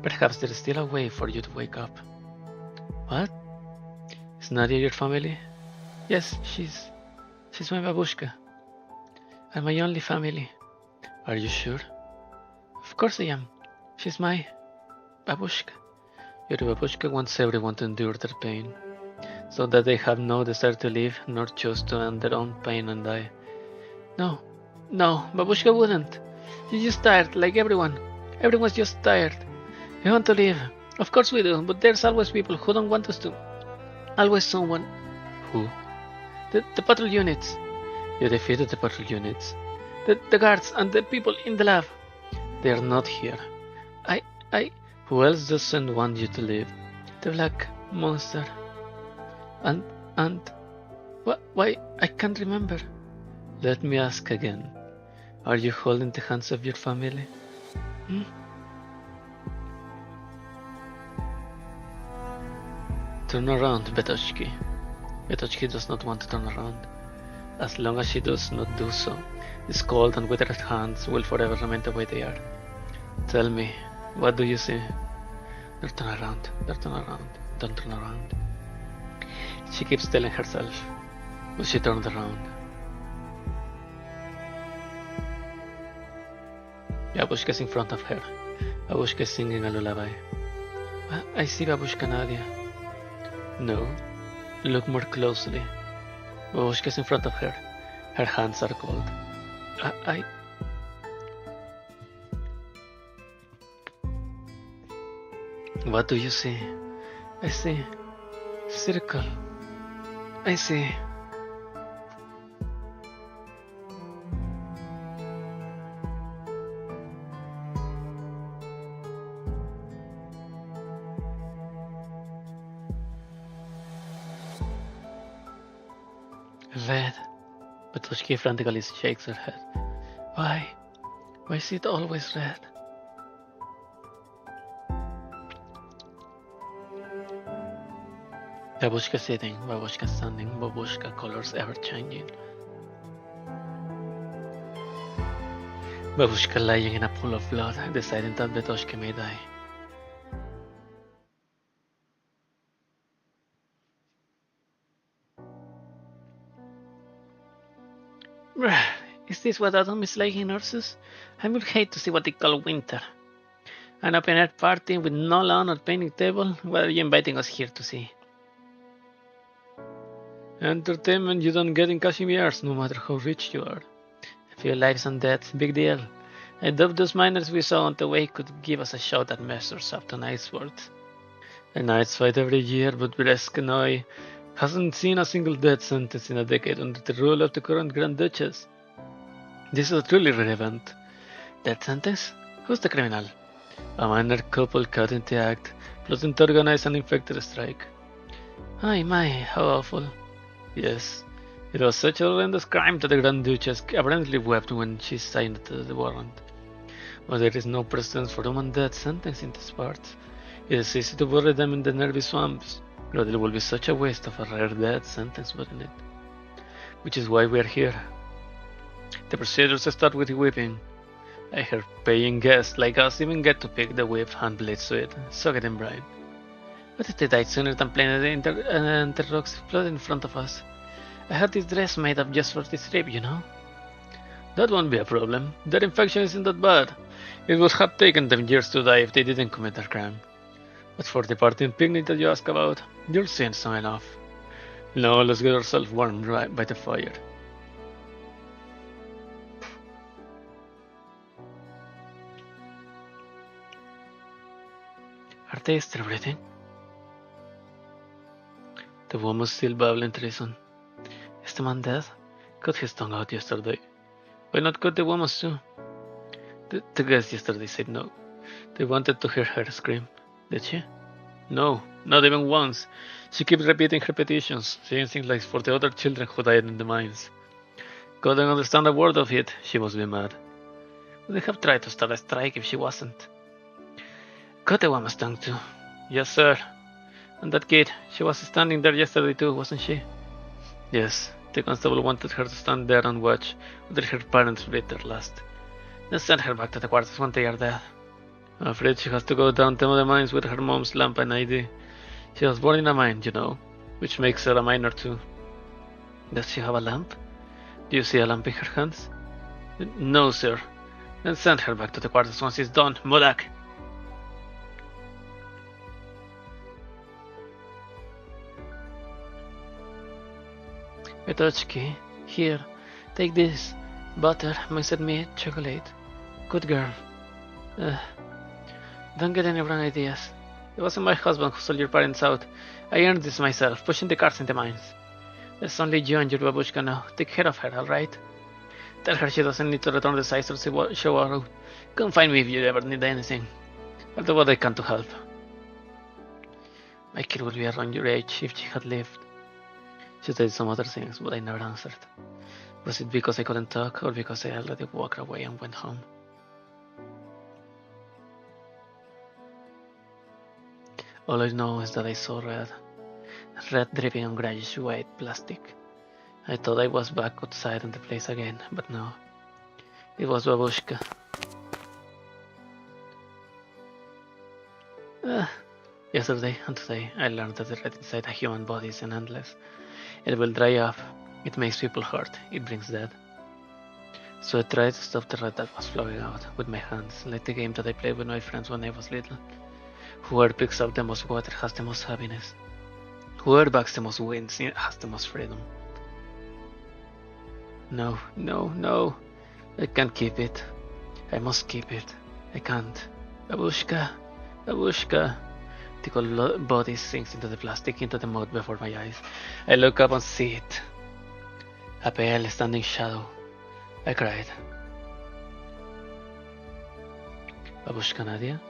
Perhaps there is still a way for you to wake up. What? Is Nadia your family? Yes, she's my babushka. And my only family. Are you sure? Of course I am. She's my babushka. Your babushka wants everyone to endure their pain, so that they have no desire to live nor choose to end their own pain and die. No, babushka wouldn't. She's just tired, like everyone. Everyone's just tired. We want to live. Of course we do, but there's always people who don't want us to. Always someone. Who? The patrol units. You defeated the patrol units. The guards and the people in the lab. They are not here. Who else doesn't want you to live? The black monster. And why? I can't remember. Let me ask again. Are you holding the hands of your family? Turn around, Betochki. Betochki does not want to turn around. As long as she does not do so, his cold and withered hands will forever remain the way they are. Tell me, what do you see? Don't turn around, don't turn around, don't turn around. She keeps telling herself, but she turned around. Babushka is in front of her. Babushka is singing a lullaby. I see Babushka Nadia. No, look more closely. Babushka is in front of her. Her hands are cold. What do you see? I see. Circle. I see. Red. Betochki frantically shakes her head. Why? Why is it always red? Babushka sitting, Babushka standing, Babushka colors ever changing. Babushka lying in a pool of blood, deciding that Betochki may die. Is this what Autumn is like in nurses? I would hate to see what they call winter. An open-air party with no lawn or painting table? What are you inviting us here to see? Entertainment you don't get in Kashmir's, no matter how rich you are. A few lives and death, big deal. I doubt those miners we saw on the way could give us a shot that measures up to Knight's worth. The Knights fight every year, but Breskenoy hasn't seen a single death sentence in a decade under the rule of the current Grand Duchess. This is truly relevant. Death sentence? Who's the criminal? A minor couple caught in the act, plotting to organize an infected strike. Ay, my, how awful. Yes, it was such a horrendous crime that the Grand Duchess apparently wept when she signed the warrant. But there is no precedent for human death sentence in these parts. It is easy to bury them in the nervy swamps, but it will be such a waste of a rare death sentence, wouldn't it? Which is why we are here. The procedures start with whipping. I heard paying guests like us even get to pick the whip and blades to it, so get in brine. What if they died sooner than planet the rocks exploded in front of us? I had this dress made up just for this trip, you know? That won't be a problem. Their infection isn't that bad. It would have taken them years to die if they didn't commit a crime. But for the party and picnic that you ask about, you'll see soon enough. Now let's get ourselves warm right by the fire. Are they still breathing? The woman still babbling treason. Is the man dead? Cut his tongue out yesterday. Why not cut the woman's too? The guest yesterday said no. They wanted to hear her scream. Did she? No, not even once. She keeps repeating repetitions, saying things like for the other children who died in the mines. Couldn't understand a word of it. She must be mad. Would they have tried to start a strike if she wasn't? Cut the woman's tongue too. Yes, sir. And that kid, she was standing there yesterday too, wasn't she? Yes, the constable wanted her to stand there and watch until her parents breathed their last. Then send her back to the quarters when they are dead. I'm afraid she has to go down to the mines with her mom's lamp and ID. She was born in a mine, you know, which makes her a miner too. Does she have a lamp? Do you see a lamp in her hands? No, sir. Then send her back to the quarters once it's done, Modak. Petochki, here, take this. Butter, mixed meat, chocolate. Good girl. Don't get any wrong ideas. It wasn't my husband who sold your parents out. I earned this myself, pushing the cars in the mines. There's only you and your babushka now. Take care of her, alright? Tell her she doesn't need to return the size or show her. Come find me if you ever need anything. I'll do what I can to help. My kid would be around your age if she had lived. She said some other things, but I never answered. Was it because I couldn't talk, or because I already walked away and went home? All I know is that I saw red dripping on grayish white plastic. I thought I was back outside in the place again, but no. It was Babushka. Yesterday and today I learned that the red inside a human body is endless. It will dry up, it makes people hurt, it brings death. So I tried to stop the red that was flowing out with my hands, like the game that I played with my friends when I was little. Whoever picks up the most water has the most happiness. Whoever bags the most wins has the most freedom. No, no, no. I can't keep it. I must keep it. I can't. Babushka, Babushka. The cold body sinks into the plastic, into the mud before my eyes. I look up and see it. A pale standing shadow. I cried. Babushka Nadia?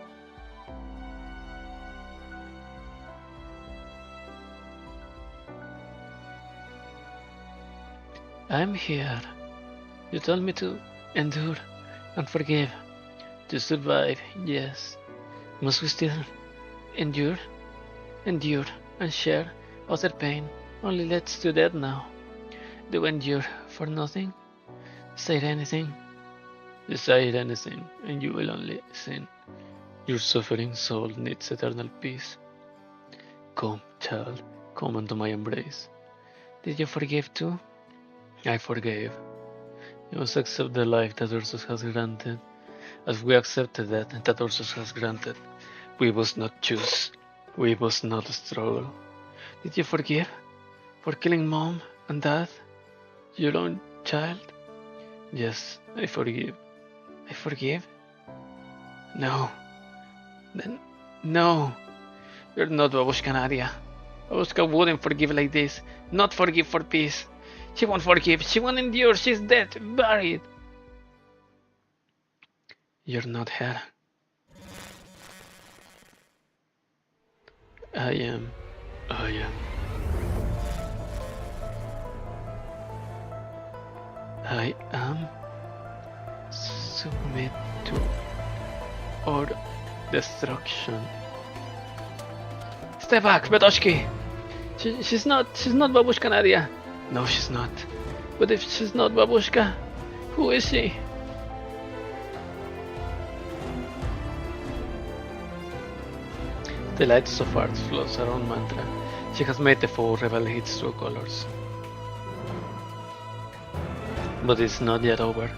I'm here. You told me to endure and forgive. To survive, yes. Must we still endure? Endure and share other pain only leads to death now. Do endure for nothing? Say anything? Decide anything and you will only sin. Your suffering soul needs eternal peace. Come, child, come into my embrace. Did you forgive too? I forgave. You must accept the life that Ursus has granted, as we accepted that Ursus has granted. We must not choose. We must not struggle. Did you forgive? For killing mom and dad? Your own child? Yes, I forgive. I forgive? No. Then, no. You're not Babushka Nadia. Babushka wouldn't forgive like this. Not forgive for peace. She won't forgive. She won't endure. She's dead. Buried. You're not her. I am. I am. I am. Submit to or destruction. Stay back, Betoshki! She's not Babushka Nadia. No, she's not. But if she's not Babushka, who is she? The light so far flows her own mantra. She has made the foe reveal its true colors. But it's not yet over.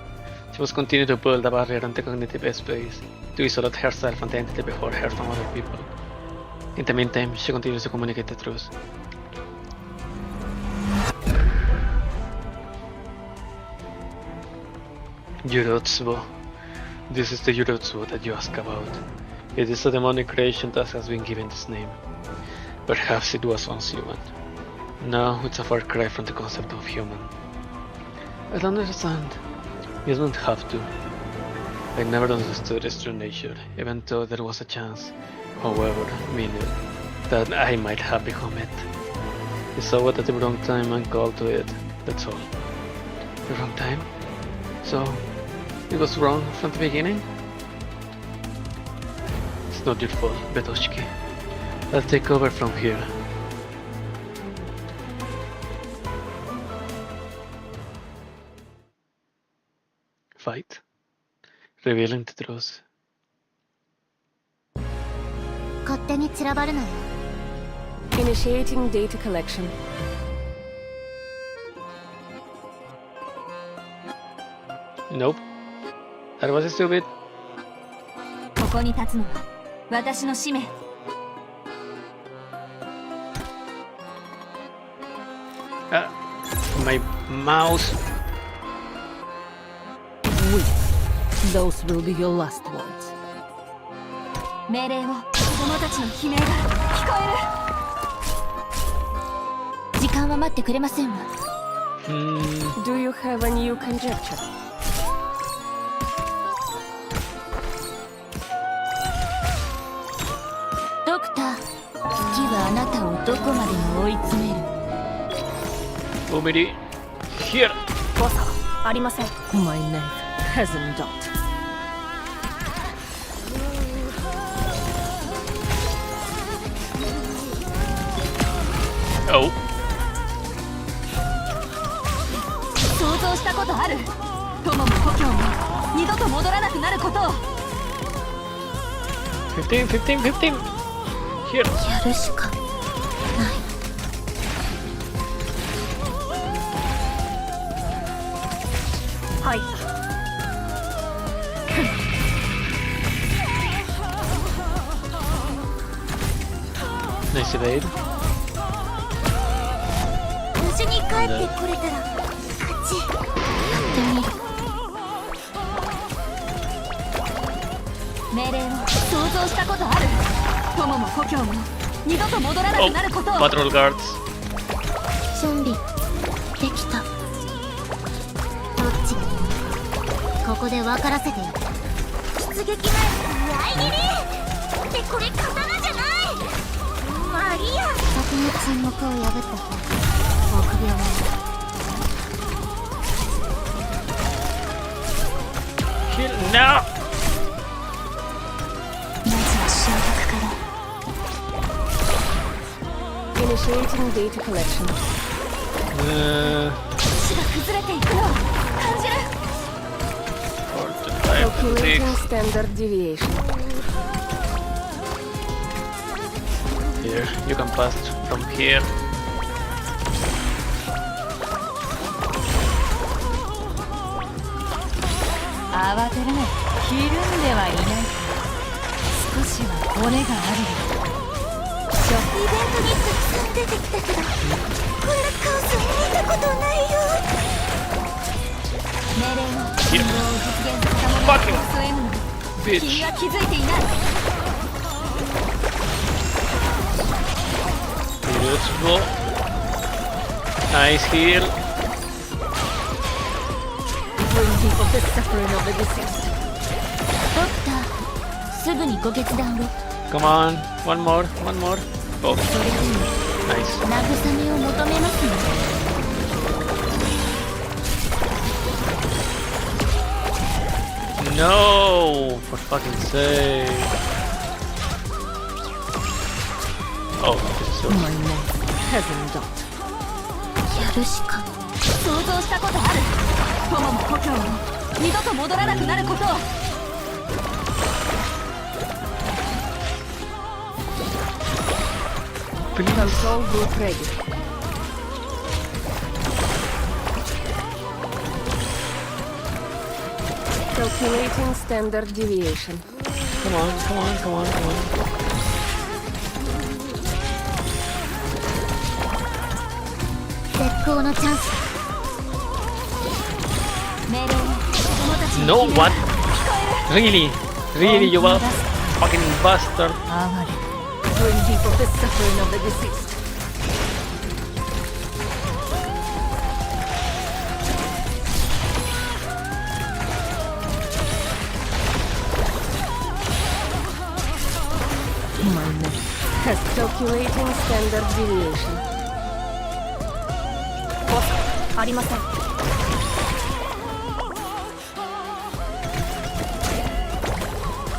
She must continue to build a barrier and the cognitive space to isolate herself and the entity before her from other people. In the meantime, she continues to communicate the truth. Yurotsubo. This is the Yurotsubo that you ask about. It is a demonic creation that has been given this name. Perhaps it was once human. Now it's a far cry from the concept of human. I don't understand. You don't have to. I never understood its true nature, even though there was a chance, however minute, that I might have become it. I saw it at the wrong time and called to it, that's all. The wrong time? So, it was wrong from the beginning? It's not your fault, Betoshki. I'll take over from here. Fight. Revealing the truth. 勝手に散らばるなよ。 Initiating data collection. Nope. That was stupid. ここに立つのは私の使命。My mouse. Those will be your last words. 命令を、子供たちの悲鳴が聞こえる。時間は待ってくれませんわ。Do you have a new conjecture? ドクター、月はあなたをどこまでも追い詰める。Omiri. Here. 誤差ありません。 My knife hasn't dot. Oh. 想像したことある。友も故郷も二度と戻らなくなることを。15, 15, 15. Here. やるしかない。はい。 Nice evade. 無事に帰ってこれたら勝ち。やってみる。命令を想像したことある。友も故郷も二度と戻らな Oh, くなることを。 patrol guards. 準備できた。どっちがいい？ここで分からせてよ。出撃前裏切りってこれ刀じゃない。まあいいや。先に沈黙を破った方臆病者。 Kill now. まずは消毒から。 Initiating data collection. 地が崩れていくのを感じる。 Calculating 45, standard deviation. Here, you can pass from here. 慌てるな。ひるんではいない。少しは骨があるよ。イベントにたくさん出てきたけど、こんなカオス見たことないよ。命令の信号を実現させたものを襲えぬのに Bitch. 君は気づいていない。 Beautiful. Nice heal. Bring people the suffering of the deceased. すぐにご決断を。 Come on, one more. Oh, それでも nice. 慰めを求めますね。 No, for fucking sake. Oh, this is so. My name hasn't done. やるしか。想像したことある。友も故郷も二度と戻らなくなることを。 Control group ready. Calculating standard deviation. Come on. 絶好のチャンス。命令を友達に No, what? Really, you are fucking bastard. 哀れ Bring people the suffering of the deceased. My name has calculating standard deviation. ありません。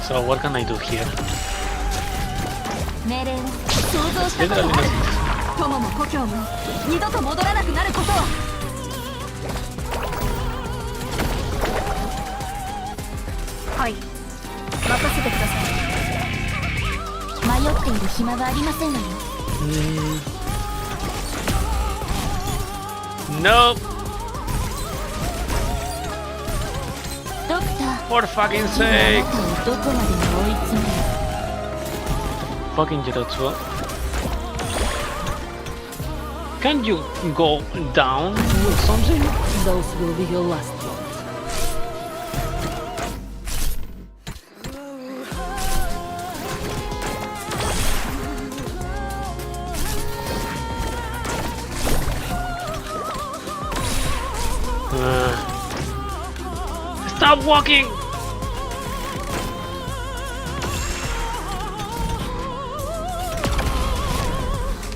So what can I do here? 命令を想像したことあ Literally る。 nothing. 友も故郷も二度と戻らなくなることを。はい、任せてください。迷っている暇はありませんわよ。 Nope. ドクター、 For fucking あ sake. なたをどこまでも追い詰める。 Fucking Jiratsu. Can't you go down with something? Those will be your last ones. Stop walking!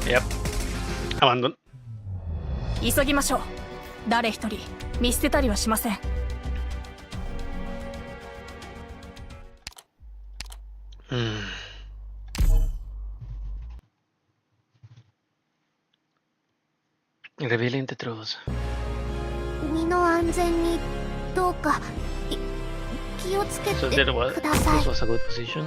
Yep. Abandon. 急ぎましょう。誰一人見捨てたりはしません。 Revealing the truth. 身の安全にどうか気をつけ So て that was ください。 this was a good position.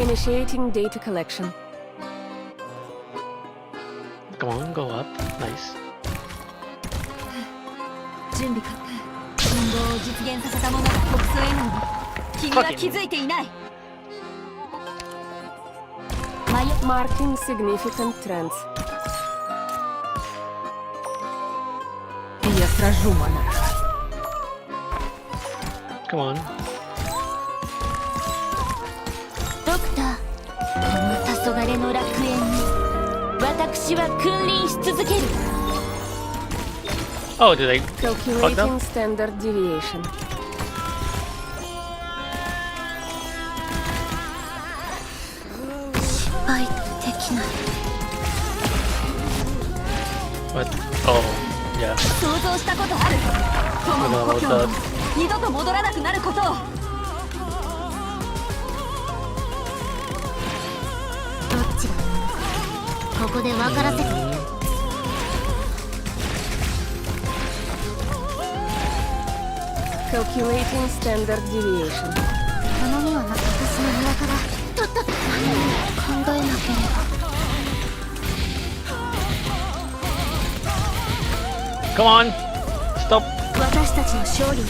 Initiating data collection. Come on, go up. Nice. 準備か。運動を実現させた者が国葬へのに君は気づいていない。 Marking significant trends. Я сражу монарха. Come on. ドクター、この黄昏の楽園に私は君臨し続ける。 Oh, did I fuck Calculating up? standard deviation. 失敗できない。 What? Oh, yeah. 想像したことある。友も故郷も二度と戻らなくなることを。どっちがここで分からせて。 Calculating standard deviation. 頼みはな私の庭からとっとと考えなければ。 Come on! Stop! 私たちの勝利に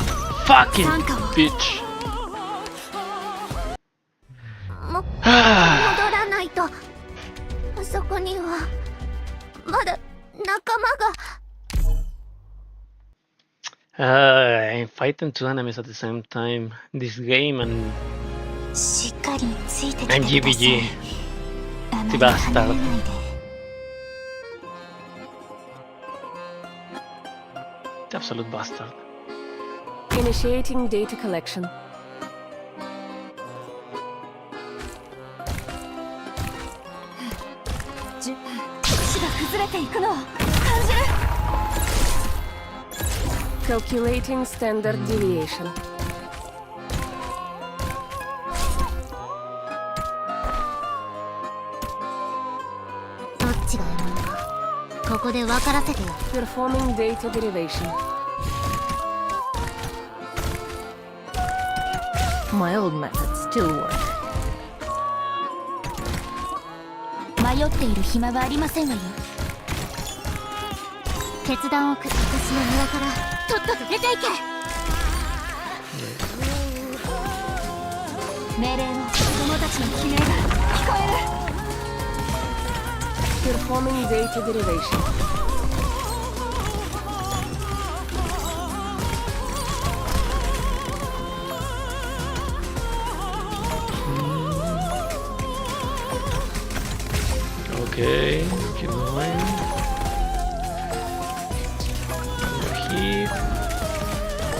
Fucking 参加を。 bitch! 戻らないと。あそこにはまだ仲間が。 I'm fighting two enemies at the same time. This game and しっかりついてきてください。 GBG. あまり The 離 bastard. れないで。 The absolute bastard. Initiating data collection. 地が崩れていくのを感じる。 Calculating standard deviation. どっちが獲物かここで分からせてよ。 Performing data derivation. My old methods still work. 迷っている暇はありませんわよ。決断を下す私の庭からとっとと出ていけ。命令を子供たちの悲鳴が聞こえる。 Performing data derivation. Okay, keep going. Here.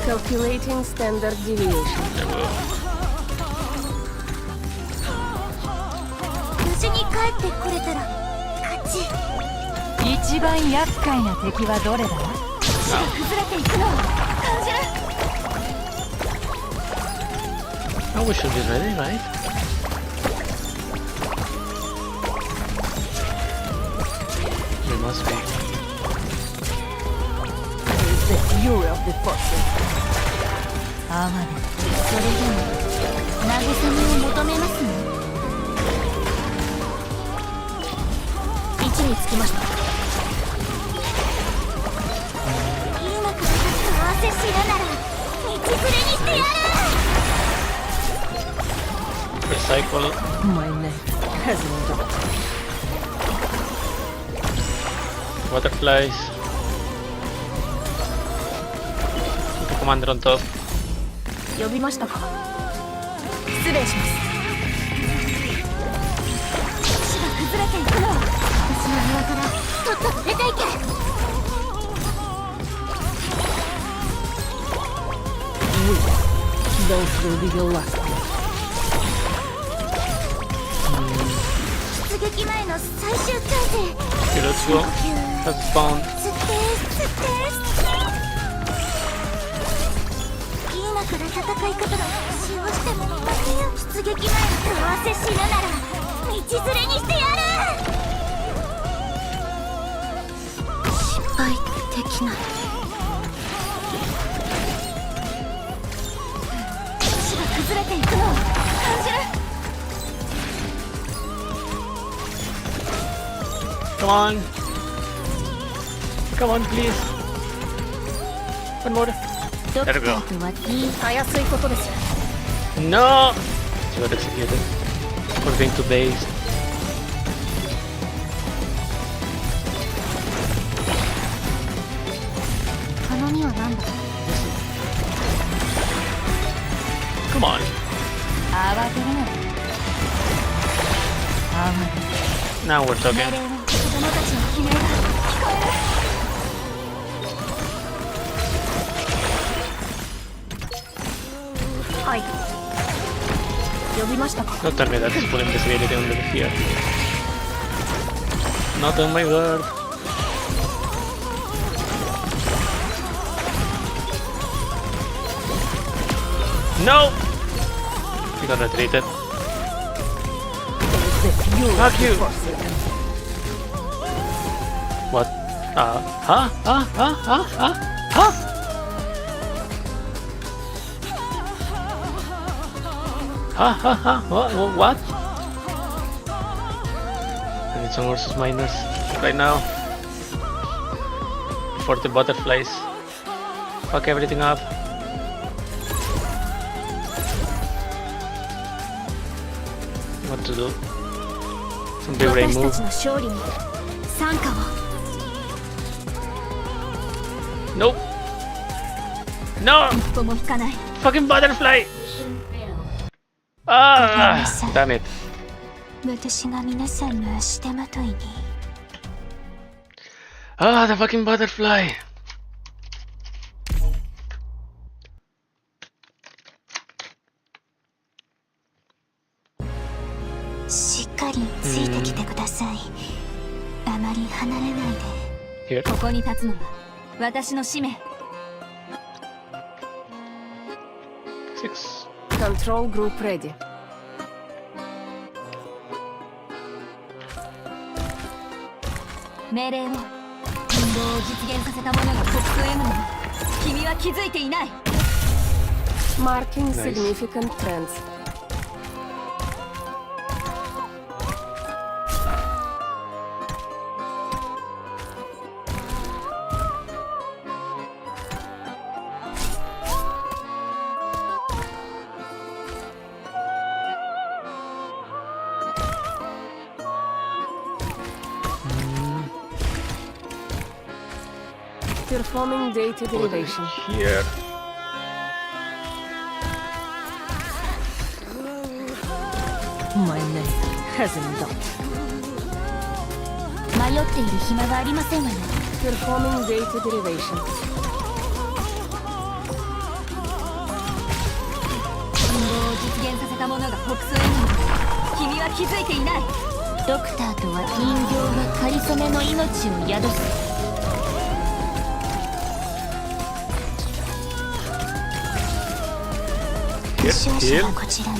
Calculating standard deviation. There we go. 無事に帰ってこれたら勝ち。一番厄介な敵はどれだ？地が崩れていくのを感じる。 Oh, we should be ready, right? We must be. The fury of the forces. あまね。それでも慰めを求めますね。位置につきました。今から立つと合わせしななら道連れにしてやる。 Recycle. My neck hasn't got. Butterflies. The commander on top. 呼びましたか。失礼します。地が崩れていくのを。私の庭からとっとと出ていけ。 Those will be your last. 出撃前の最終調整。 Okay, let's go. That's found. 吸って今から戦い方の復習をしても負けよ。出撃前の合わせ死ぬなら道連れにしてやる。失敗できない。地が崩れていくのを感じる。 Come on. Come on, please. One more. ドクタ There we ー go. とはたやすいことですよ。 No! She got executed. We're going to base. 頼みは何だ。 Come on. 慌てるな。あまね。 Now we're 命 talking. 令を子供たちの悲鳴が聞こえる。 はい。呼びましたか。 Don't tell me that it's full invisibility under here. Not on my word. No! You got retreated. The fury Fuck of the you. forces. What? Huh? What? I need some versus miners right now. For the butterflies. Fuck everything up. What to do? Some big brain 私た move. ちの勝利に参加を。 Nope. No! 一歩も引かない。 Fucking butterfly! Ah! Damn it. 私が皆さんの足手まといに。 Ah, the fucking butterfly! しっかりついてきてください。あまり離れないで。 Here. ここに立つのは私の使命。6. Control group ready. 命令を運動を実現させた者が国と M なの。君は気づいていない。 Marking Nice. significant trends. Performing data derivation. Here. My name hasn't done. 迷っている暇がありませんわよ。 Performing data derivation. 運動を実現させた者が北総 M なの。君は気づいていない。ドクターとは人形がかりそめの命を宿す。負傷者はこちらに。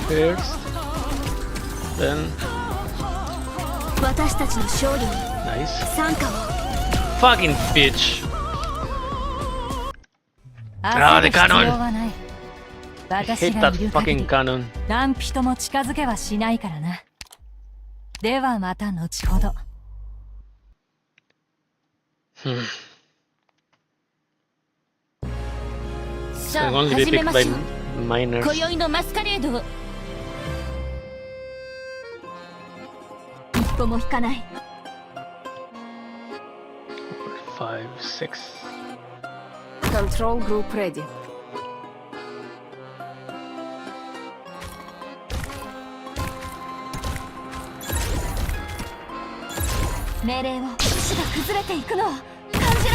First. Then. 私たちの勝利に Nice. 参加を。 Fucking bitch. 焦る the cannon. 必要はない。 I 私 hate が that いる限 fucking り cannon. 何人も近づけはしないからな。ではまた後ほど。さあ Only 始め depicted ま by しょう。 minors. 今宵のマスカレードを。一歩も引かない。 5, 6. Control group ready. 命令を地が崩れていくのを感じる。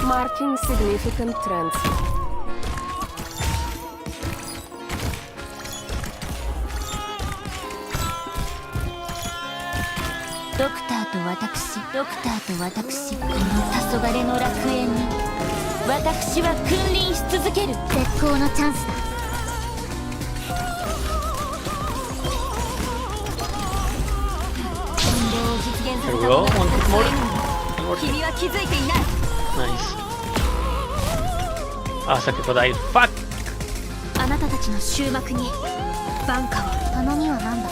Marking significant trends. ドクターと私、この黄昏の楽園に私は君臨し続ける。絶好のチャンスだ。運動を実現させ There た we 者 go. が One 北 bit 総 more. M なの。君は気づいていない。 Nice. Ah, Sakiko died. Fuck! あなたたちの終幕に挽回を。頼みは何だ。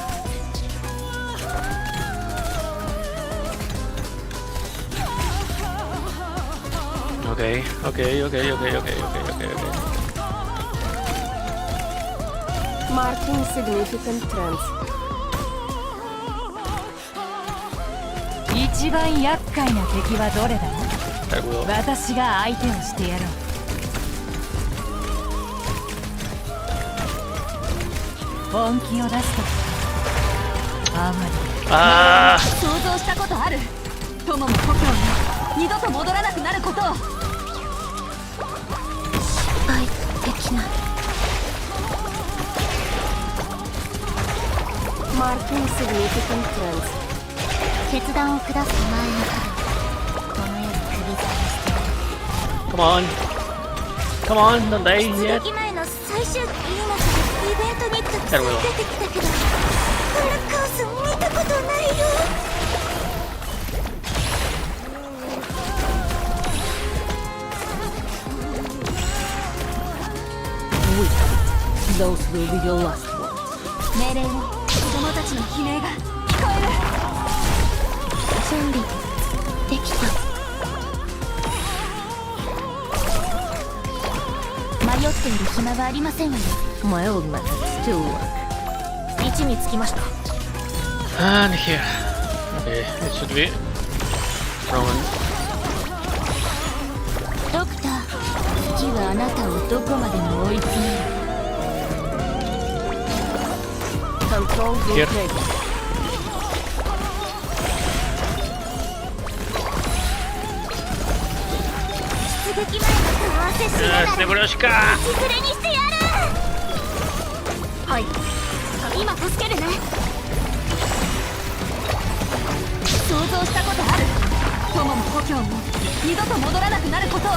Okay. Marking significant trends. 一番厄介な敵はどれだ。 There we go. 私が相手をしてやろう。本気を出すとあまり Ah! 想像したことある。友も故郷に二度と戻らなくなることを。失敗できない。 Marking significant trends. 決断を下す前のこの世に首座にしてやる。 Come on. Come on, don't die 出 yet. 撃前の最終回イベントにたくさん出てきたけど、ブラックハウス見たことないよ。 Those will be your last words. 命令を子供たちの悲鳴が聞こえる。準備できた。迷っている暇はありませんわよ。 My old methods still work. 位置につきました。 And here. Okay, it should be. Wrong one. ドクター、次はあなたをどこまでも追い詰める。Control group Here. ready.ネブロシカ。はい、今助けるね。想像したことある。友も故郷も二度と戻らなくなることを。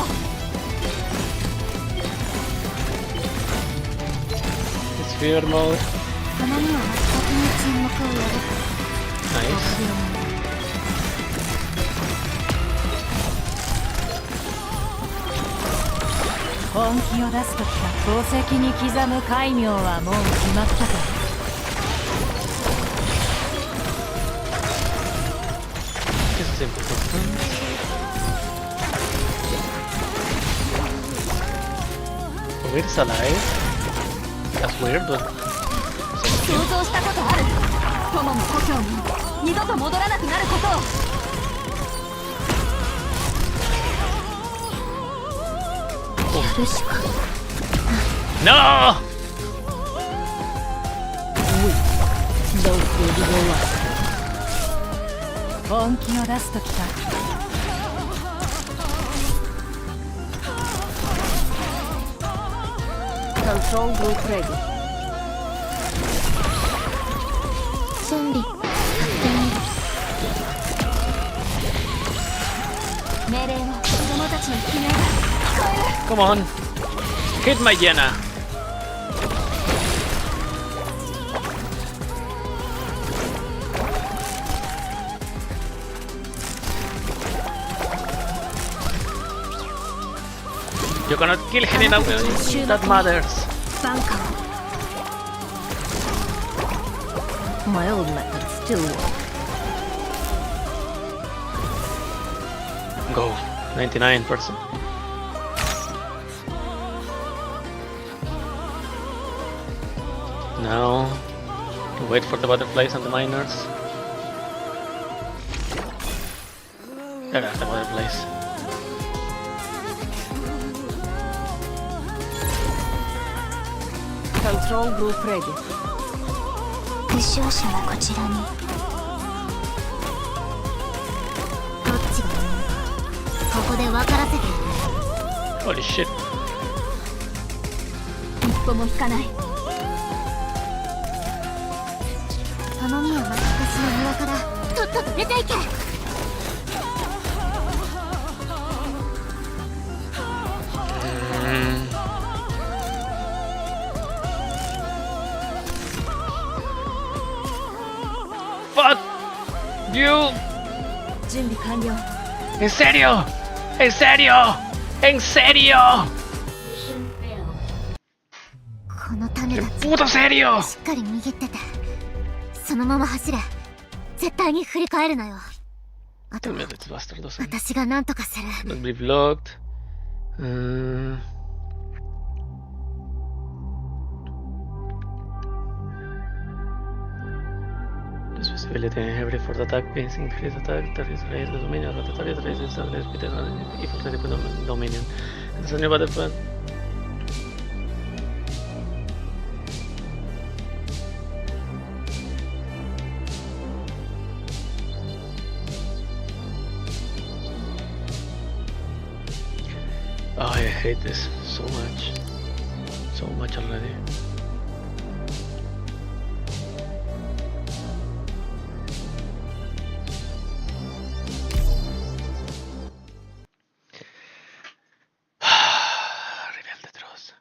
Sphere mode. その身は先に沈黙を呼ぶ。 Nice. 本気を出すときか宝石に刻む戒名はもう決まったか。This is important. Wait, is alive? That's weird, but 想像したことある。友も故郷も二度と戻らなくなることを。やるしか。 No! 本気を出すときか。Control group ready. 準備やってみる。命令を子供たちの悲鳴が聞こえる。 Come on. Hit my Jenna. You cannot kill him enough. That matters. バンカー。My old method still works. Go. 99%. Now, wait for the butterflies and the miners. There are the butterflies. Control group ready. 負傷者はこちらに。どっちがいいのか、ここで分からせてやる。 Holy shit. 一歩も引かない。頼みはまた私の庭からとっとと出ていけ。Fuck you! 準備完了。 ¿En serio? ¿En serio? ¿En serio? この種 ¿En たち puto serio? しっかり握ってて、そのまま走れ。絶対に振り返るなよ。あと Tell me that this bastard doesn't. 私が何とかする。 Don't be blocked. This visibility every fourth attack means increased attack, target raise the dominion, but the target raise is less with if already put dominion. It's a new battlefield. Oh, I hate this so much already. Rebelde Tross.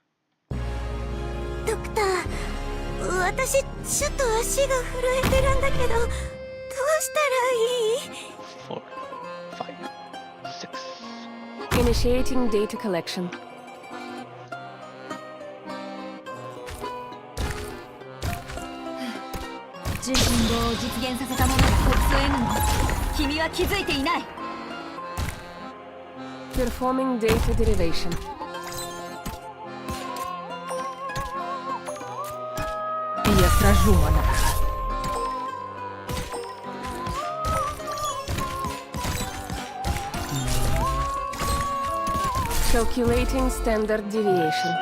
ドクター、私ちょっと足が震えてるんだけど、どうしたらいい？ 4, 5, 6. Initiating data collection. 純金堂を実現させた者が国祖 M も君は気づいていない。 Performing data derivation. Я сражу монарха. Calculating standard deviation.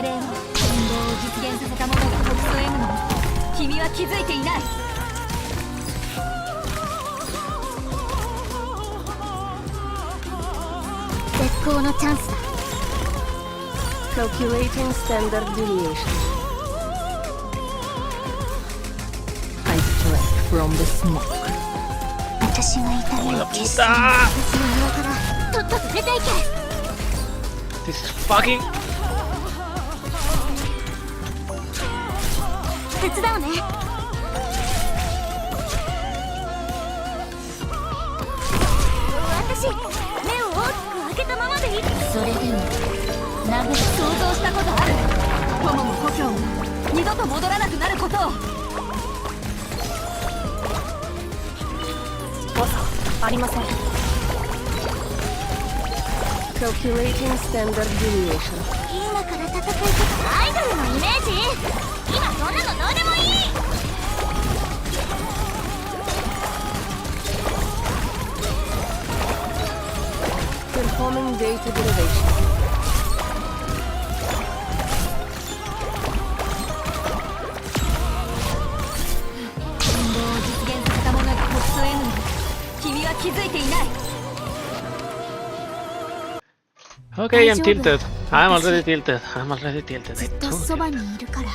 令を運動を実現させた者がトップ M の君は気づいていない。絶好のチャンスだ。 Calculating standard deviation. I fled from the smoke. 私がいたのを決して私の庭からとっとと出ていけ。 This is fucking. 手伝うね。私目を大きく開けたままでいい。それでも想像したことある。友も故郷も二度と戻らなくなることを。ありません。Calculating standard deviation. 今から戦い方アイドルのイメージ。今そんなのどうでもいい。Performing data derivation. 運動を実現させた者がトップ M の君は気づいていない。 Okay, I'm tilted. I'm already tilted. I'm already tilted. ずっとそばにいるから。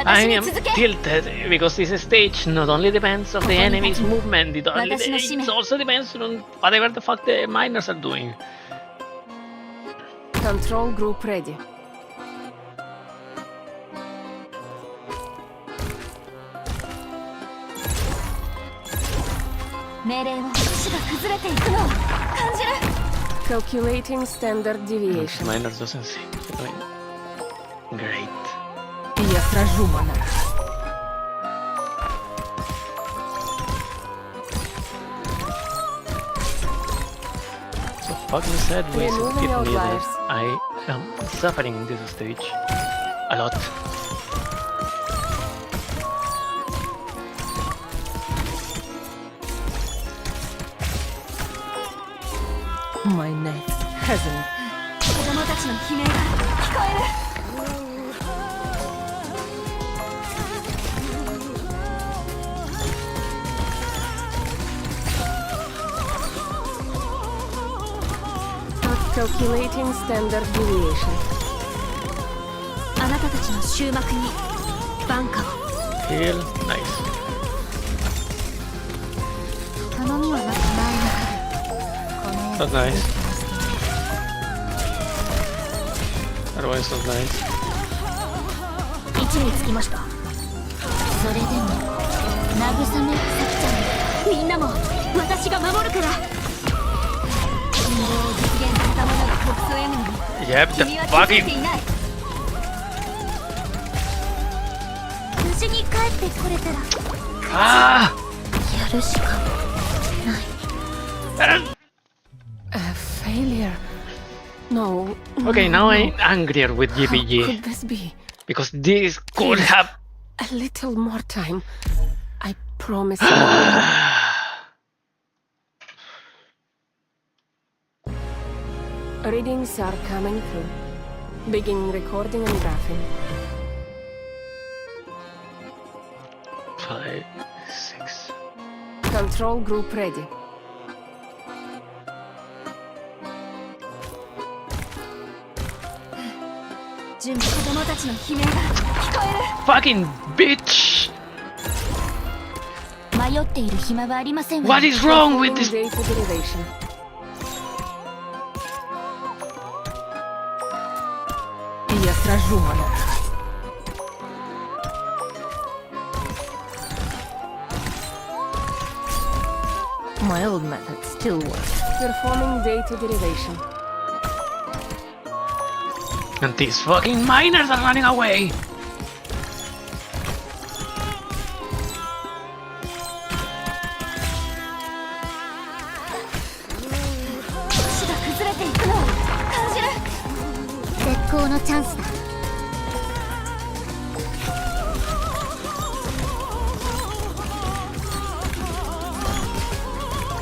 I am tilted because this stage not only depends on the enemy's movement, it also depends on whatever the fuck the miners are doing. Control group ready. 命令を死が崩れていくのを感じる。 Calculating standard deviation. Miners doesn't seem great. Я сражу монарха. So fucking sad ways to Removing keep me outliers. that I am suffering in this stage a lot. My knife hasn't. 子供たちの悲鳴が聞こえる。 Calculating standard deviation. あなたたちの終幕に挽歌を。 Heal, nice. 頼みはなく前にこの That's nice. Otherwise, that's nice. 位置につきました。それでも慰めさきちゃんみんなも私が守るから。 Yep, the fucking. 無事に帰ってこれたら Ah! やるしかない。 A failure. No. Okay, now I'm angrier with How GPG could this be? because this could have. A little more time. I promise. Readings are coming through. Begin recording and graphing. 5, 6. Control group ready. Fucking bitch! 迷っている暇はありませんわ。 What is wrong with this? Data derivation. Я сражу монарха. My old method still works. Performing data derivation. And these fucking miners are running away!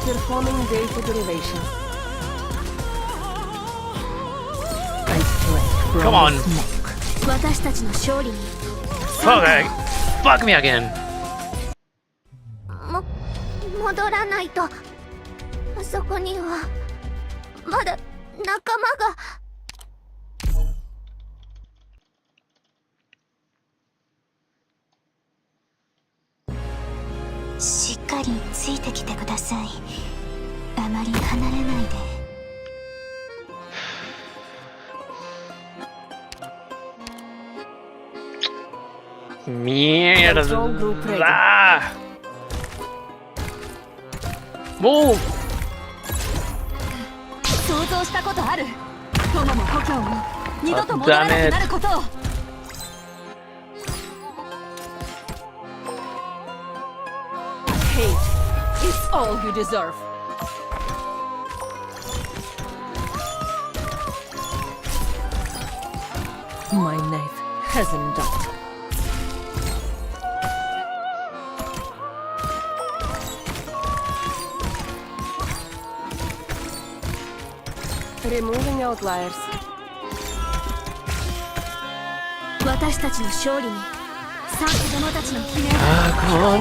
Performing data derivation. I strike from Come on. the smoke. 私たちの勝利に Fuck, fuck me again. 戻らないと。あそこにはまだ仲間が。しっかりついてきてください。あまり離れないで。Mierda. Control group ready. Move. 想像したことある。友も故郷も二度と戻らなくなることを。Hate is all you deserve. My knife hasn't died. Removing outliers. 私たちの勝利にさあ子供たちの悲鳴 Come on.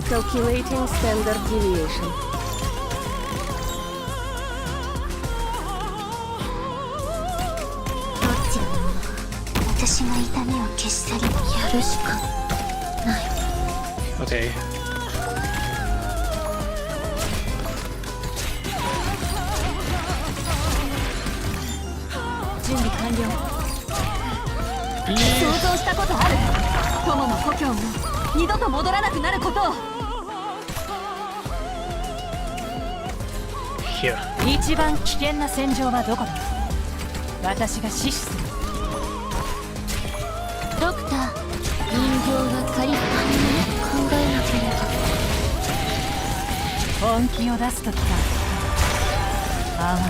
Calculating standard deviation. どっちが私が痛みを消し去りやるしかない。 Okay. 準備完了。想像したことある。友も故郷も二度と戻らなくなることを。 Here. 一番危険な戦場はどこだ。私が死守する。ドクター、人形がカリファ考えなければ。本気を出すときだ。哀れ。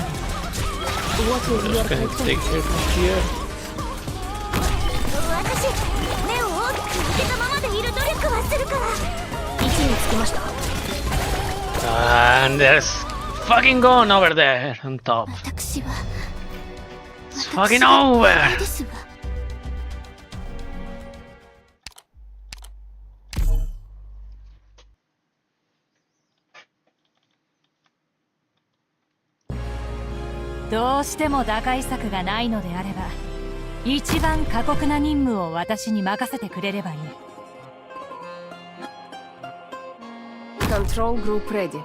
What is your Can I take protection? here from here? 私、目を大きく開けたままでいる努力はするから。位置につきました。 And there's fucking gone over there on top. 私は It's fucking over. ですわ。どうしても打開策がないのであれば、一番過酷な任務を私に任せてくれればいい。 Control group ready.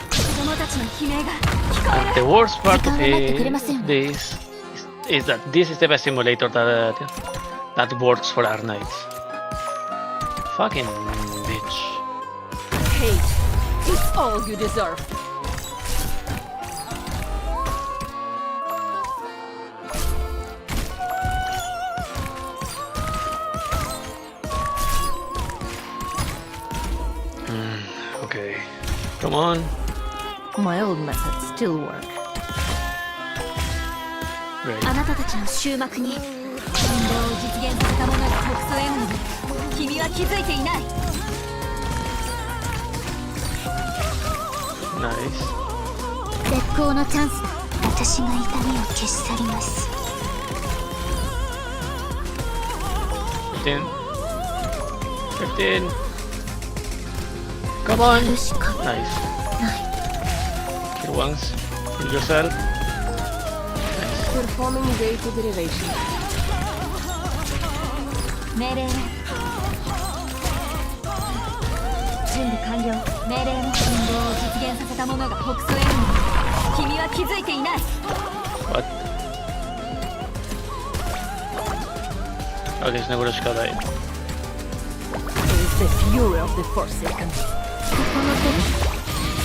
子供たちの悲鳴が And the worst part of 時間が待ってくれませんわ。 this is that this is the best simulator that works for Arknights. Fucking bitch. Hate is all you deserve. Okay. Come on. My old methods still work. Great. あなたたちの終幕に運動を実現させた者が北総エムに君は気づいていない。 Nice. 絶好のチャンスだ。私が痛みを消し去ります。 15. 15. Come on. やるしか Nice. ない。 Kill once. Kill yourself. Performing data derivation. 命令を。準備完了。命令の運動を実現させた者が北総エムに君は気づいていない。 What? Okay, そのぐらいしかない。 It is the fury of the Forsaken. ここの手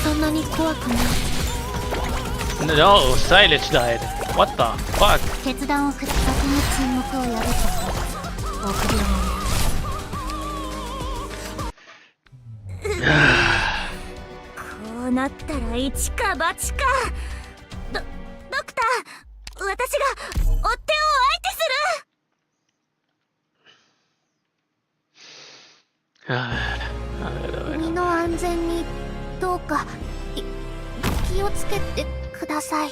そんなに怖くない。 No, Silage died. What the fuck? 決断を下す先の沈黙を破った臆病者。ったら一か八か。ドクター、私が追っ手を相手する。身の安全にどうか気をつけてください。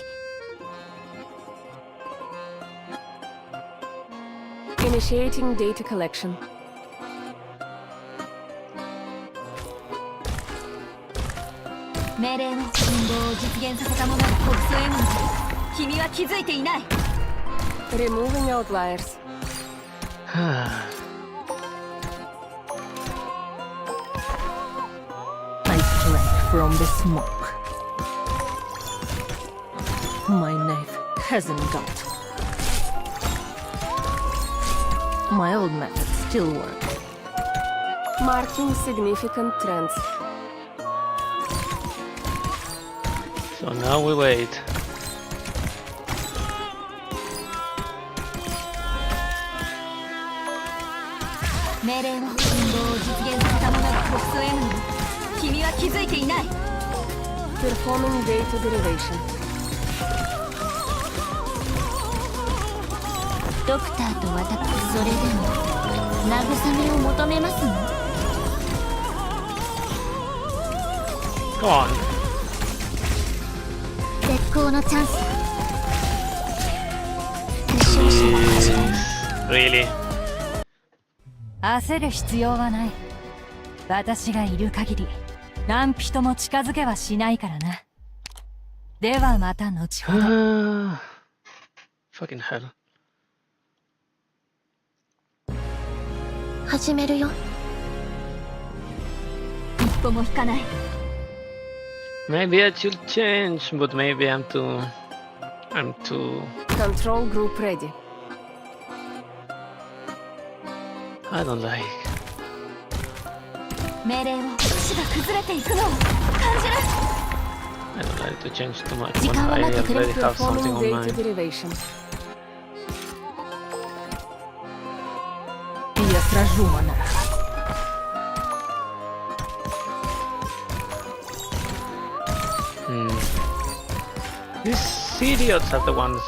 Initiating data collection. 命令の信号を実現させた者が国葬への君は気づいていない。 Removing outliers. I drank from the smoke. My knife hasn't got. My old methods still work. Marking significant trends. So now we wait. Performing data derivation. ドクターと私、それでも慰めを求めますの？ Go on. 絶好のチャンス。負傷者はこちらに。 Really? 焦る必要はない。私がいる限り何人も近づけはしないからな。ではまた後ほど。Fucking hell. 始めるよ。一歩も引かない。 Maybe I should change, but maybe I'm too. Control group ready. I don't like. 命令を死が崩れていくのを感じる。 I don't like to change too much 時 when 間は I 待ってくれ。 already have something Performing on data mine. derivation. Я сражу монарха. These idiots are the ones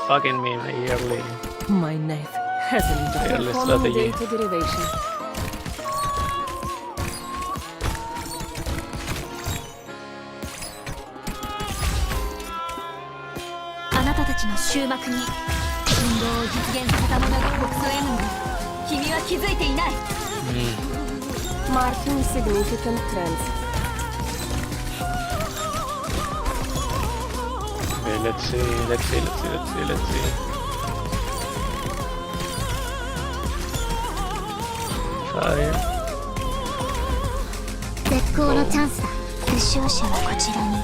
fucking me my yearly. My knife hasn't got. Yearly Performing strategy. data derivation. あなたたちの終幕に。運動を実現させた者が国葬への君は気づいていない。 Marking significant trends. Okay, let's see. Fire. 絶好のチャンスだ。負傷者はこちらに。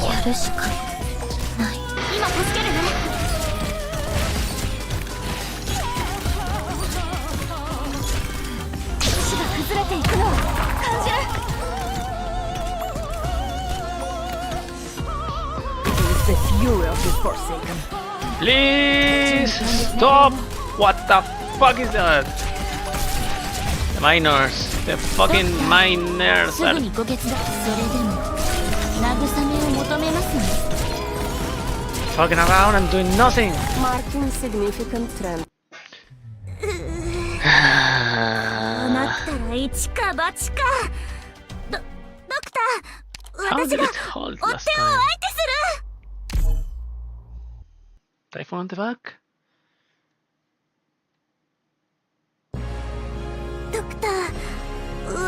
やるしかない。今助けるね。死が崩れていくのを感じる。 The fury of the Forsaken. Please stop! What the fuck is that? The miners. The fucking miners す are ぐにご決断。それでも慰めを求めますね。 fucking around and doing nothing. Marking significant trend. なったら一か八か。ドクター、 How 私 did が it 追っ hold 手を last 相手 time? する。 Typhoon on the back? ドクター、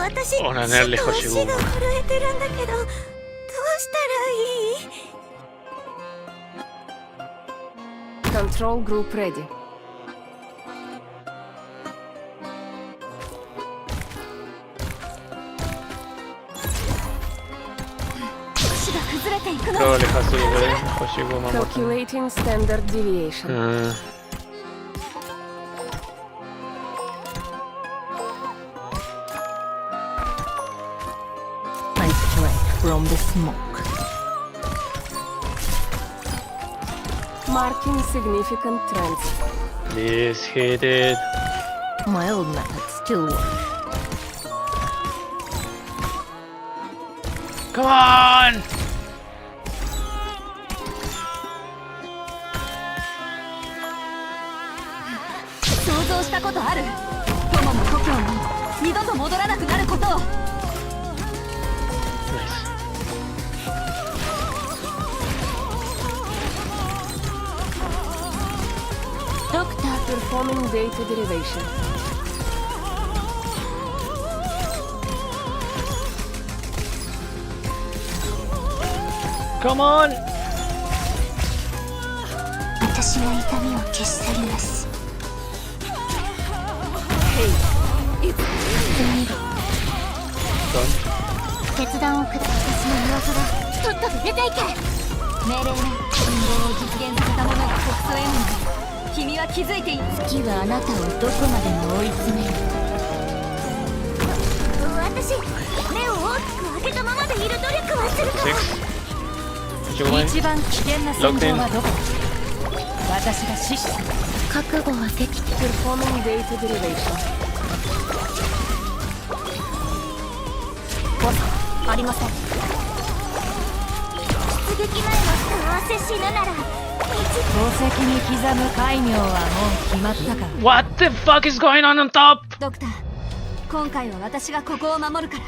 私ちょっほらとねレコシゴ足が震えてるんだけど、どうしたらいい？ Control group ready. 死が崩れていくのを。 Probably has to do with Hoshigo Mamoto. Calculating standard deviation. I drank from the smoke. Marking significant trends. Please hit it. My old methods still work. Come on! 想像したことある。友も故郷も二度と戻らなくなることを。 Nice. Doctor performing data derivation. Come on! 私が痛みを消し去ります。決断を下す私の噂だ。とっとと出ていけ。命令ね。信号を実現させた者が北斗 M だ。君は気づいている。月はあなたをどこまでも追い詰める。私、目を大きく開けたままでいる努力はするから。一番危険な戦場はどこだ。私が死する。覚悟はできて。 Performing data derivation. ありません。出撃前の合わせ死ぬなら宝石に刻む戒名はもう決まったか。 What the fuck is going on top? ドクター、今回は私がここを守るから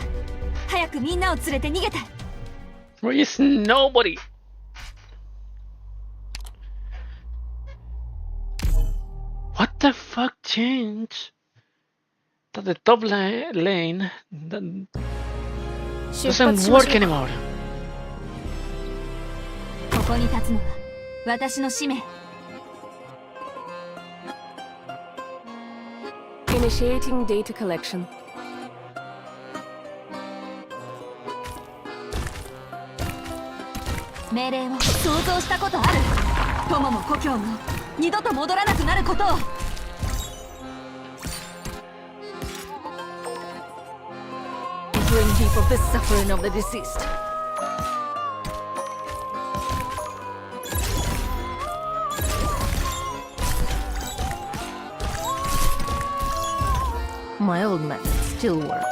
早くみんなを連れて逃げて。 Where is nobody? What the fuck changed? That the top lane doesn't work anymore. ここに立つのは私の使命。 Initiating data collection. 命令を想像したことある。友も故郷も二度と戻らなくなることを。 Bring deep of the suffering of the deceased. My old methods still work.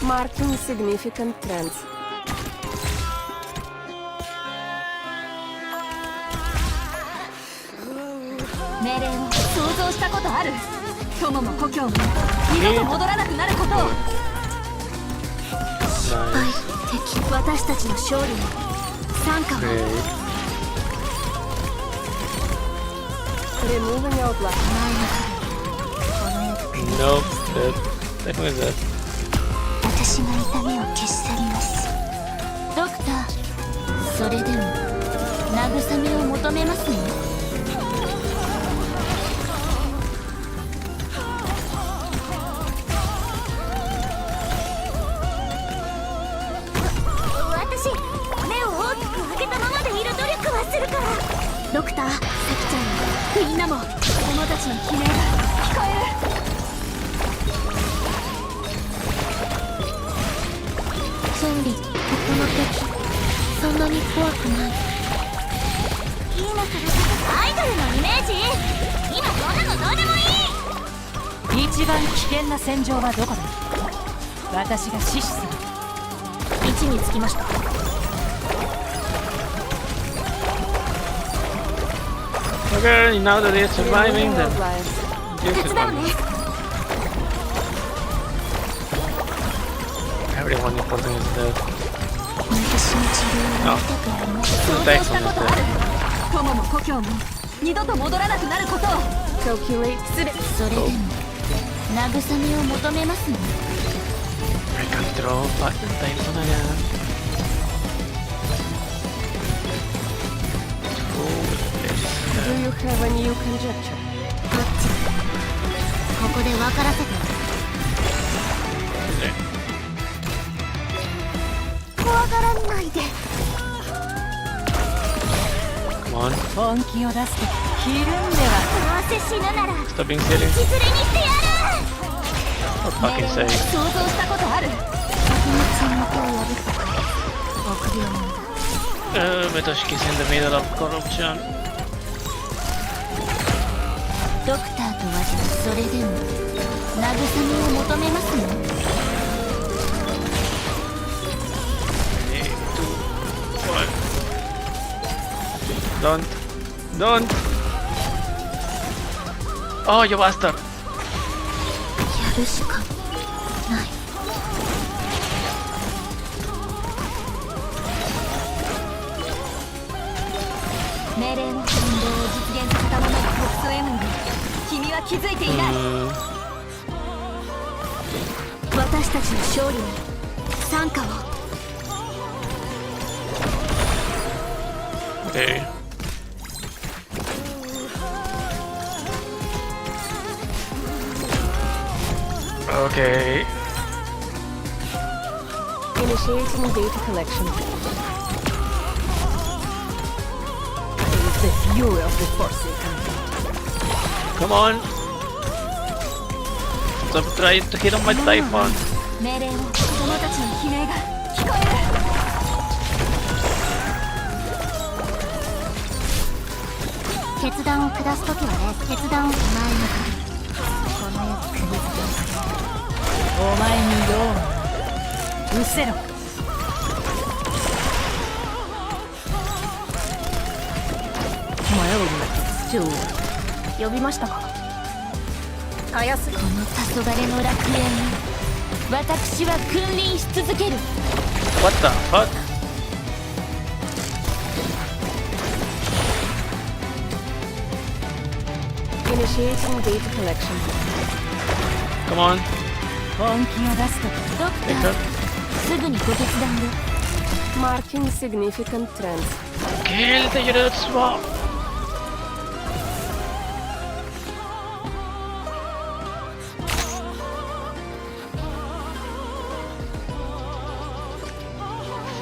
Marking significant trends. 命令を想像したことある。友も故郷も二度と戻らなくなることを。私たちの勝利に参加を。 Removing outline. Nope, dead. Definitely dead. 私が痛みを消し去ります。ドクター、それでも慰めを求めますね。私、目を大きく開けたままでいる努力はするから。ドクター、サキちゃん、みんなも友達の悲鳴が聞こえる。 チェンリ、ここの敵、そんなに怖くない。今からアイドルのイメージ。今そんなのどうでもいい。一番危険な戦場はどこだ。私が死する。位置につきました。 Okay, now that it's surviving, then you survive. Everyone important is dead. 私の治療を見たくありません。想像したことある。友も故郷も二度と戻らなくなることを。 Calculate それでも慰めを求めますね。 I can throw back the Tyson again. Do you have a new conjecture? どっちだ。ここで分からせて。怖がらないで。 Come on, 本気を出すとひるんでは。どうせ死ぬなら stop being silly. 道連れにしてやる。 For fucking sake. 想像したことある。先の沈黙を破った臆病者だ。Metoshki's in the middle of corruption. ドクターと私はそれでも慰めを求めますの？ 3, 2, 1. Don't. Oh, you bastard. やるしかない。命令の運動を実現させたままの特素 M に君は気づいていない。私たちの勝利に参加を。Okay. Okay. Initiating data collection. Is the fury of the Forsaken. Come on. Stop trying to hit on my Typhon. 命令を子供たちの悲鳴が聞こえる。決断を下すときはね、決断を前にこの世で釘付けをさせる。お前に用は失せろ。My old method still. 呼びましたか？たやすい。この黄昏の楽園に私は君臨し続ける。 What the fuck? Initiating data collection. Come on. 本気を出すときドクタ Take ー her. すぐにご決断で。 Marking significant trends. Kill the Yurutsuwa.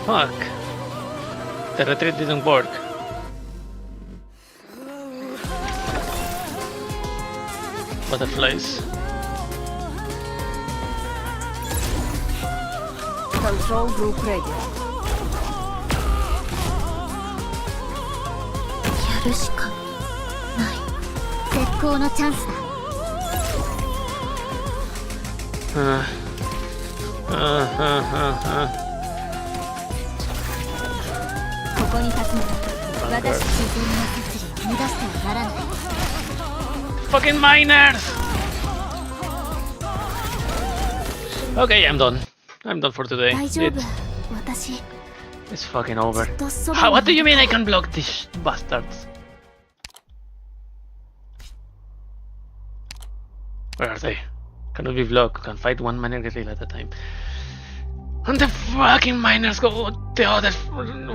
Fuck. The retreat didn't work. Butterflies. Control group ready. やるしかない。絶好のチャンスだ。ここに立つのは私自然の摂理を乱してはならない。 Fucking miners! Okay, I'm done. I'm done for today. 大丈夫。私 It's fucking over. ずっとそば How, に what do you mean I can block these bastards? Where are they? Cannot be blocked. Can fight one miner guerrilla at a time. And the fucking miners go the other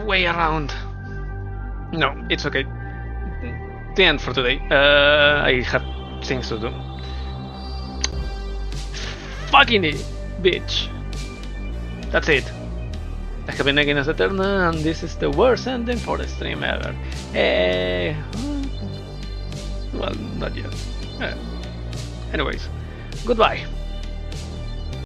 way around. No, it's okay. The end for today. I have things to do. Fucking it, bitch. That's it. I have been against Eterna, and this is the worst ending for the stream ever. Well, not yet. Anyways, goodbye.